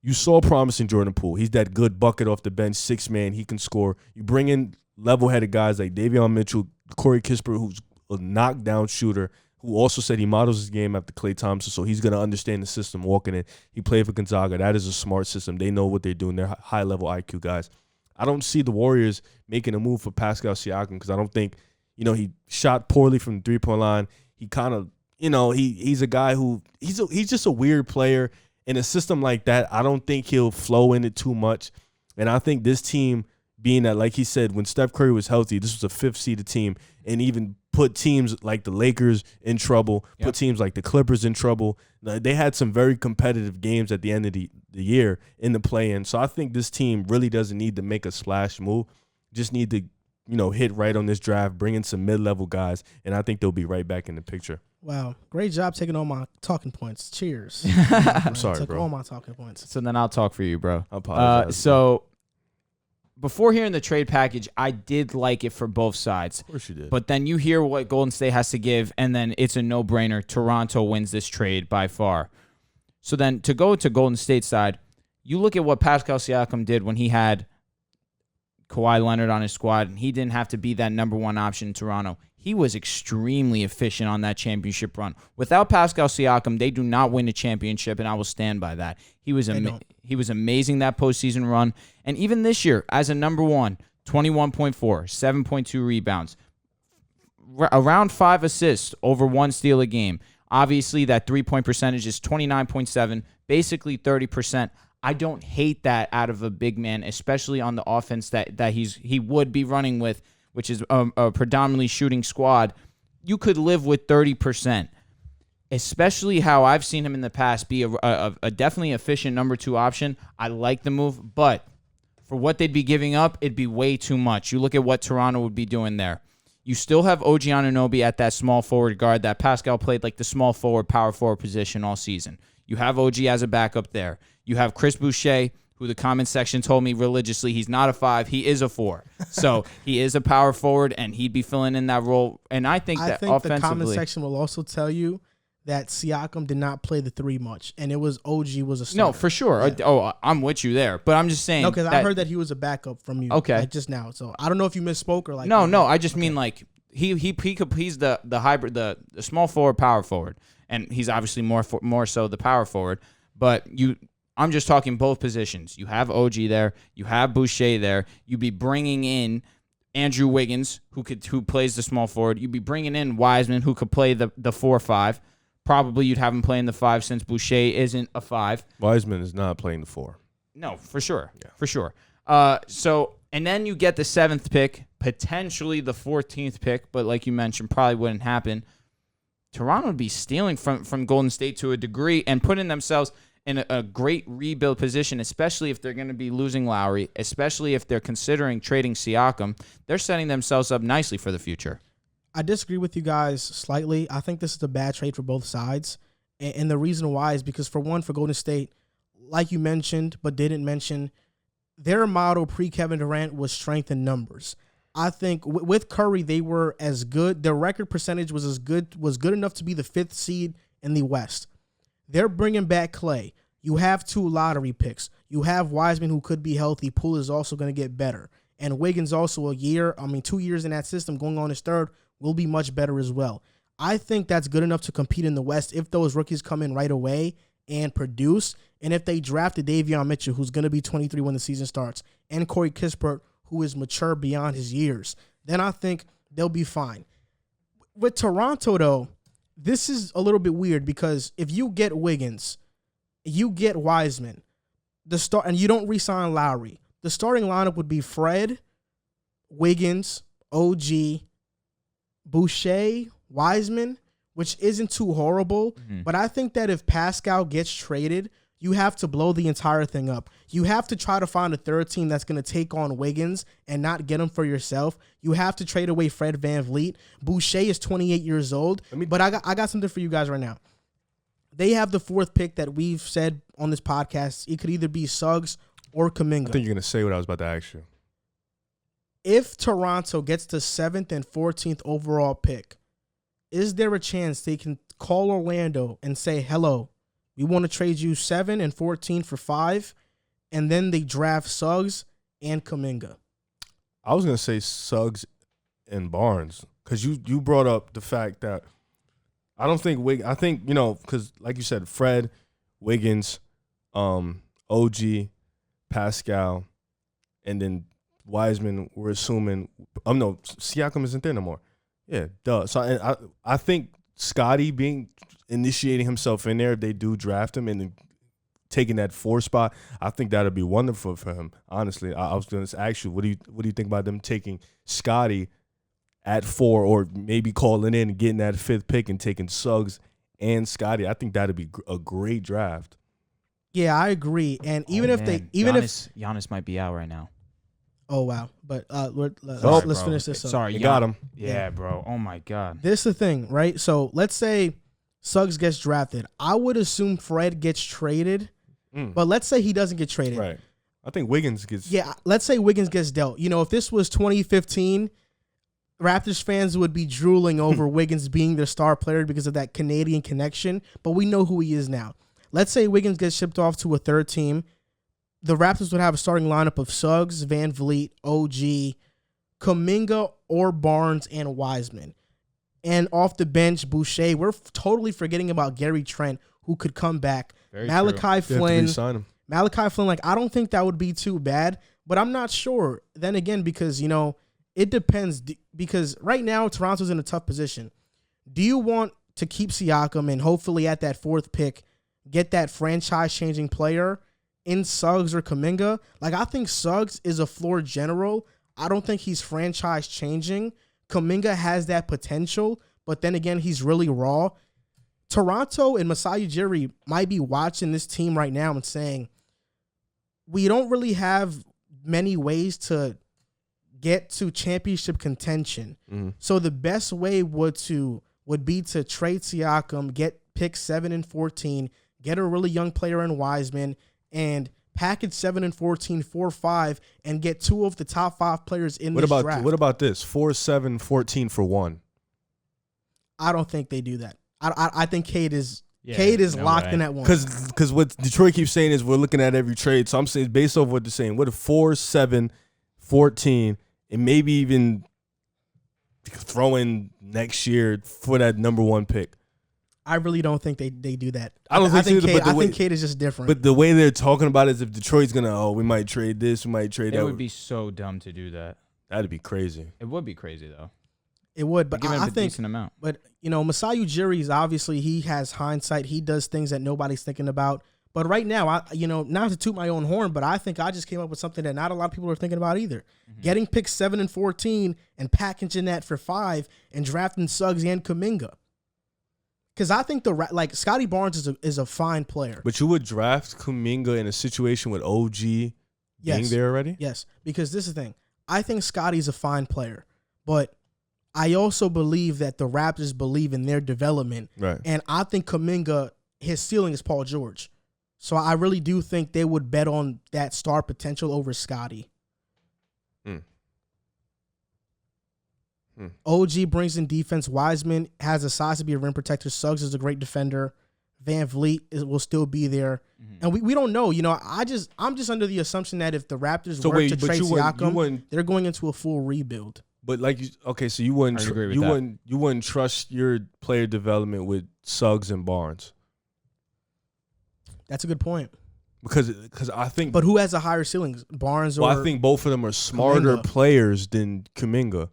You saw promise in Jordan Poole. He's that good bucket off the bench, 6-man. He can score. You bring in level-headed guys like Davion Mitchell, Corey Kispert, who's a knockdown shooter, who also said he models his game after Klay Thompson, so he's going to understand the system walking in. He played for Gonzaga. That is a smart system. They know what they're doing. They're high-level IQ guys. I don't see the Warriors making a move for Pascal Siakam, because I don't think, you know, he shot poorly from the three-point line. He kind of, you know, he's a guy who he's just a weird player. In a system like that, I don't think he'll flow in it too much. And I think this team, being that, like he said, when Steph Curry was healthy, this was a 5th-seeded team, and even put teams like the Lakers in trouble, put teams like the Clippers in trouble. They had some very competitive games at the end of the year in the play-in. So I think this team really doesn't need to make a splash move. Just need to, you know, hit right on this draft, bring in some mid-level guys, and I think they'll be right back in the picture. Wow, great job taking all my talking points. Cheers. I'm sorry, Took bro. all my talking points. So then I'll talk for you, bro. I apologize. So before hearing the trade package, I did like it for both sides. Of course you did. But then you hear what Golden State has to give, and then it's a no-brainer. Toronto wins this trade by far. So then to go to Golden State side, you look at what Pascal Siakam did when he had Kawhi Leonard on his squad, and he didn't have to be that number one option in Toronto. He was extremely efficient on that championship run. Without Pascal Siakam, they do not win a championship, and I will stand by that. He was amazing that postseason run. And even this year, as a number one, 21.4, 7.2 rebounds, around 5 assists, over 1 steal a game. Obviously, that three-point percentage is 29.7, basically 30%. I don't hate that out of a big man, especially on the offense that he would be running with, which is a predominantly shooting squad. You could live with 30%, especially how I've seen him in the past be a definitely efficient number 2 option. I like the move, but for what they'd be giving up, it'd be way too much. You look at what Toronto would be doing there. You still have OG Anunoby at that small forward guard that Pascal played like the small forward, power forward position all season. You have OG as a backup there. You have Chris Boucher, who the comment section told me religiously he's not a 5, he is a 4. So he is a power forward, and he'd be filling in that role. And I think offensively, the comment section will also tell you that Siakam did not play the 3 much, and it was OG was a starter. No, for sure. Yeah. I'm with you there. But I'm just saying. No, because I heard that he was a backup from you. Okay. Like just now. So I don't know if you misspoke or like. No. I just mean like he's the hybrid, the small forward, power forward, and he's obviously more so the power forward. But I'm just talking both positions. You have OG there. You have Boucher there. You'd be bringing in Andrew Wiggins, who plays the small forward. You'd be bringing in Wiseman, who could play the 4-5. Probably you'd have him playing the 5 since Boucher isn't a 5. Wiseman is not playing the 4. No, for sure. Yeah. For sure. And then you get the 7th pick, potentially the 14th pick, but like you mentioned, probably wouldn't happen. Toronto would be stealing from Golden State to a degree and putting themselves in a great rebuild position, especially if they're going to be losing Lowry, especially if they're considering trading Siakam. They're setting themselves up nicely for the future. I disagree with you guys slightly. I think this is a bad trade for both sides. And the reason why is because, for one, for Golden State, like you mentioned but didn't mention, their motto pre-Kevin Durant was strength in numbers. I think with Curry, they were as good. Their record percentage was good enough to be the 5th seed in the West. They're bringing back Clay. You have 2 lottery picks. You have Wiseman, who could be healthy. Poole is also going to get better. And Wiggins also 2 years in that system, going on his 3rd, will be much better as well. I think that's good enough to compete in the West if those rookies come in right away and produce. And if they drafted Davion Mitchell, who's going to be 23 when the season starts, and Corey Kispert, who is mature beyond his years, then I think they'll be fine. With Toronto, though, this is a little bit weird because if you get Wiggins, you get Wiseman, and you don't re-sign Lowry, the starting lineup would be Fred, Wiggins, OG, Boucher, Wiseman, which isn't too horrible. Mm-hmm. But I think that if Pascal gets traded, you have to blow the entire thing up. You have to try to find a 3rd team that's going to take on Wiggins and not get him for yourself. You have to trade away Fred VanVleet. Boucher is 28 years old. But I got something for you guys right now. They have the 4th pick that we've said on this podcast. It could either be Suggs or Kuminga. I think you're going to say what I was about to ask you. If Toronto gets the 7th and 14th overall pick, is there a chance they can call Orlando and say, hello, we want to trade you 7 and 14 for 5, and then they draft Suggs and Kuminga? I was going to say Suggs and Barnes because you brought up the fact that I don't think I think, because like you said, Fred, Wiggins, OG, Pascal, and then Wiseman, we're assuming no, Siakam isn't there no more. Yeah, duh. So I think Scottie initiating himself in there, if they do draft him and taking that 4 spot, I think that'd be wonderful for him. Honestly, I was going to ask you, what do you think about them taking Scottie at 4, or maybe calling in and getting that 5th pick and taking Suggs and Scottie? I think that'd be a great draft. Yeah, I agree. And even if Giannis might be out right now. Oh, wow. But let's finish this up. Sorry, you got him. Yeah, bro. Oh, my God. This is the thing, right? So let's say Suggs gets drafted. I would assume Fred gets traded, but let's say he doesn't get traded. Right. I think Wiggins gets... Yeah, let's say Wiggins gets dealt. If this was 2015, Raptors fans would be drooling over Wiggins being their star player because of that Canadian connection, but we know who he is now. Let's say Wiggins gets shipped off to a 3rd team. The Raptors would have a starting lineup of Suggs, VanVleet, OG, Kuminga, or Barnes, and Wiseman. And off the bench, Boucher. We're totally forgetting about Gary Trent, who could come back. Malachi Flynn. I don't think that would be too bad, but I'm not sure. Then again, because, it depends. Because right now, Toronto's in a tough position. Do you want to keep Siakam and hopefully at that 4th pick, get that franchise-changing player in Suggs or Kuminga? I think Suggs is a floor general. I don't think he's franchise-changing. Kuminga has that potential, but then again, he's really raw. Toronto and Masai Ujiri might be watching this team right now and saying, we don't really have many ways to get to championship contention. Mm-hmm. So the best way would be to trade Siakam, get picks 7 and 14, get a really young player in Wiseman, and package 7 and 14, 4-5, and get 2 of the top 5 players in this draft. What about this? 4, 7, 14 for 1. I don't think they do that. I think Cade is locked in at 1. Because what Detroit keeps saying is we're looking at every trade. So I'm saying based off what they're saying, what if 4, 7, 14, and maybe even throw in next year for that number 1 pick? I really don't think they do that. I think Cade is just different. But the way they're talking about it is if Detroit's we might trade this, we might trade that. It would be so dumb to do that. That'd be crazy. It would be crazy though. It would, but I a think, decent amount. But Masai Ujiri is obviously, he has hindsight. He does things that nobody's thinking about. But right now, not to toot my own horn, but I think I just came up with something that not a lot of people are thinking about either. Mm-hmm. Getting picks 7 and 14 and packaging that for 5 and drafting Suggs and Kuminga. Because I think Scottie Barnes is a fine player. But you would draft Kuminga in a situation with OG being there already? Yes, because this is the thing. I think Scottie's a fine player, but I also believe that the Raptors believe in their development. Right. And I think Kuminga, his ceiling is Paul George. So I really do think they would bet on that star potential over Scottie. OG brings in defense. Wiseman has a size to be a rim protector. Suggs is a great defender. Van Vliet will still be there. Mm-hmm. And we don't know. I'm just under the assumption that if the Raptors were to trade Siakam, they're going into a full rebuild. But so you wouldn't trust your player development with Suggs and Barnes. That's a good point. Because I think, but who has a higher ceiling, Barnes or? Well, I think both of them are smarter players than Kuminga.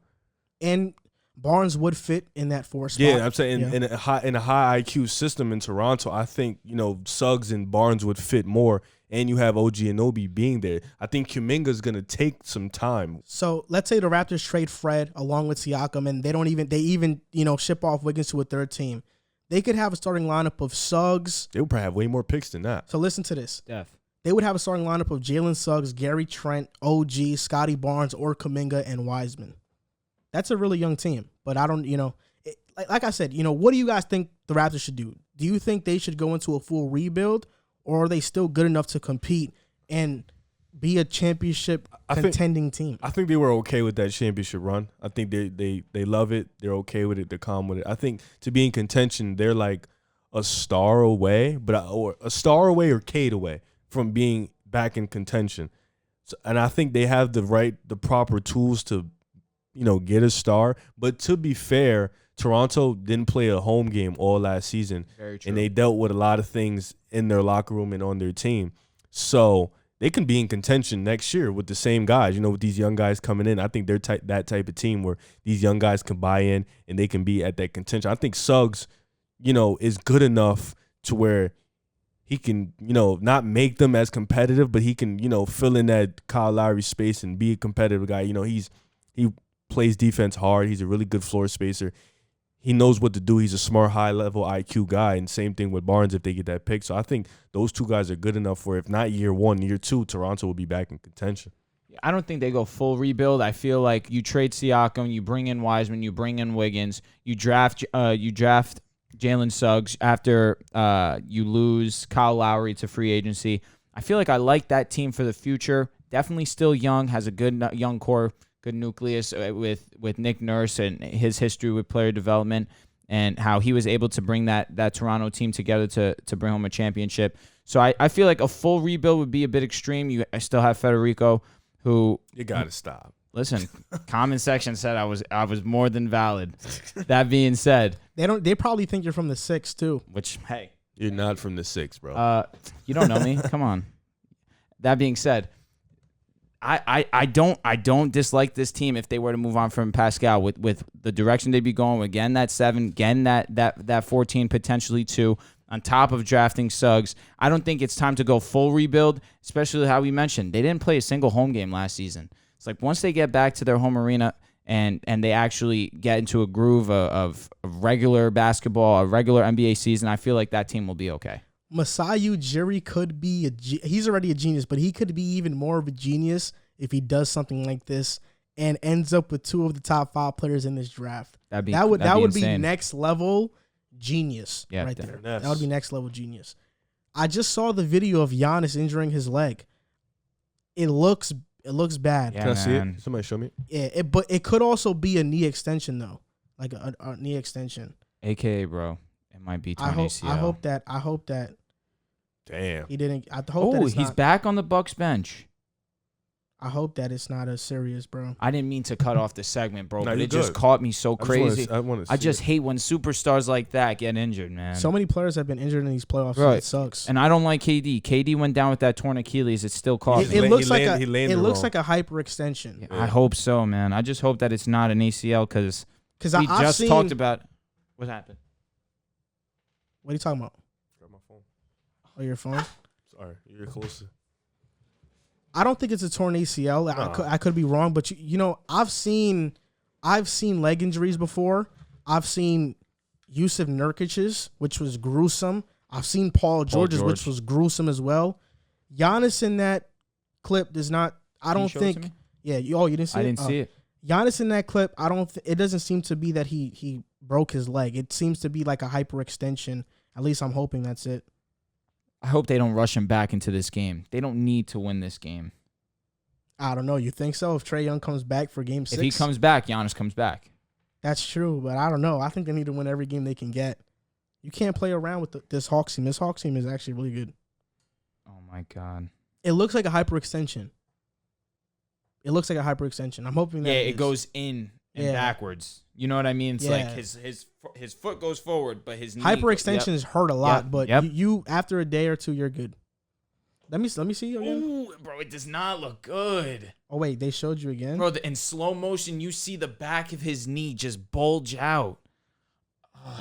And Barnes would fit in that 4 spot. Yeah, I'm saying in a high IQ system in Toronto, I think Suggs and Barnes would fit more. And you have OG Anunoby being there. I think Kuminga's gonna take some time. So let's say the Raptors trade Fred along with Siakam, and they even ship off Wiggins to a third team. They could have a starting lineup of Suggs. They would probably have way more picks than that. So listen to this. They would have a starting lineup of Jalen Suggs, Gary Trent, OG, Scottie Barnes, or Kuminga and Wiseman. That's a really young team. But I don't, like I said, what do you guys think the Raptors should do? Do you think they should go into a full rebuild, or are they still good enough to compete and be a championship contending team? I think they were okay with that championship run. I think they love it. They're okay with it. They're calm with it. I think to be in contention, they're like a star away, or a Cade away from being back in contention. So, and I think they have the proper tools to, get a star. But to be fair, Toronto didn't play a home game all last season. Very true. And they dealt with a lot of things in their locker room and on their team. So they can be in contention next year with the same guys, with these young guys coming in. I think they're that type of team where these young guys can buy in and they can be at that contention. I think Suggs, is good enough to where he can, not make them as competitive, but he can, fill in that Kyle Lowry space and be a competitive guy. He plays defense hard. He's a really good floor spacer. He knows what to do. He's a smart, high-level IQ guy, and same thing with Barnes if they get that pick. So I think those two guys are good enough for, if not year 1, year 2, Toronto will be back in contention. I don't think they go full rebuild. I feel like you trade Siakam, you bring in Wiseman, you bring in Wiggins, you draft Jalen Suggs after you lose Kyle Lowry to free agency. I feel like I like that team for the future. Definitely still young, has a good young core, good nucleus with Nick Nurse and his history with player development and how he was able to bring that Toronto team together to bring home a championship. So I feel like a full rebuild would be a bit extreme. I still have Federico, who you gotta stop. Listen, comment section said I was more than valid. That being said, they probably think you're from the 6 too. Which, hey, you're not from the 6, bro. You don't know me. Come on. That being said, I don't dislike this team if they were to move on from Pascal with the direction they'd be going. Again, that 7, again that 14, potentially 2, on top of drafting Suggs. I don't think it's time to go full rebuild, especially how we mentioned they didn't play a single home game last season. It's like once they get back to their home arena and they actually get into a groove of regular basketball, a regular NBA season, I feel like that team will be okay. Masai Ujiri could be he's already a genius, but he could be even more of a genius if he does something like this and ends up with 2 of the top 5 players in this draft. That would be next level genius right there. That would be next level genius. I just saw the video of Giannis injuring his leg. It looks bad. Yeah, Can I see it? Somebody show me. Yeah, but it could also be a knee extension though, like a knee extension. AKA, bro, it might be torn ACL. I hope that. Damn. He didn't. I hope that he's back on the Bucks bench. I hope that it's not as serious, bro. I didn't mean to cut off the segment, bro, No, but you're it just good. caught me so crazy. I just hate when superstars like that get injured, man. So many players have been injured in these playoffs. Right. It sucks. And I don't like KD. KD went down with that torn Achilles. It still caught me. It looks like he landed it looks wrong. like a hyperextension. Yeah, I hope so, man. I just hope that it's not an ACL because we I've just seen, talked about what happened. What are you talking about? Grab my phone. Oh, your phone? Sorry, you're closer. I don't think it's a torn ACL. I could be wrong, but you know, I've seen leg injuries before. I've seen Yusuf Nurkic's, which was gruesome. I've seen Paul George's, which was gruesome as well. Giannis in that clip does not. I don't think. Yeah. You didn't see it? I didn't see it. Giannis in that clip, it doesn't seem to be that he broke his leg. It seems to be like a hyperextension. At least I'm hoping that's it. I hope they don't rush him back into this game. They don't need to win this game. I don't know. You think so? If Trae Young comes back for Game 6? If he comes back, Giannis comes back. That's true, but I don't know. I think they need to win every game they can get. You can't play around with this Hawks team. This Hawks team is actually really good. Oh, my God. It looks like a hyperextension. I'm hoping that it goes in and backwards. You know what I mean? It's like his foot goes forward, but his knee hyperextensions hurt a lot, but Yep. you after a day or two you're good. Let me see again. Ooh, bro, it does not look good. Oh wait, they showed you again? Bro, in slow motion, you see the back of his knee just bulge out.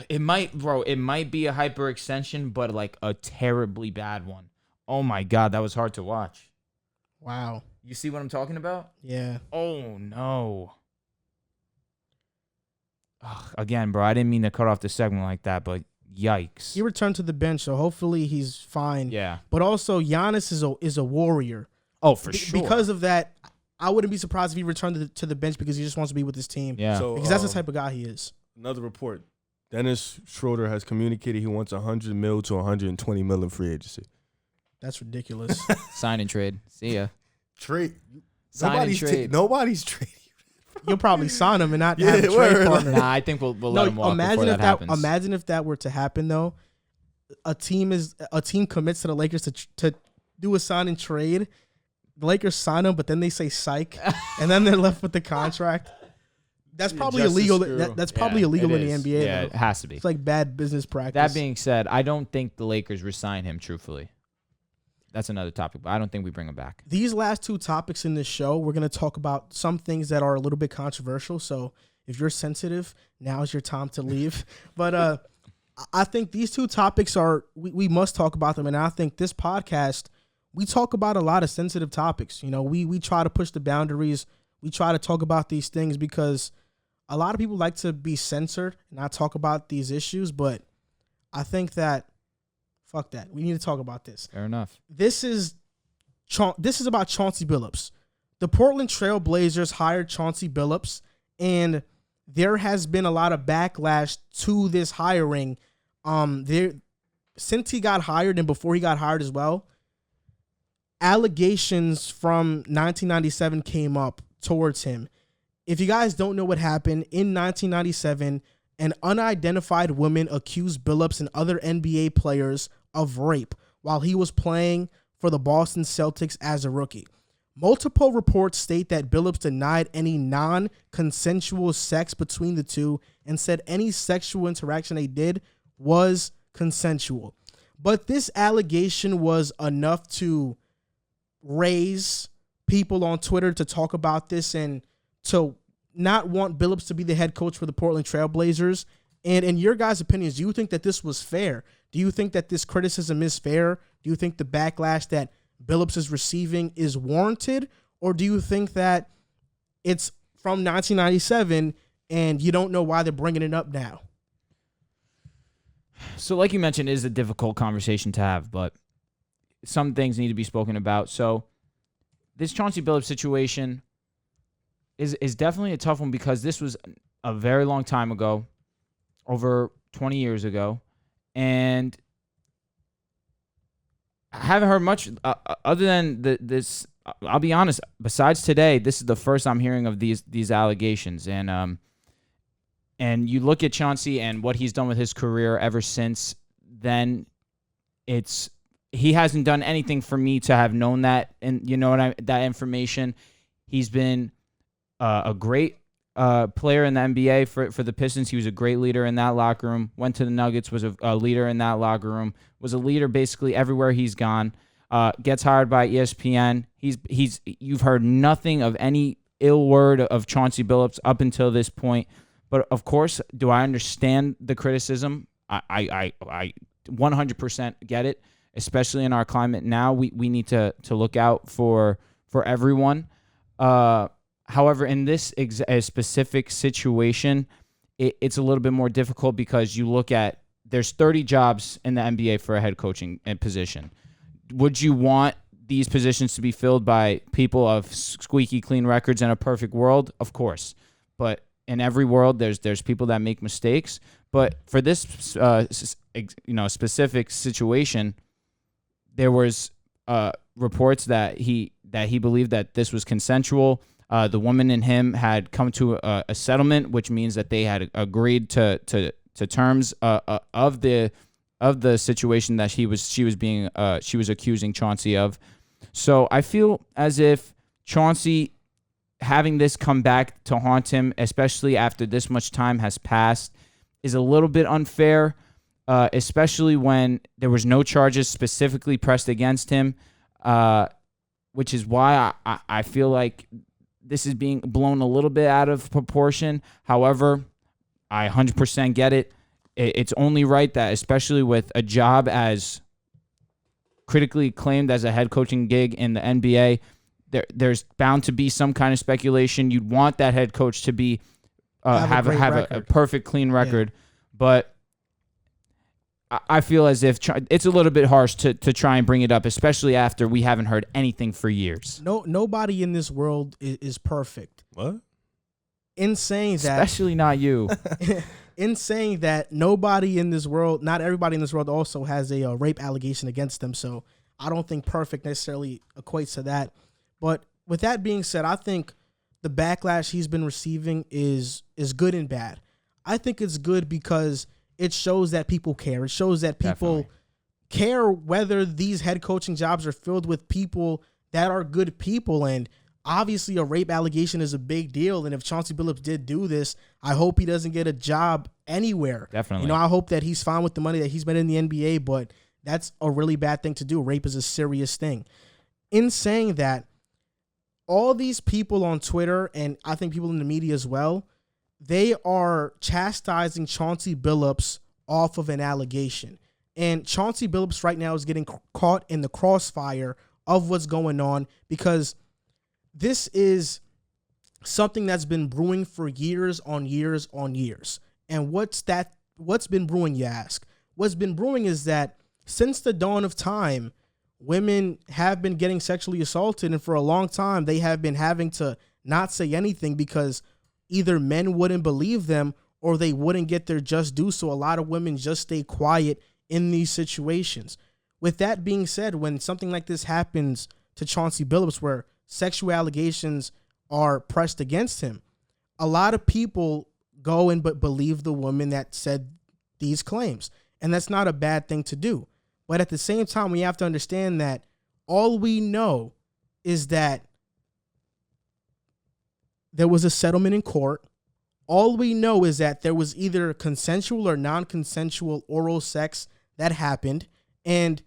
It might be a hyperextension, but like a terribly bad one. Oh my God, that was hard to watch. Wow. You see what I'm talking about? Yeah. Oh no. Again, bro, I didn't mean to cut off the segment like that, but yikes. He returned to the bench, so hopefully he's fine. Yeah. But also Giannis is a warrior. Oh, for sure. Because of that, I wouldn't be surprised if he returned to the bench because he just wants to be with his team. Yeah. So, Because that's the type of guy he is. Another report. Dennis Schroeder has communicated he wants $100 million to $120 million in free agency. That's ridiculous. Sign and trade. See ya. Trade. Sign and trade. Nobody's trading. You'll probably sign him and not have a trade partner. Nah, I think we'll let him walk before that happens. Imagine if that were to happen though. A team commits to the Lakers to do a sign and trade. The Lakers sign him, but then they say psych, and then they're left with the contract. That's probably illegal. That's probably illegal in the NBA. Yeah, though. it has to be. It's like bad business practice. That being said, I don't think the Lakers resign him, truthfully. That's another topic, but I don't think we bring him back. These last two topics in this show, we're going to talk about some things that are a little bit controversial. So if you're sensitive, now's your time to leave. But I think these two topics we must talk about them. And I think this podcast, we talk about a lot of sensitive topics. You know, we try to push the boundaries. We try to talk about these things because a lot of people like to be censored and not talk about these issues. But I think that fuck that. We need to talk about this. Fair enough. This is about Chauncey Billups. The Portland Trail Blazers hired Chauncey Billups, and there has been a lot of backlash to this hiring. Since he got hired and before he got hired as well, allegations from 1997 came up towards him. If you guys don't know what happened, in 1997, an unidentified woman accused Billups and other NBA players of rape while he was playing for the Boston Celtics as a rookie. Multiple reports state that Billups denied any non-consensual sex between the two and said any sexual interaction they did was consensual. But this allegation was enough to raise people on Twitter to talk about this and to not want Billups to be the head coach for the Portland Trail Blazers. And in your guys' opinions, do you think that this was fair? Do you think that this criticism is fair? Do you think the backlash that Billups is receiving is warranted? Or do you think that it's from 1997 and you don't know why they're bringing it up now? So like you mentioned, it is a difficult conversation to have, but some things need to be spoken about. So this Chauncey Billups situation is definitely a tough one because this was a very long time ago, over 20 years ago. And I haven't heard much other than this. I'll be honest. Besides today, this is the first I'm hearing of these allegations. And you look at Chauncey and what he's done with his career ever since then. He hasn't done anything for me to have known that, and you know that information. He's been a great player in the NBA for the Pistons. He was a great leader in that locker room. Went to the Nuggets, was a leader in that locker room. Was a leader basically everywhere he's gone. Gets hired by ESPN. You've heard nothing of any ill word of Chauncey Billups up until this point. But of course, do I understand the criticism? I 100% get it, especially in our climate now. We need to look out for everyone. However, in this specific situation, it's a little bit more difficult because you look at there's 30 jobs in the NBA for a head coaching position. Would you want these positions to be filled by people of squeaky clean records in a perfect world? Of course. But in every world, there's people that make mistakes. But for this specific situation, there was reports that he believed that this was consensual. The woman and him had come to a settlement, which means that they had agreed to terms of the situation that she was accusing Chauncey of. So I feel as if Chauncey having this come back to haunt him, especially after this much time has passed, is a little bit unfair, especially when there was no charges specifically pressed against him, which is why I feel like this is being blown a little bit out of proportion. However, I 100% get it. It's only right that, especially with a job as critically acclaimed as a head coaching gig in the NBA, there's bound to be some kind of speculation. You'd want that head coach to be have a perfect, clean record. Yeah. But I feel as if it's a little bit harsh to try and bring it up, especially after we haven't heard anything for years. Nobody in this world is perfect. What? In saying that, especially not you. In saying that, nobody in this world, not everybody in this world, also has a rape allegation against them. So I don't think perfect necessarily equates to that. But with that being said, I think the backlash he's been receiving is good and bad. I think it's good because it shows that people care. It shows that people care whether these head coaching jobs are filled with people that are good people. And obviously a rape allegation is a big deal. And if Chauncey Billups did do this, I hope he doesn't get a job anywhere. Definitely. I hope that he's fine with the money that he's made in the NBA, but that's a really bad thing to do. Rape is a serious thing. In saying that, all these people on Twitter, and I think people in the media as well, they are chastising Chauncey Billups off of an allegation. And Chauncey Billups right now is getting caught in the crossfire of what's going on because this is something that's been brewing for years on years on years. And what's been brewing, you ask? What's been brewing is that since the dawn of time, women have been getting sexually assaulted, and for a long time, they have been having to not say anything because either men wouldn't believe them or they wouldn't get their just due, so a lot of women just stay quiet in these situations. With that being said, when something like this happens to Chauncey Billups, where sexual allegations are pressed against him, a lot of people go and believe the woman that said these claims, and that's not a bad thing to do. But at the same time, we have to understand that all we know is that there was a settlement in court. All we know is that there was either consensual or non-consensual oral sex that happened. And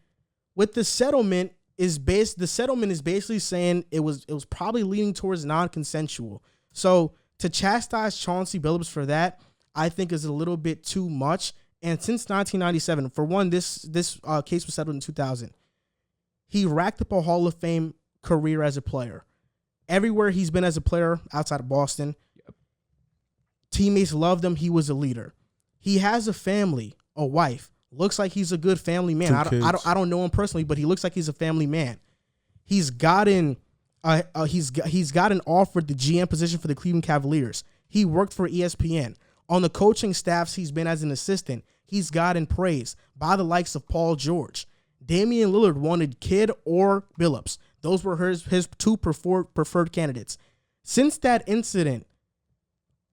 with the settlement is basically saying it was probably leaning towards non-consensual. So to chastise Chauncey Billups for that, I think is a little bit too much. And since 1997, for one, this case was settled in 2000. He racked up a Hall of Fame career as a player. Everywhere he's been as a player outside of Boston, teammates loved him. He was a leader. He has a family, a wife. Looks like he's a good family man. I don't know him personally, but he looks like he's a family man. He's gotten offered the GM position for the Cleveland Cavaliers. He worked for ESPN. On the coaching staffs he's been as an assistant, he's gotten praise by the likes of Paul George. Damian Lillard wanted Kidd or Billups. Those were his two preferred candidates. Since that incident,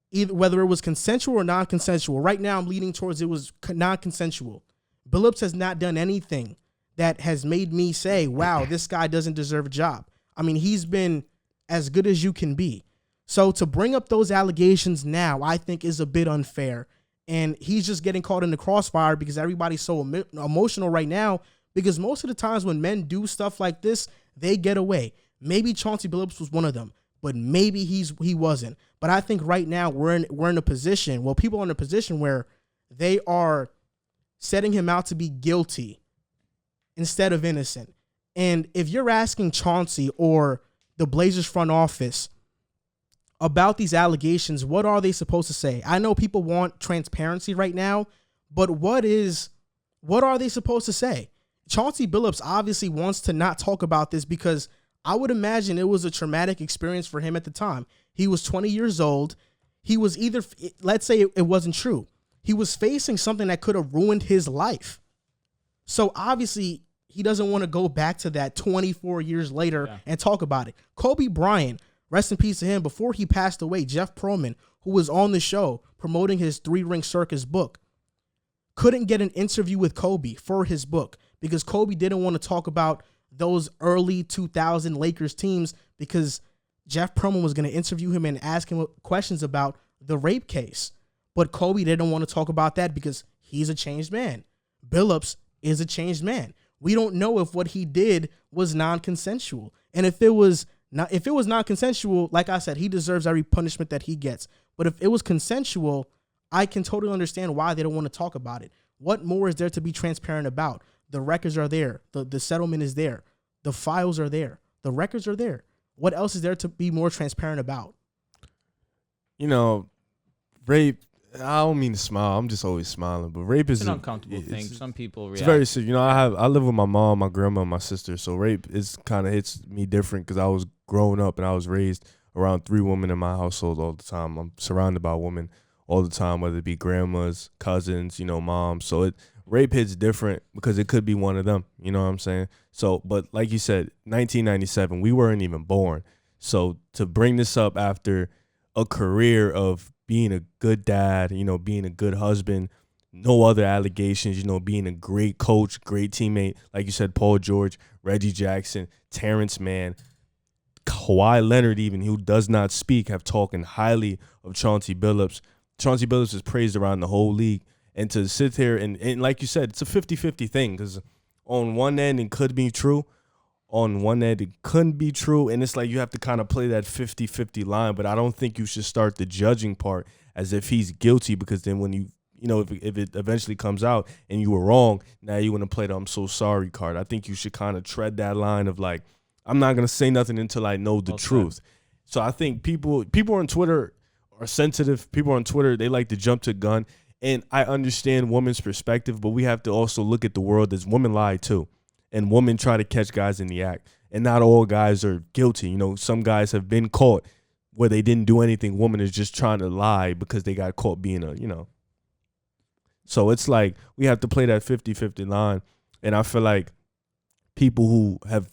either whether it was consensual or non-consensual, right now I'm leaning towards it was non-consensual. Billups has not done anything that has made me say, wow, this guy doesn't deserve a job. I mean, he's been as good as you can be. So to bring up those allegations now, I think is a bit unfair. And he's just getting caught in the crossfire because everybody's so emotional right now, because most of the times when men do stuff like this, they get away. Maybe Chauncey Billups was one of them, but maybe he wasn't. But I think right now we're in a position, well, people are in a position where they are setting him out to be guilty instead of innocent. And if you're asking Chauncey or the Blazers front office about these allegations, what are they supposed to say? I know people want transparency right now, but what are they supposed to say? Chauncey Billups obviously wants to not talk about this because I would imagine it was a traumatic experience for him at the time. He was 20 years old. He was either, let's say it wasn't true, he was facing something that could have ruined his life. So obviously he doesn't want to go back to that 24 years later and talk about it. Kobe Bryant, rest in peace to him, before he passed away, Jeff Pearlman, who was on the show promoting his 3-Ring Circus book, couldn't get an interview with Kobe for his book because Kobe didn't want to talk about those early 2000 Lakers teams because Jeff Pearlman was going to interview him and ask him questions about the rape case. But Kobe didn't want to talk about that because he's a changed man. Billups is a changed man. We don't know if what he did was non-consensual. And if it was non-consensual, like I said, he deserves every punishment that he gets. But if it was consensual, I can totally understand why they don't want to talk about it. What more is there to be transparent about? The records are there. The settlement is there. The files are there. The records are there. What else is there to be more transparent about? You know, rape, I don't mean to smile. I'm just always smiling. But rape is an uncomfortable thing. Some people react. It's very serious. You know, I live with my mom, my grandma, and my sister. So rape is kind of hits me different because I was growing up and I was raised around 3 women in my household all the time. I'm surrounded by women all the time, whether it be grandmas, cousins, moms. So rape hits different because it could be one of them. You know what I'm saying? So, but like you said, 1997, we weren't even born. So to bring this up after a career of being a good dad, being a good husband, no other allegations, being a great coach, great teammate, like you said, Paul George, Reggie Jackson, Terrence Mann, Kawhi Leonard even, who does not speak, have talking highly of Chauncey Billups. Chauncey Billups is praised around the whole league. And to sit here and like you said, it's a 50-50 thing because on one end it could be true. On one end it couldn't be true. And it's like you have to kind of play that 50-50 line. But I don't think you should start the judging part as if he's guilty because then when if it eventually comes out and you were wrong, now you want to play the I'm so sorry card. I think you should kind of tread that line of like, I'm not going to say nothing until I know the truth. So I think people on Twitter are sensitive. People on Twitter, they like to jump to gun. And I understand women's perspective, but we have to also look at the world as women lie too. And women try to catch guys in the act. And not all guys are guilty. Some guys have been caught where they didn't do anything. Woman is just trying to lie because they got caught being So it's like we have to play that 50-50 line. And I feel like people who have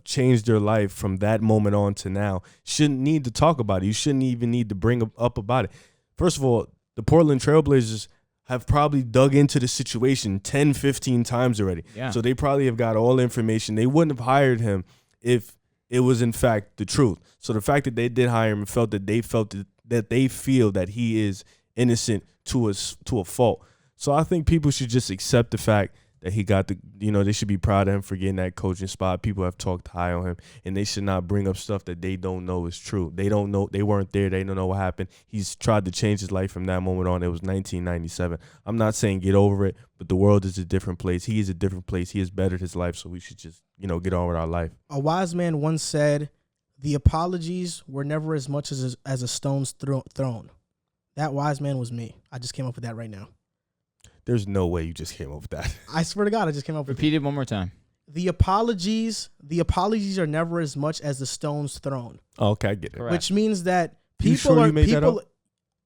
changed their life from that moment on to now shouldn't need to talk about it. You shouldn't even need to bring up about it. First of all, the Portland Trailblazers have probably dug into the situation 10, 15 times already. Yeah. So they probably have got all the information. They wouldn't have hired him if it was in fact the truth. So the fact that they did hire him and that they feel that he is innocent to a fault. So I think people should just accept the fact that he got they should be proud of him for getting that coaching spot. People have talked high on him, and they should not bring up stuff that they don't know is true. They don't know. They weren't there. They don't know what happened. He's tried to change his life from that moment on. It was 1997. I'm not saying get over it, but the world is a different place. He is a different place. He has bettered his life, so we should just, get on with our life. A wise man once said, the apologies were never as much as a stone's thrown. That wise man was me. I just came up with that right now. There's no way you just came up with that. I swear to God, I just came up with it. Repeat it one more time. The apologies are never as much as the stones thrown. Oh, okay, I get it. Correct. Which means that people you sure are you made people. That up?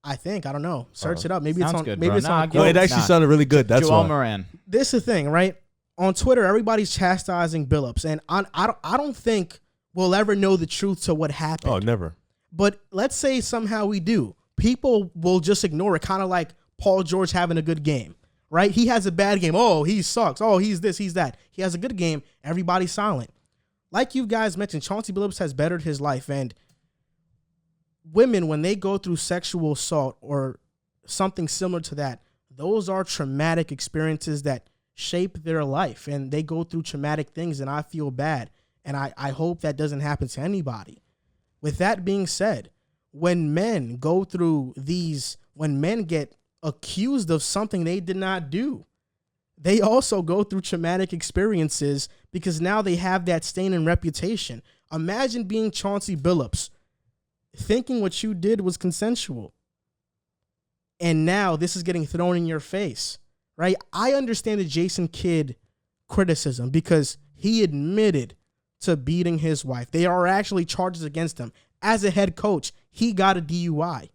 I think, I don't know. Search it up. Maybe Sounds it's on. Good, maybe bro. it's Nah, on. No, it actually sounded really good. That's Joel why. Moran. This is the thing, right? On Twitter, everybody's chastising Billups, and I don't think we'll ever know the truth to what happened. Oh, never. But let's say somehow we do. People will just ignore it, kind of like Paul George having a good game. Right? He has a bad game. Oh, he sucks. Oh, he's this, he's that. He has a good game. Everybody's silent. like you guys mentioned, Chauncey Billups has bettered his life. And women, when they go through sexual assault or something similar to that, those are traumatic experiences that shape their life. And they go through traumatic things, and I feel bad. And I hope that doesn't happen to anybody. With that being said, when men go through when men get accused of something they did not do, they also go through traumatic experiences because now they have that stain and reputation. Imagine being Chauncey Billups, thinking what you did was consensual, and now this is getting thrown in your face, right? I understand the Jason Kidd criticism because he admitted to beating his wife. There are actually charges against him. As a head coach, he got a DUI.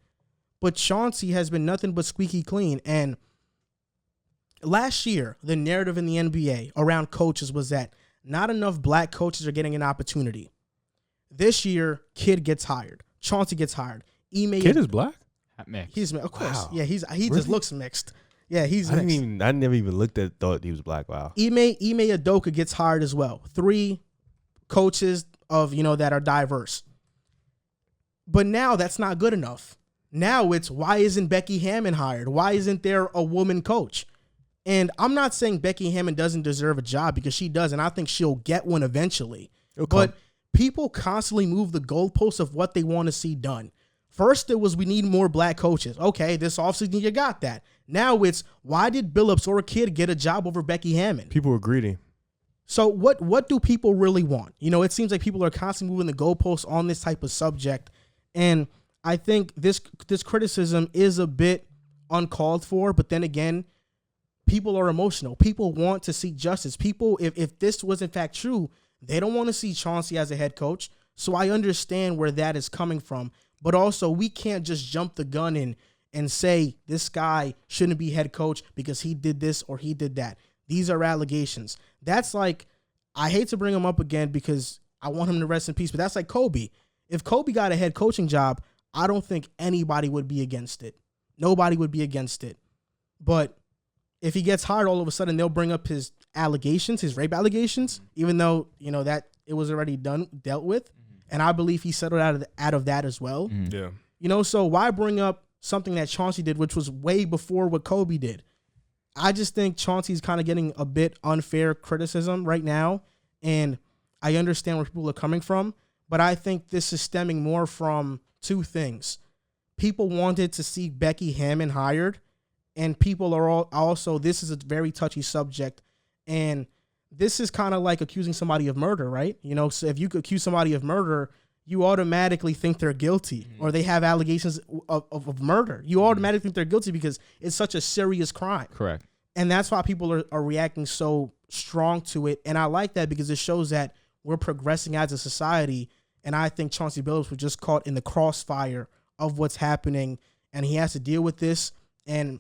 But Chauncey has been nothing but squeaky clean. And last year, the narrative in the NBA around coaches was that not enough black coaches are getting an opportunity. This year, Kidd gets hired. Chauncey gets hired. Kidd is black? Mixed. He's of course. Wow. Yeah, he Really? just looks mixed. Yeah, he's I mixed. never even thought he was black. Wow. Ime Udoka gets hired as well. 3 coaches that are diverse. But now that's not good enough. Now it's, why isn't Becky Hammon hired? Why isn't there a woman coach? And I'm not saying Becky Hammon doesn't deserve a job, because she does, and I think she'll get one eventually. But people constantly move the goalposts of what they want to see done. First, it was, we need more black coaches. Okay, this offseason you got that. Now it's, why did Billups or a Kidd get a job over Becky Hammon? People were greedy. So what do people really want? It seems like people are constantly moving the goalposts on this type of subject. And I think this criticism is a bit uncalled for, but then again, people are emotional. People want to see justice. People, if this was in fact true, they don't want to see Chauncey as a head coach. So I understand where that is coming from. But also, we can't just jump the gun and say this guy shouldn't be head coach because he did this or he did that. These are allegations. That's like, I hate to bring him up again because I want him to rest in peace, but that's like Kobe. If Kobe got a head coaching job, I don't think anybody would be against it. Nobody would be against it. But if he gets hired, all of a sudden they'll bring up his allegations, his rape allegations, even though, that it was already dealt with. And I believe he settled out of that as well. Yeah. So why bring up something that Chauncey did, which was way before what Kobe did? I just think Chauncey's kind of getting a bit unfair criticism right now. And I understand where people are coming from. But I think this is stemming more from 2 things. People wanted to see Becky Hammon hired. And people are also, this is a very touchy subject. And this is kind of like accusing somebody of murder, right? So if you could accuse somebody of murder, you automatically think they're guilty, or they have allegations of murder. You automatically think they're guilty because it's such a serious crime. Correct. And that's why people are reacting so strong to it. And I like that because it shows that we're progressing as a society. And I think Chauncey Billups was just caught in the crossfire of what's happening, and he has to deal with this. And,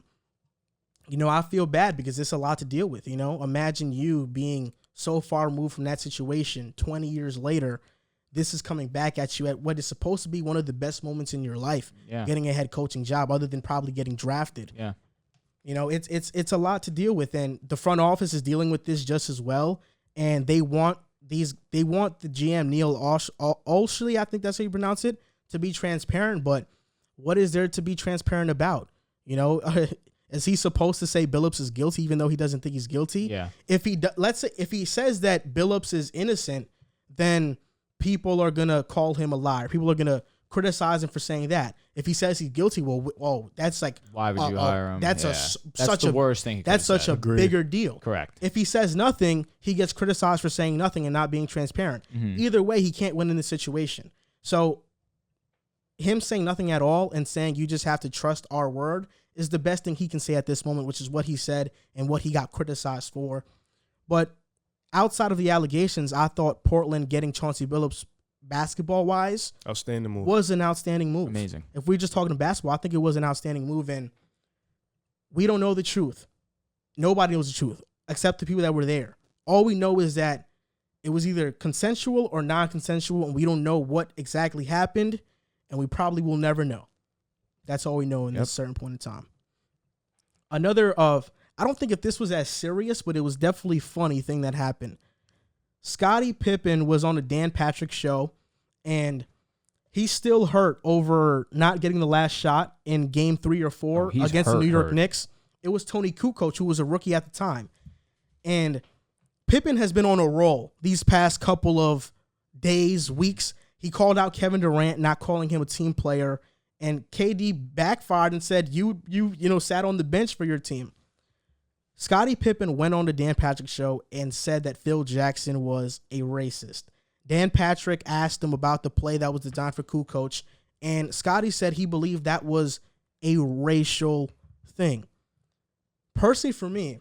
I feel bad because it's a lot to deal with. Imagine you being so far removed from that situation 20 years later. This is coming back at you at what is supposed to be one of the best moments in your life, getting a head coaching job, other than probably getting drafted. Yeah. It's a lot to deal with, and the front office is dealing with this just as well. And they want the GM Neil Olshley, I think that's how you pronounce it, to be transparent. But what is there to be transparent about? Is he supposed to say Billups is guilty even though he doesn't think he's guilty? Yeah. If he says that Billups is innocent, then people are gonna call him a liar. People are gonna criticize him for saying that. If he says he's guilty, well, that's like, why would you hire him? That's such the worst thing. That's such a bigger deal. Correct. If he says nothing, he gets criticized for saying nothing and not being transparent. Either way, he can't win in this situation. So him saying nothing at all and saying you just have to trust our word is the best thing he can say at this moment, which is what he said and what he got criticized for. But outside of the allegations, I thought Portland getting Chauncey Billups basketball-wise outstanding move. Was an outstanding move. Amazing. If we're just talking basketball, I think it was an outstanding move, and we don't know the truth. Nobody knows the truth except the people that were there. All we know is that it was either consensual or non-consensual, and we don't know what exactly happened, and we probably will never know. That's all we know in this certain point in time. I don't think if this was as serious, but it was definitely funny thing that happened. Scottie Pippen was on the Dan Patrick show, and he's still hurt over not getting the last shot in game 3 or 4 against the New York Knicks. It was Tony Kukoc, who was a rookie at the time. And Pippen has been on a roll these past couple of days, weeks. He called out Kevin Durant, not calling him a team player. And KD backfired and said, you sat on the bench for your team. Scottie Pippen went on the Dan Patrick show and said that Phil Jackson was a racist. Dan Patrick asked him about the play that was designed for Kukoc, and Scottie said he believed that was a racial thing. Personally, for me,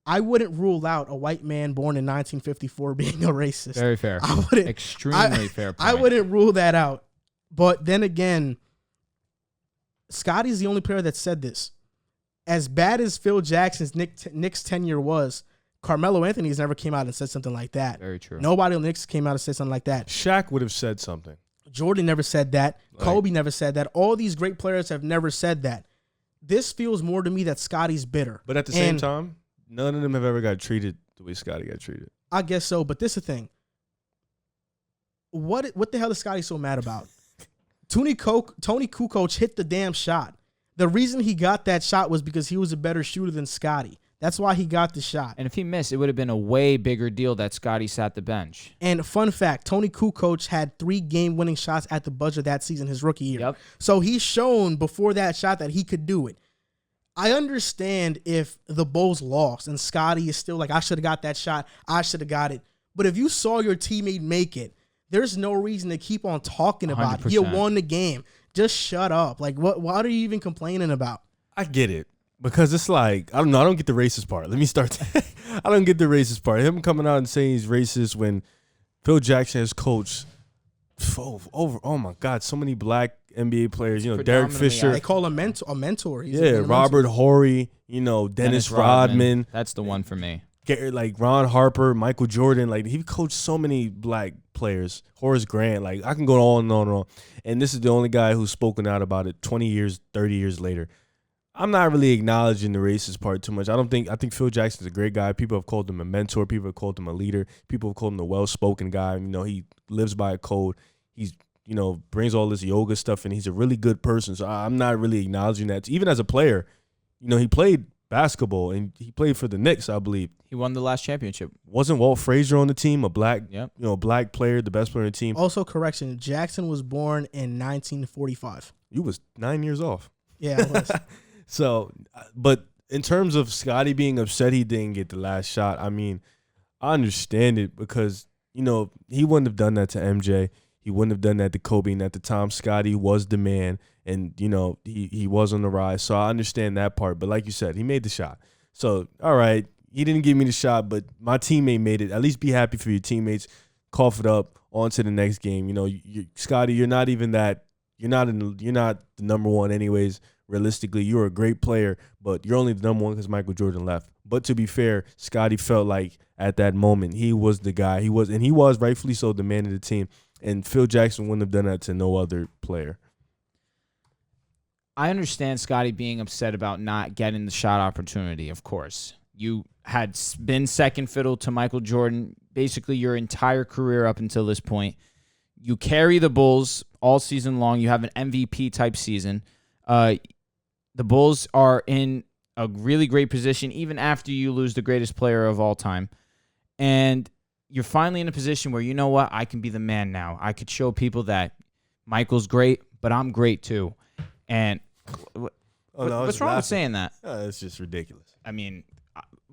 I wouldn't rule out a white man born in 1954 being a racist. Very fair. Extremely fair point. I wouldn't rule that out. But then again, Scottie's the only player that said this. As bad as Phil Jackson's Knicks tenure was, Carmelo Anthony's never came out and said something like that. Very true. Nobody on the Knicks came out and said something like that. Shaq would have said something. Jordan never said that. Kobe never said that. All these great players have never said that. This feels more to me that Scottie's bitter. But at the same time, none of them have ever got treated the way Scottie got treated. I guess so, but this is the thing. What the hell is Scottie so mad about? Tony Kukoc hit the damn shot. The reason he got that shot was because he was a better shooter than Scottie. That's why he got the shot. And if he missed, it would have been a way bigger deal that Scottie sat the bench. And fun fact, Tony Kukoc had 3 game-winning shots at the buzzer that season, his rookie year. Yep. So he's shown before that shot that he could do it. I understand if the Bulls lost and Scottie is still like, I should have got that shot. I should have got it. But if you saw your teammate make it, there's no reason to keep on talking about 100%. it. You won the game. Just shut up. Like, what are you even complaining about? I get it. Because it's like, I don't know, I don't get the racist part. Let me start. I don't get the racist part. Him coming out and saying he's racist when Phil Jackson has coached oh my God, so many black NBA players, Derek Fisher. They call him a mentor. He's Robert Horry, Dennis Rodman. That's the one for me. Like Ron Harper, Michael Jordan. Like, he coached so many black players. Horace Grant. Like, I can go on and on and on. And this is the only guy who's spoken out about it 20 years, 30 years later. I'm not really acknowledging the racist part too much. I think Phil Jackson's a great guy. People have called him a mentor. People have called him a leader. People have called him a well-spoken guy. He lives by a code. He's, brings all this yoga stuff, and he's a really good person. So I'm not really acknowledging that. Even as a player, he played basketball, and he played for the Knicks, I believe. He won the last championship. Wasn't Walt Frazier on the team, a black, black player, the best player on the team? Also, correction, Jackson was born in 1945. You was 9 years off. Yeah, I was. So, but in terms of Scottie being upset he didn't get the last shot, I understand it because, he wouldn't have done that to MJ. He wouldn't have done that to Kobe. And at the time, Scottie was the man, and, he was on the rise. So I understand that part. But like you said, he made the shot. So, all right, he didn't give me the shot, but my teammate made it. At least be happy for your teammates. Cough it up. On to the next game. Scottie, you're not even that. You're not the number one anyways. Realistically, you're a great player, but you're only the number one because Michael Jordan left. But to be fair, Scottie felt like at that moment he was the guy. He was rightfully so the man of the team. And Phil Jackson wouldn't have done that to no other player. I understand Scottie being upset about not getting the shot opportunity, of course. You had been second fiddle to Michael Jordan basically your entire career up until this point. You carry the Bulls all season long. You have an MVP-type season. The Bulls are in a really great position even after you lose the greatest player of all time. And you're finally in a position where, you know what, I can be the man now. I could show people that Michael's great, but I'm great too. And what's wrong with saying that? It's just ridiculous.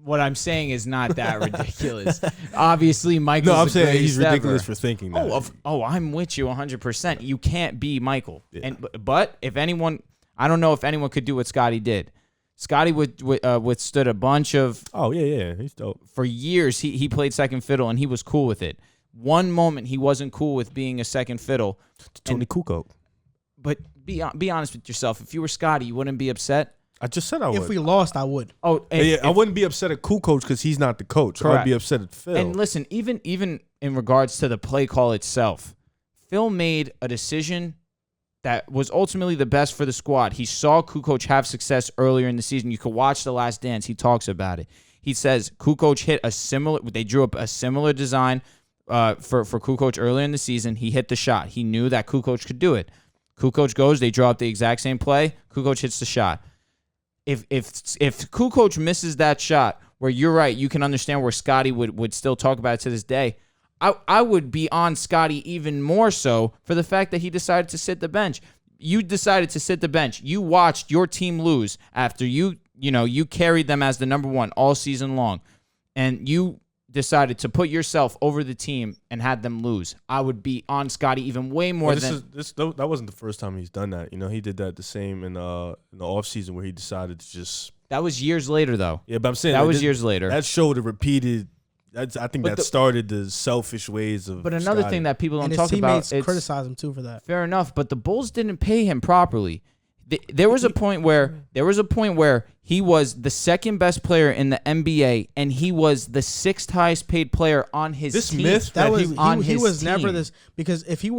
What I'm saying is not that ridiculous. Obviously, Michael's I'm saying he's ridiculous ever. for thinking that. I'm with you 100%. You can't be Michael. Yeah. But if anyone, I don't know if anyone could do what Scottie did. Scottie withstood a bunch of. Oh yeah, he's dope. For years, he played second fiddle and he was cool with it. One moment he wasn't cool with being a second fiddle. Tony Kukoc. But be honest with yourself. If you were Scottie, you wouldn't be upset. I just said I would. If we lost, I would. I wouldn't be upset at Kukoc because he's not the coach. Correct. I'd be upset at Phil. And listen, even in regards to the play call itself, Phil made a decision that was ultimately the best for the squad. He saw Kukoc have success earlier in the season. You could watch The Last Dance. He talks about it. He says Kukoc hit a similar. They drew up a similar design for Kukoc earlier in the season. He hit the shot. He knew that Kukoc could do it. Kukoc goes. They draw up the exact same play. Kukoc hits the shot. If Kukoc misses that shot, where you're right, you can understand where Scottie would still talk about it to this day. I would be on Scottie even more so for the fact that he decided to sit the bench. You decided to sit the bench. You watched your team lose after you carried them as the number one all season long, and you decided to put yourself over the team and had them lose. I would be on Scottie even way more that wasn't the first time he's done that. He did that the same in the offseason where he decided to just. That was years later, though. Yeah, but I'm saying that was years later. That showed a repeated. I think that started the selfish ways of. But another Scottie. thing that people don't and talk his about, teammates criticize him too for that. Fair enough, but the Bulls didn't pay him properly. There was a point where he was the second best player in the NBA, and he was the sixth highest paid player on his this team. myth That that was he was team. never this, because if he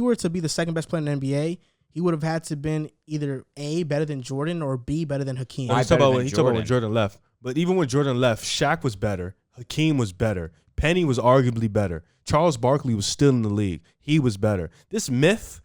were to be the second best player in the NBA, he would have had to been either A, better than Jordan, or B, better than Hakeem. He's talking about when Jordan left. But even when Jordan left, Shaq was better. Hakeem was better. Penny was arguably better. Charles Barkley was still in the league. He was better. This myth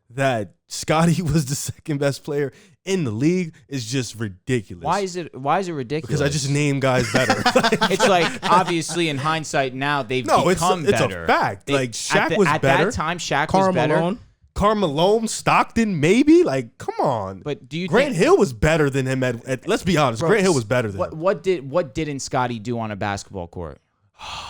that Scottie was the second best player in the league is just ridiculous. Why is it ridiculous? Because I just named guys better. It's like, obviously, in hindsight, now they've become it's better. a fact. Shaq was better. At that time, Shaq Karl was better. Malone. Karl Malone, Stockton, maybe. Come on. But do you Grant think, Hill was better than him at let's be honest. Bro, Grant Hill was better than him. what didn't Scottie do on a basketball court?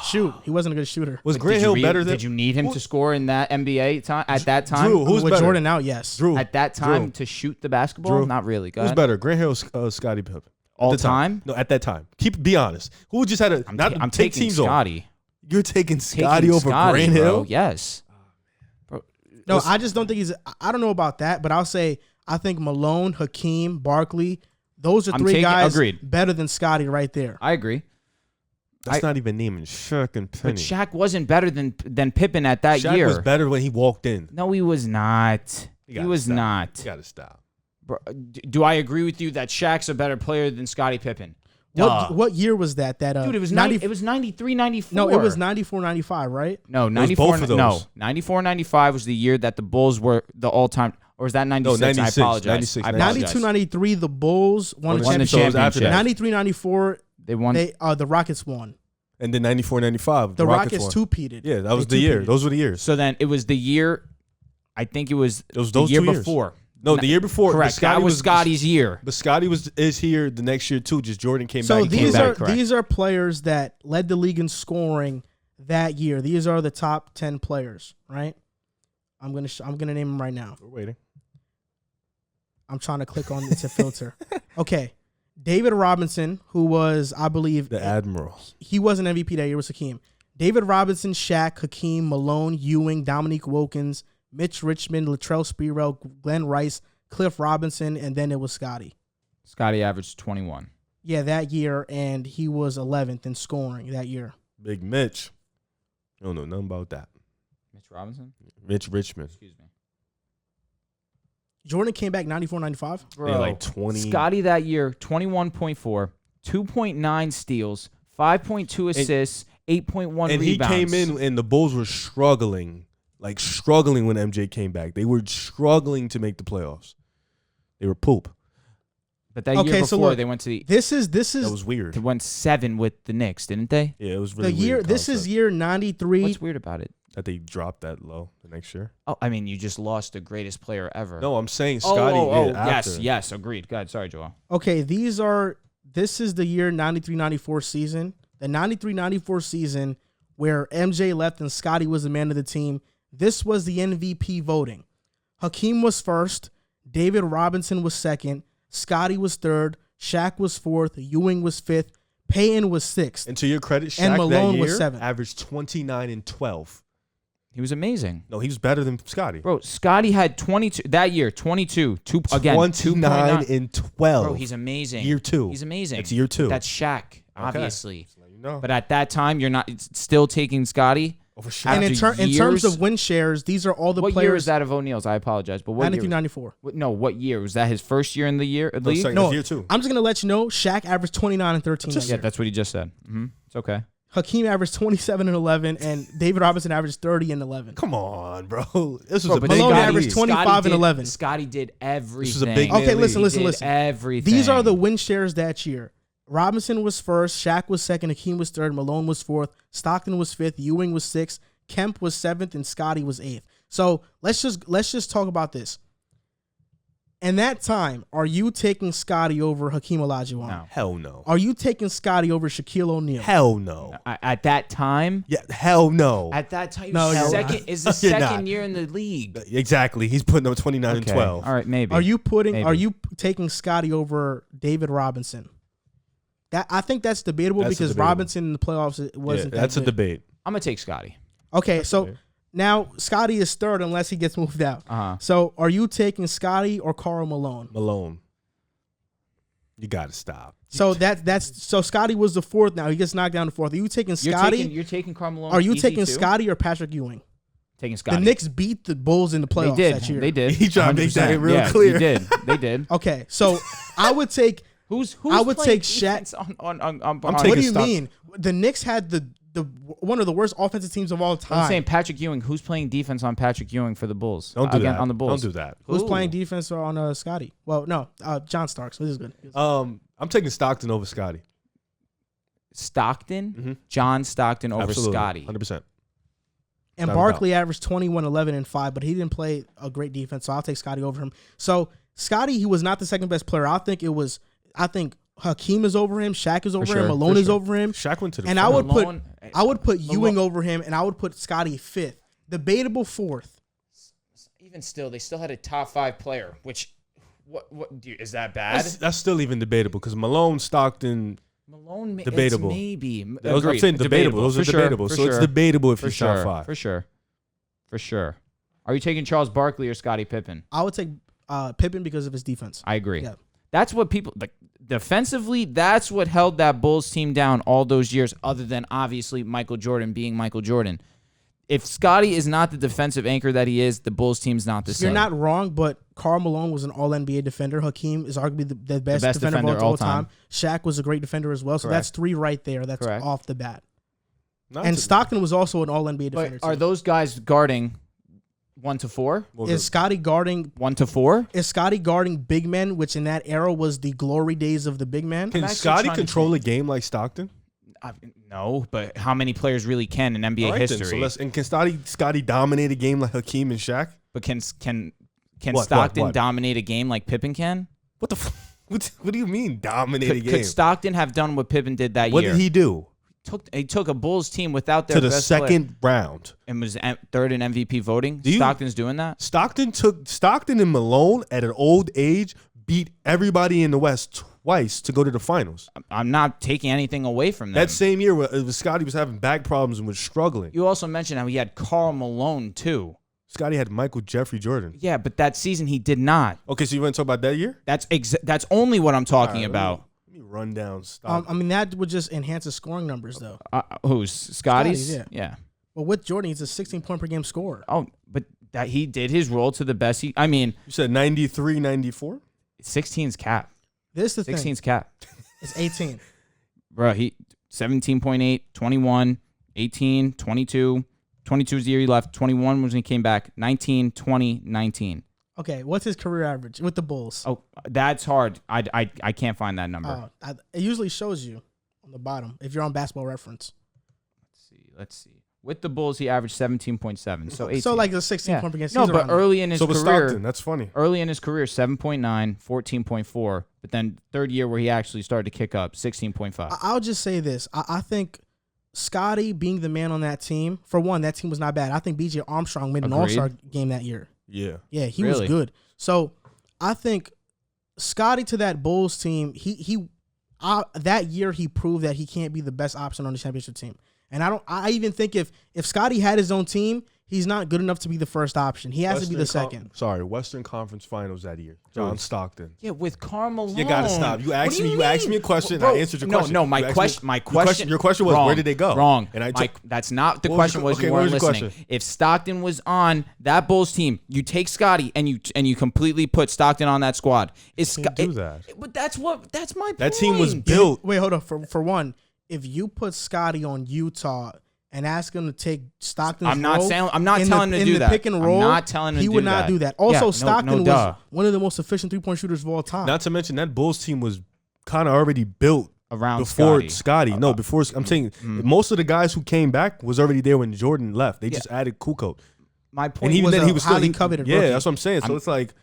Shoot, he wasn't a good shooter. Was Grant Hill better than? Did you need him to score in that NBA time at that time? Drew, who's with better? Jordan out, yes. Drew. At that time Drew. to shoot the basketball? Drew. Not really. Go Who's ahead. better, Grant Hill or Scottie Pippen? All At the time? No, at that time. Be honest. Who just had a? I'm take taking teams on. Scottie. You're taking Scottie over Grant bro. Hill? Yes. No, I just don't think he's. I don't know about that, but I'll say I think Malone, Hakeem, Barkley, those are three guys agreed. better than Scottie right there. I agree. That's not even naming Shaq and Penny. But Shaq wasn't better than Pippen at that Shaq year. was better when he walked in. No, he was not. He was not. You gotta stop. Bro, do I agree with you that Shaq's a better player than Scottie Pippen? What year was that? Dude, it was 93, 94. No, it was 94, 95, right? No, 94. both of those. No, 94, 95 was the year that the Bulls were the all-time. Or was that 96? No, 96, I apologize. 96, I apologize. 92, 93, the Bulls won the Won the championship. championship. 93, 94, They won. the Rockets won. And then 94, 95. The Rockets won. two-peated. Yeah, that was They the year. two-peated. Those were the years. So then it was the year. I think it was those the 2 year years. before. No, the year before. Correct. That was Scottie's year. But Scottie is here the next year too. Just Jordan came So back. He came back. these are players that led the league in scoring that year. These are the top 10 players, right? I'm gonna name them right now. We're waiting. I'm trying to click on it to filter. Okay, David Robinson, who was, I believe, The Admiral. he was an MVP that year. Was Hakeem. David Robinson, Shaq, Hakeem, Malone, Ewing, Dominique Wilkins, Mitch Richmond, Latrell Sprewell, Glenn Rice, Cliff Robinson, and then it was Scottie. Scottie averaged 21. Yeah, that year, and he was 11th in scoring that year. Big Mitch. I don't know nothing about that. Mitch Robinson? Mitch Richmond. Excuse me. Jordan came back 94, 95. Bro, Yeah, like 20. Scottie that year, 21.4, 2.9 steals, 5.2 assists, 8.1 And rebounds. he came in and the Bulls were struggling when MJ came back. They were struggling to make the playoffs. They were poop. But that Okay, year so before, look, they went to the. This is That was weird. They went 7 with the Knicks, didn't they? Yeah, it was really the year. weird This is concept year 93. What's weird about it? that they dropped that low the next year. Oh, I mean, you just lost the greatest player ever. No, I'm saying Scottie did after. Yes, agreed. Go ahead. Sorry, Joel. Okay, this is the year 93-94 season. The 93-94 season where MJ left and Scottie was the man of the team. This was the MVP voting. Hakeem was first. David Robinson was second. Scottie was third. Shaq was fourth. Ewing was fifth. Payton was sixth. And to your credit, Shaq And Malone that year was seventh. averaged 29 and 12. He was amazing. No, he was better than Scottie. Bro, Scottie had 22 that year, 22. 29 and 12. Bro, he's amazing. Year 2. He's amazing. It's year 2. That's Shaq, obviously. Just let you know. But at that time, you're not still taking Scottie. Over Shaq. And in terms years- of win shares, these are all the What players. year is that of O'Neal's? I apologize, but what year? 93-94. No, what year was that? His first year in the league? second No, year too. I'm just gonna let you know. Shaq averaged 29 and 13. that Yeah, year. that's what he just said. It's okay. Hakeem averaged 27 and 11, and David Robinson averaged 30 and 11. Come on, bro. This was Bro, a but big Malone guy averaged league. 25 and 11. Scottie did everything. This was a big Okay, man listen, league. listen, Did listen. Everything. These are the win shares that year. Robinson was first, Shaq was second, Hakeem was third, Malone was fourth, Stockton was fifth, Ewing was sixth, Kemp was seventh, and Scottie was eighth. So let's just talk about this. In that time, are you taking Scottie over Hakeem Olajuwon? No. Hell no. Are you taking Scottie over Shaquille O'Neal? Hell no. At that time. Yeah, hell no. At that time, No, you're second not. is the You're second not. year in the league. Exactly. He's putting up 29 and Okay. 12. All right, maybe. Are you Maybe. taking Scottie over David Robinson? I think that's debatable That's because debatable. Robinson in the playoffs wasn't that that's a good. debate. I'm gonna take Scottie. Okay, so now Scottie is third unless he gets moved out. So are you taking Scottie or Karl Malone? Malone. You got to stop. So so Scottie was the fourth now. He gets knocked down to fourth. Are you taking Scottie? You're taking Karl Malone. Are you easy taking too? Scottie or Patrick Ewing? Taking Scottie. The Knicks beat the Bulls in the They playoffs did. that year. They did. He tried to make that 100%. real yeah, clear. They did. They did. Okay, so I would take. Who's I would playing take Shaq- defense on I'm What taking do you Stock- mean? The Knicks had the one of the worst offensive teams of all time. I'm saying Patrick Ewing. Who's playing defense on Patrick Ewing for the Bulls? Don't do Again, that. On the Bulls. Don't do that. Who's Ooh. playing defense on Scottie? Well, no, John Starks. This is good. I'm taking Stockton over Scottie. Stockton. Mhm. John Stockton over Absolutely. Scottie. 100%. And Without a Barkley averaged 21, 11, and 5, but he didn't play a great defense, so I'll take Scottie over him. So Scottie, he was not the second best player. I think Hakeem is over him, Shaq is over sure, him, Malone for is sure. over him. Shaq went to the And I final. would put Malone- Ewing over him, and I would put Scottie fifth. Debatable fourth. Even still, they still had a top 5 player. Which, what is that bad? That's still even debatable because Malone, Stockton, Malone, debatable. It's maybe. those, I'm Agreed. saying debatable. Those For are sure, debatable. for So it's sure. debatable if For he's sure. top 5. For sure. Are you taking Charles Barkley or Scottie Pippen? I would take Pippen because of his defense. I agree. Yeah. That's what people like defensively. That's what held that Bulls team down all those years. Other than obviously Michael Jordan being Michael Jordan. If Scottie is not the defensive anchor that he is, the Bulls team's not the same. You're not wrong, but Karl Malone was an All-NBA defender. Hakeem is arguably the best defender of all time. Shaq was a great defender as well. So Correct. that's 3 right there. That's Correct. off the bat. Not And to- Stockton was also an All-NBA defender. But are too. those guys guarding 1 to 4? well, Is Scottie guarding 1 to 4? big men, which in that era was the glory days of the big man? Can actually Scottie trying to control a think. game like Stockton? No, but how many players really can in NBA All right, then. history? So can Scottie dominate a game like Hakeem and Shaq? But can What, Stockton what? dominate a game like Pippen can? What the? What do you mean dominate a Could, game? could Stockton have done what Pippen did that What year? did he do He took a Bulls team without their to the best player second round? and was third in MVP voting. you- Stockton's doing that. Stockton and Malone at an old age beat everybody in the West twice to go to the finals. I'm not taking anything away from them. That same year, Scottie was having back problems and was struggling. You also mentioned how he had Karl Malone too. Scottie had Michael Jeffrey Jordan. Yeah, but that season he did not. Okay, so you want to talk about that year? That's only what I'm talking All right, about. Let me run down Stockton. I mean, that would just enhance his scoring numbers, though. Who's Scottie's? Scotty's, Yeah. But with Jordan, he's a 16-point per game scorer. Oh, but that he did his role to the best. You said 93, 94? 16's cap. This is the thing. 16's cap. It's 18. Bro, he 17.8, 21, 18, 22. 22 is the year he left. 21 was when he came back. 19, 20, 19. Okay, what's his career average with the Bulls? Oh, that's hard. I can't find that number. It usually shows you on the bottom if you're on Basketball Reference. Let's see. With the Bulls, he averaged 17.7. So 18. So like the 16 point per game. No, season but around there. early in his So was career, Stockton. That's funny. early in his career, 7.9, 14.4. But then third year where he actually started to kick up, 16.5. I'll just say this. I think Scottie being the man on that team, for one, that team was not bad. I think B.J. Armstrong made an Agreed. all-star game that year. Yeah. Yeah, he Really? was good. So I think Scottie to that Bulls team, that year he proved that he can't be the best option on the championship team. And I even think if Scottie had his own team, he's not good enough to be the first option. He has to be the second. Western Conference Finals that year. John Stockton. Yeah, with Karl You gotta stop. You asked me a question. Bro, I answered your question. No, my question. Your question was wrong, where did they go? Wrong. And that's not the question. You weren't listening. If Stockton was on that Bulls team, you take Scottie and you completely put Stockton on that squad. Do that. But that's my point. That team was built. Wait, hold on. For one, if you put Scottie on Utah and ask him to take Stockton's I'm not telling him to do in that. the pick and roll, I'm not telling him he to would do not that. do that. Also, Yeah, Stockton was one of the most efficient 3-point shooters of all time. Not to mention that Bulls team was kind of already built around before Scottie. I'm saying most of the guys who came back was already there when Jordan left. They just added Kukoc. My point And even was then, he was highly still coveted Yeah, rookie. that's what I'm saying. So it's like,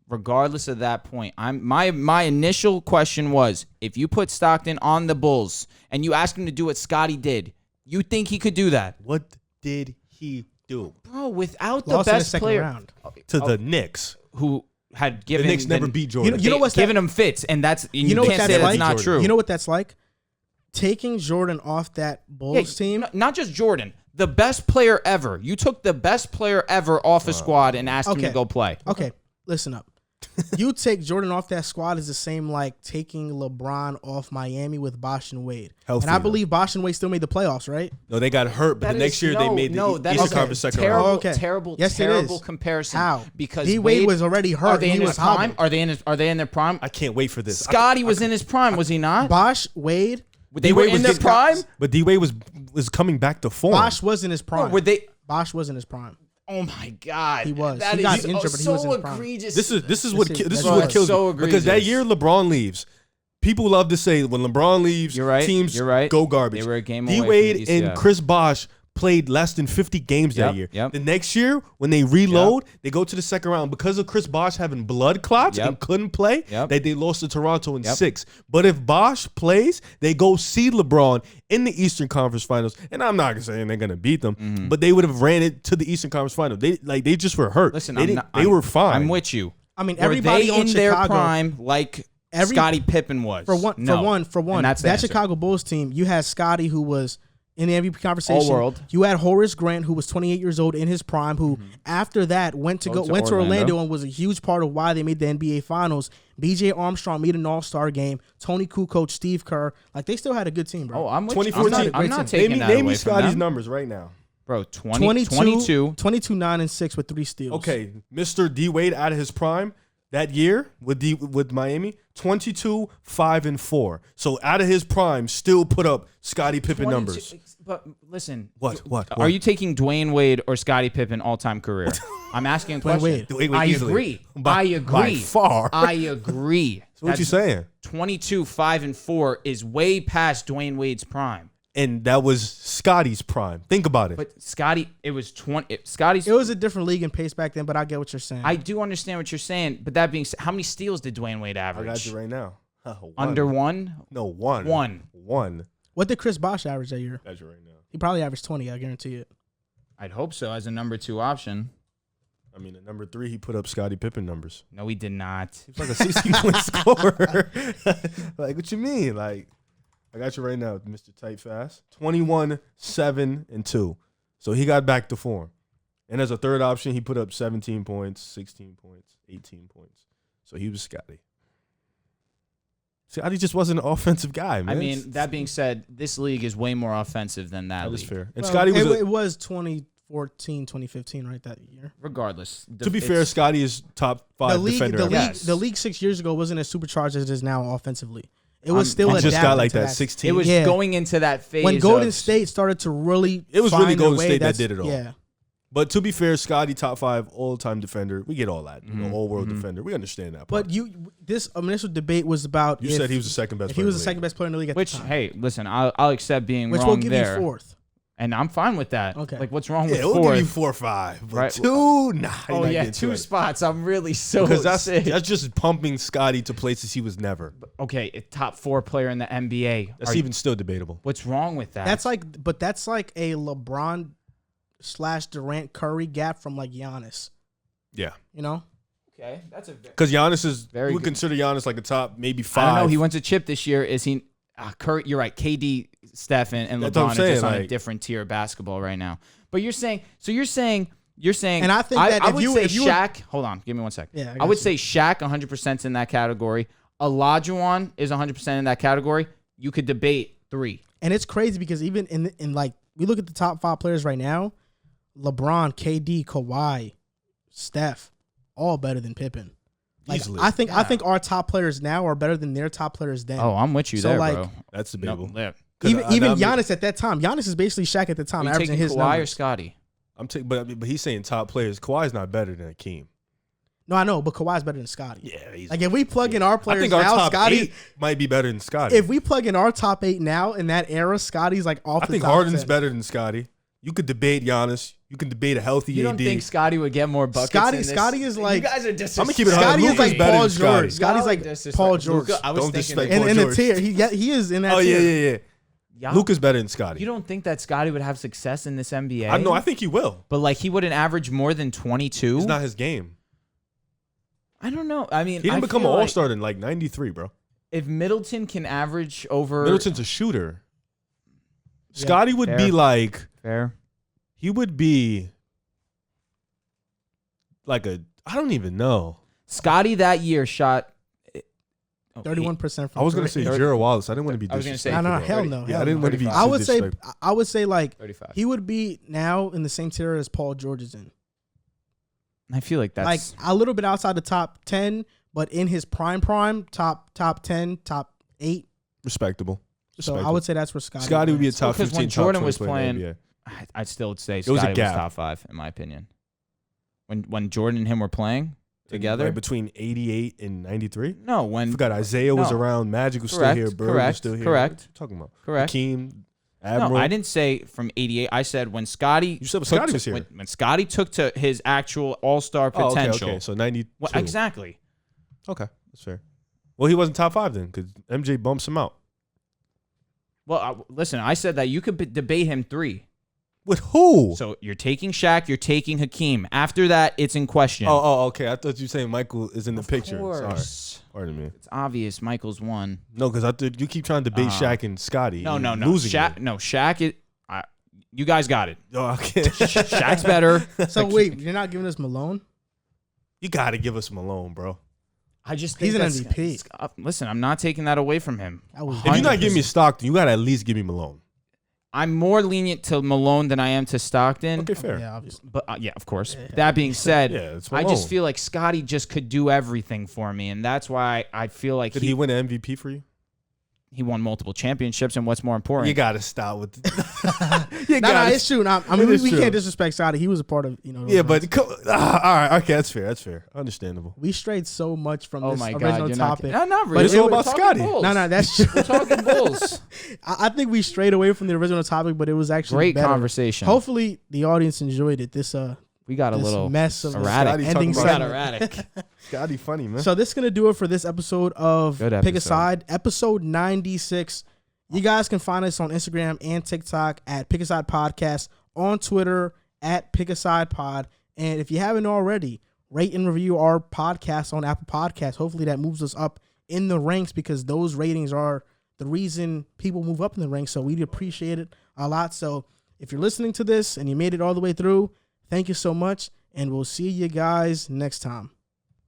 regardless of that point, my initial question was, if you put Stockton on the Bulls and you ask him to do what Scottie did, you think he could do that? what did he do Bro, without the Lost in the best second player round. to the Knicks? who had The given Knicks never beat Jordan. You know what's given him fits, and that's you know what can't that's say that's like? not true. You know what that's like? Taking Jordan off that Bulls team. Not just Jordan, the best player ever. You took the best player ever off a squad and asked him to go play. Okay, listen up. You take Jordan off that squad is the same like taking LeBron off Miami with Bosh and Wade. Healthy, and I believe Bosh and Wade still made the playoffs, right? No, they got hurt, but the next year they made the Eastern Conference second round. Oh, okay. Terrible Yes, comparison. How? Because D-Wade was already hurt. Are they in He his was prime? hobbled. Are they in their prime? I can't wait for this. Scottie was in his prime, was he not? Bosh, Wade. They were in their prime. But D-Wade was coming back to form. Bosh was in his prime. Were they? Bosh was in his prime. Oh my God, He was. That He got is injured, but he was in his prime. egregious. This is what That's kills so me. Because that egregious. year LeBron leaves, people love to say when LeBron leaves, You're right. teams You're right. go garbage. They were a game away from D-Wade the and ECF. Chris Bosh played less than 50 games that year. Yep. The next year, when they reload, they go to the second round. Because of Chris Bosh having blood clots and couldn't play, that they lost to Toronto in 6. But if Bosh plays, they go see LeBron in the Eastern Conference Finals. And I'm not saying they're going to beat them, but they would have ran it to the Eastern Conference Finals. They just were hurt. Listen, they were fine. I'm with you. I mean, Were everybody they on in Chicago, their prime like Scottie Pippen was? For one, And that's the that answer. Chicago Bulls team, you had Scottie, who was in the MVP conversation. All-world. You had Horace Grant, who was 28 years old in his prime, who after that went to Orlando and was a huge part of why they made the NBA Finals. B.J. Armstrong made an All-Star game. Tony Kukoc, Steve Kerr, like they still had a good team, bro. Oh, I'm with 2014. you. I'm not taking that away Name me from Scottie's them. numbers right now. Bro, 22. 22, 9, and 6 with 3 steals. Okay, Mr. D-Wade out of his prime that year with Miami, 22, 5, and 4. So out of his prime, still put up Scottie Pippen numbers. But listen. What? Are you taking Dwayne Wade or Scottie Pippen all-time career? I'm asking a question. Wade. Dwayne I easily. agree. By I agree. far. I agree. So what you saying? 22, 5, and 4 is way past Dwayne Wade's prime. And that was Scottie's prime. Think about it. But Scottie, it was 20. Scotty's. It was a different league and pace back then, but I get what you're saying. I do understand what you're saying, but that being said, how many steals did Dwayne Wade I average? got you right now. One. Under one? No, one. One. What did Chris Bosh average that year? Got you right now. He probably averaged 20, I guarantee it. I'd hope so as a number 2 option. I mean, at number 3, he put up Scottie Pippen numbers. No, he did not. He's like a 60-point scorer. Like, what you mean? Like, I got you right now, Mr. Tight Fast. 21, 7, and 2. So he got back to form. And as a third option, he put up 17 points, 16 points, 18 points. So he was Scottie. Scottie just wasn't an offensive guy, man. I mean, that being said, this league is way more offensive than that that league. is fair. And Well, Scottie was it was 2014, 2015, right, that year. Regardless. to be fair, Scottie is top 5 defender. ever. Yes. The league 6 years ago wasn't as supercharged as it is now offensively. It was still He adapting just got like to that 16. It was going into that phase. when Golden of, State started to really It was find really a Golden way, State that that's- did it all. Yeah. But to be fair, Scottie, top 5 all-time defender. We get all that. All-world defender. We understand that part. But this initial debate was about You if, said he was the second best if player he was in the the second league. best player in the league at which, the time. hey, listen, I'll accept being Which wrong will give there. you fourth. And I'm fine with that. Okay. Like, what's wrong Yeah, with we'll fourth? give you 4 or 5. But Right. 2, nah. Oh, yeah, 2 spots. I'm really so Because that's sick. just pumping Scottie to places he was never. Okay, a top 4 player in the NBA. That's even still debatable. What's wrong with that? That's like a LeBron / Durant Curry gap from like Giannis. Yeah. You know? okay. That's a Because Giannis is, Very we would good. consider Giannis like a top maybe 5. I don't know. He went to chip this year. Is he? Curry, you're right. KD Steph and That's what I'm LeBron are saying, just on a like- different tier of basketball right now. But you're saying, And I think that I if would you- say if you were- Shaq. Hold on, give me 1 sec. Yeah, I I got would you. say Shaq 100% in that category. Olajuwon is 100% in that category. You could debate 3. And it's crazy because even in like we look at the top 5 players right now, LeBron, KD, Kawhi, Steph, all better than Pippen. Like, Easily. I think our top players now are better than their top players then. Oh, I'm with you So, there, like, bro. That's No, debatable. yeah. 'Cause Even I mean, Giannis at that time. Giannis is basically Shaq at the time, Are you averaging taking his Kawhi or numbers. Scottie? but he's saying top players. Kawhi's not better than Hakeem. No, I know, but Kawhi's better than Scottie. Yeah, he's Like if we plug in our I players think our now, top Scottie. 8 might be better than Scottie. If we plug in our top 8 now in that era, Scottie's like off I the think top Harden's 10. better than Scottie. You could debate Giannis. You can debate a healthy You don't AD. think Scottie would get more buckets? Scottie- in this? Scottie is like- You guys are disrespectful. I'm gonna keep it Scottie is Luka's like better Paul than Scottie. George. Scotty's like Paul George. I was Don't thinking disrespect that. Paul In the George. tier, he is in that Oh tier. yeah. Y'all- Luka's better than Scottie. You don't think that Scottie would have success in this NBA? I know. I think he will. But like he wouldn't average more than 22. It's not his game. I don't know. I mean, He didn't I become an feel like all-star in like '93, bro. If Middleton can average over Middleton's a shooter. Yeah, Scottie would fair. be like fair, he would be like a I don't even know. Scottie that year shot 31% from I was gonna say three. Gerald Wallace. I didn't want to be I was gonna say- disrespectful. No, though. hell no. Yeah, hell I didn't no. want to be. I would say disrespectful. I would say like 35. he would be now in the same tier as Paul George is in. I feel like that's Like a little bit outside the top 10, but in his prime, top 10, top 8. respectable. So I would say that's where Scottie. Scottie would be a ranks. top because 15. when top Jordan 20 was player in the playing- NBA. I'd still say was a Scottie was gap. top 5 in my opinion. When Jordan and him were playing together, Like between 88 and 93. no, I when forgot Isaiah was No. around. Magic was Correct, still here. Bird correct, was still here. correct. What are you talking about? correct. Hakeem, Admiral. No, I didn't say from 88. I said when Scottie. You said took Scottie to- was here. When Scottie took to his actual All-Star Oh, potential. okay. So 92. Well, exactly. Okay, that's fair. Well, he wasn't top 5 then because MJ bumps him out. Well, listen, I said that you could debate him 3. With who? So you're taking Shaq, you're taking Hakeem. After that, it's in question. Okay. I thought you were saying Michael is in the picture. Sorry. Course. Pardon me. It's obvious Michael's one. No, because I thought you keep trying to debate Shaq and Scottie. No. and losing Shaq, it. no, Shaq is. You guys got it. Oh, okay. Shaq's better. So wait, you're not giving us Malone? You got to give us Malone, bro. I just He's think an that's- MVP. Listen, I'm not taking that away from him. I was If you're not giving me Stockton, you got to at least give me Malone. I'm more lenient to Malone than I am to Stockton. Okay, fair. Yeah, obviously. But yeah, of course. That being said, Yeah, it's I Malone. just feel like Scottie just could do everything for me, and that's why I feel like Did he win an MVP for you? he won multiple championships. And what's more important, You got to stop with No, it's true. No, I mean, It is we true. can't disrespect Scottie. He was a part of, those Yeah, runs. but all right. Okay, that's fair. That's fair. Understandable. we strayed so much from oh this my original God, you're topic. not really. it's all We're about talking Scottie. Bulls. No, that's true. We're talking Bulls. I think we strayed away from the original topic, but it was actually Great better. conversation. Hopefully, the audience enjoyed it. This We got a this little mess of erratic. Scottie ending talking We got about- segment. erratic. Scottie funny, man. So this is gonna do it for this episode of Good Pick a episode. Side, episode 96. You guys can find us on Instagram and TikTok at Pick a Side Podcast, on Twitter at Pick a Side Pod, and if you haven't already, rate and review our podcast on Apple Podcasts. Hopefully that moves us up in the ranks because those ratings are the reason people move up in the ranks. So we'd appreciate it a lot. So if you're listening to this and you made it all the way through, thank you so much, and we'll see you guys next time.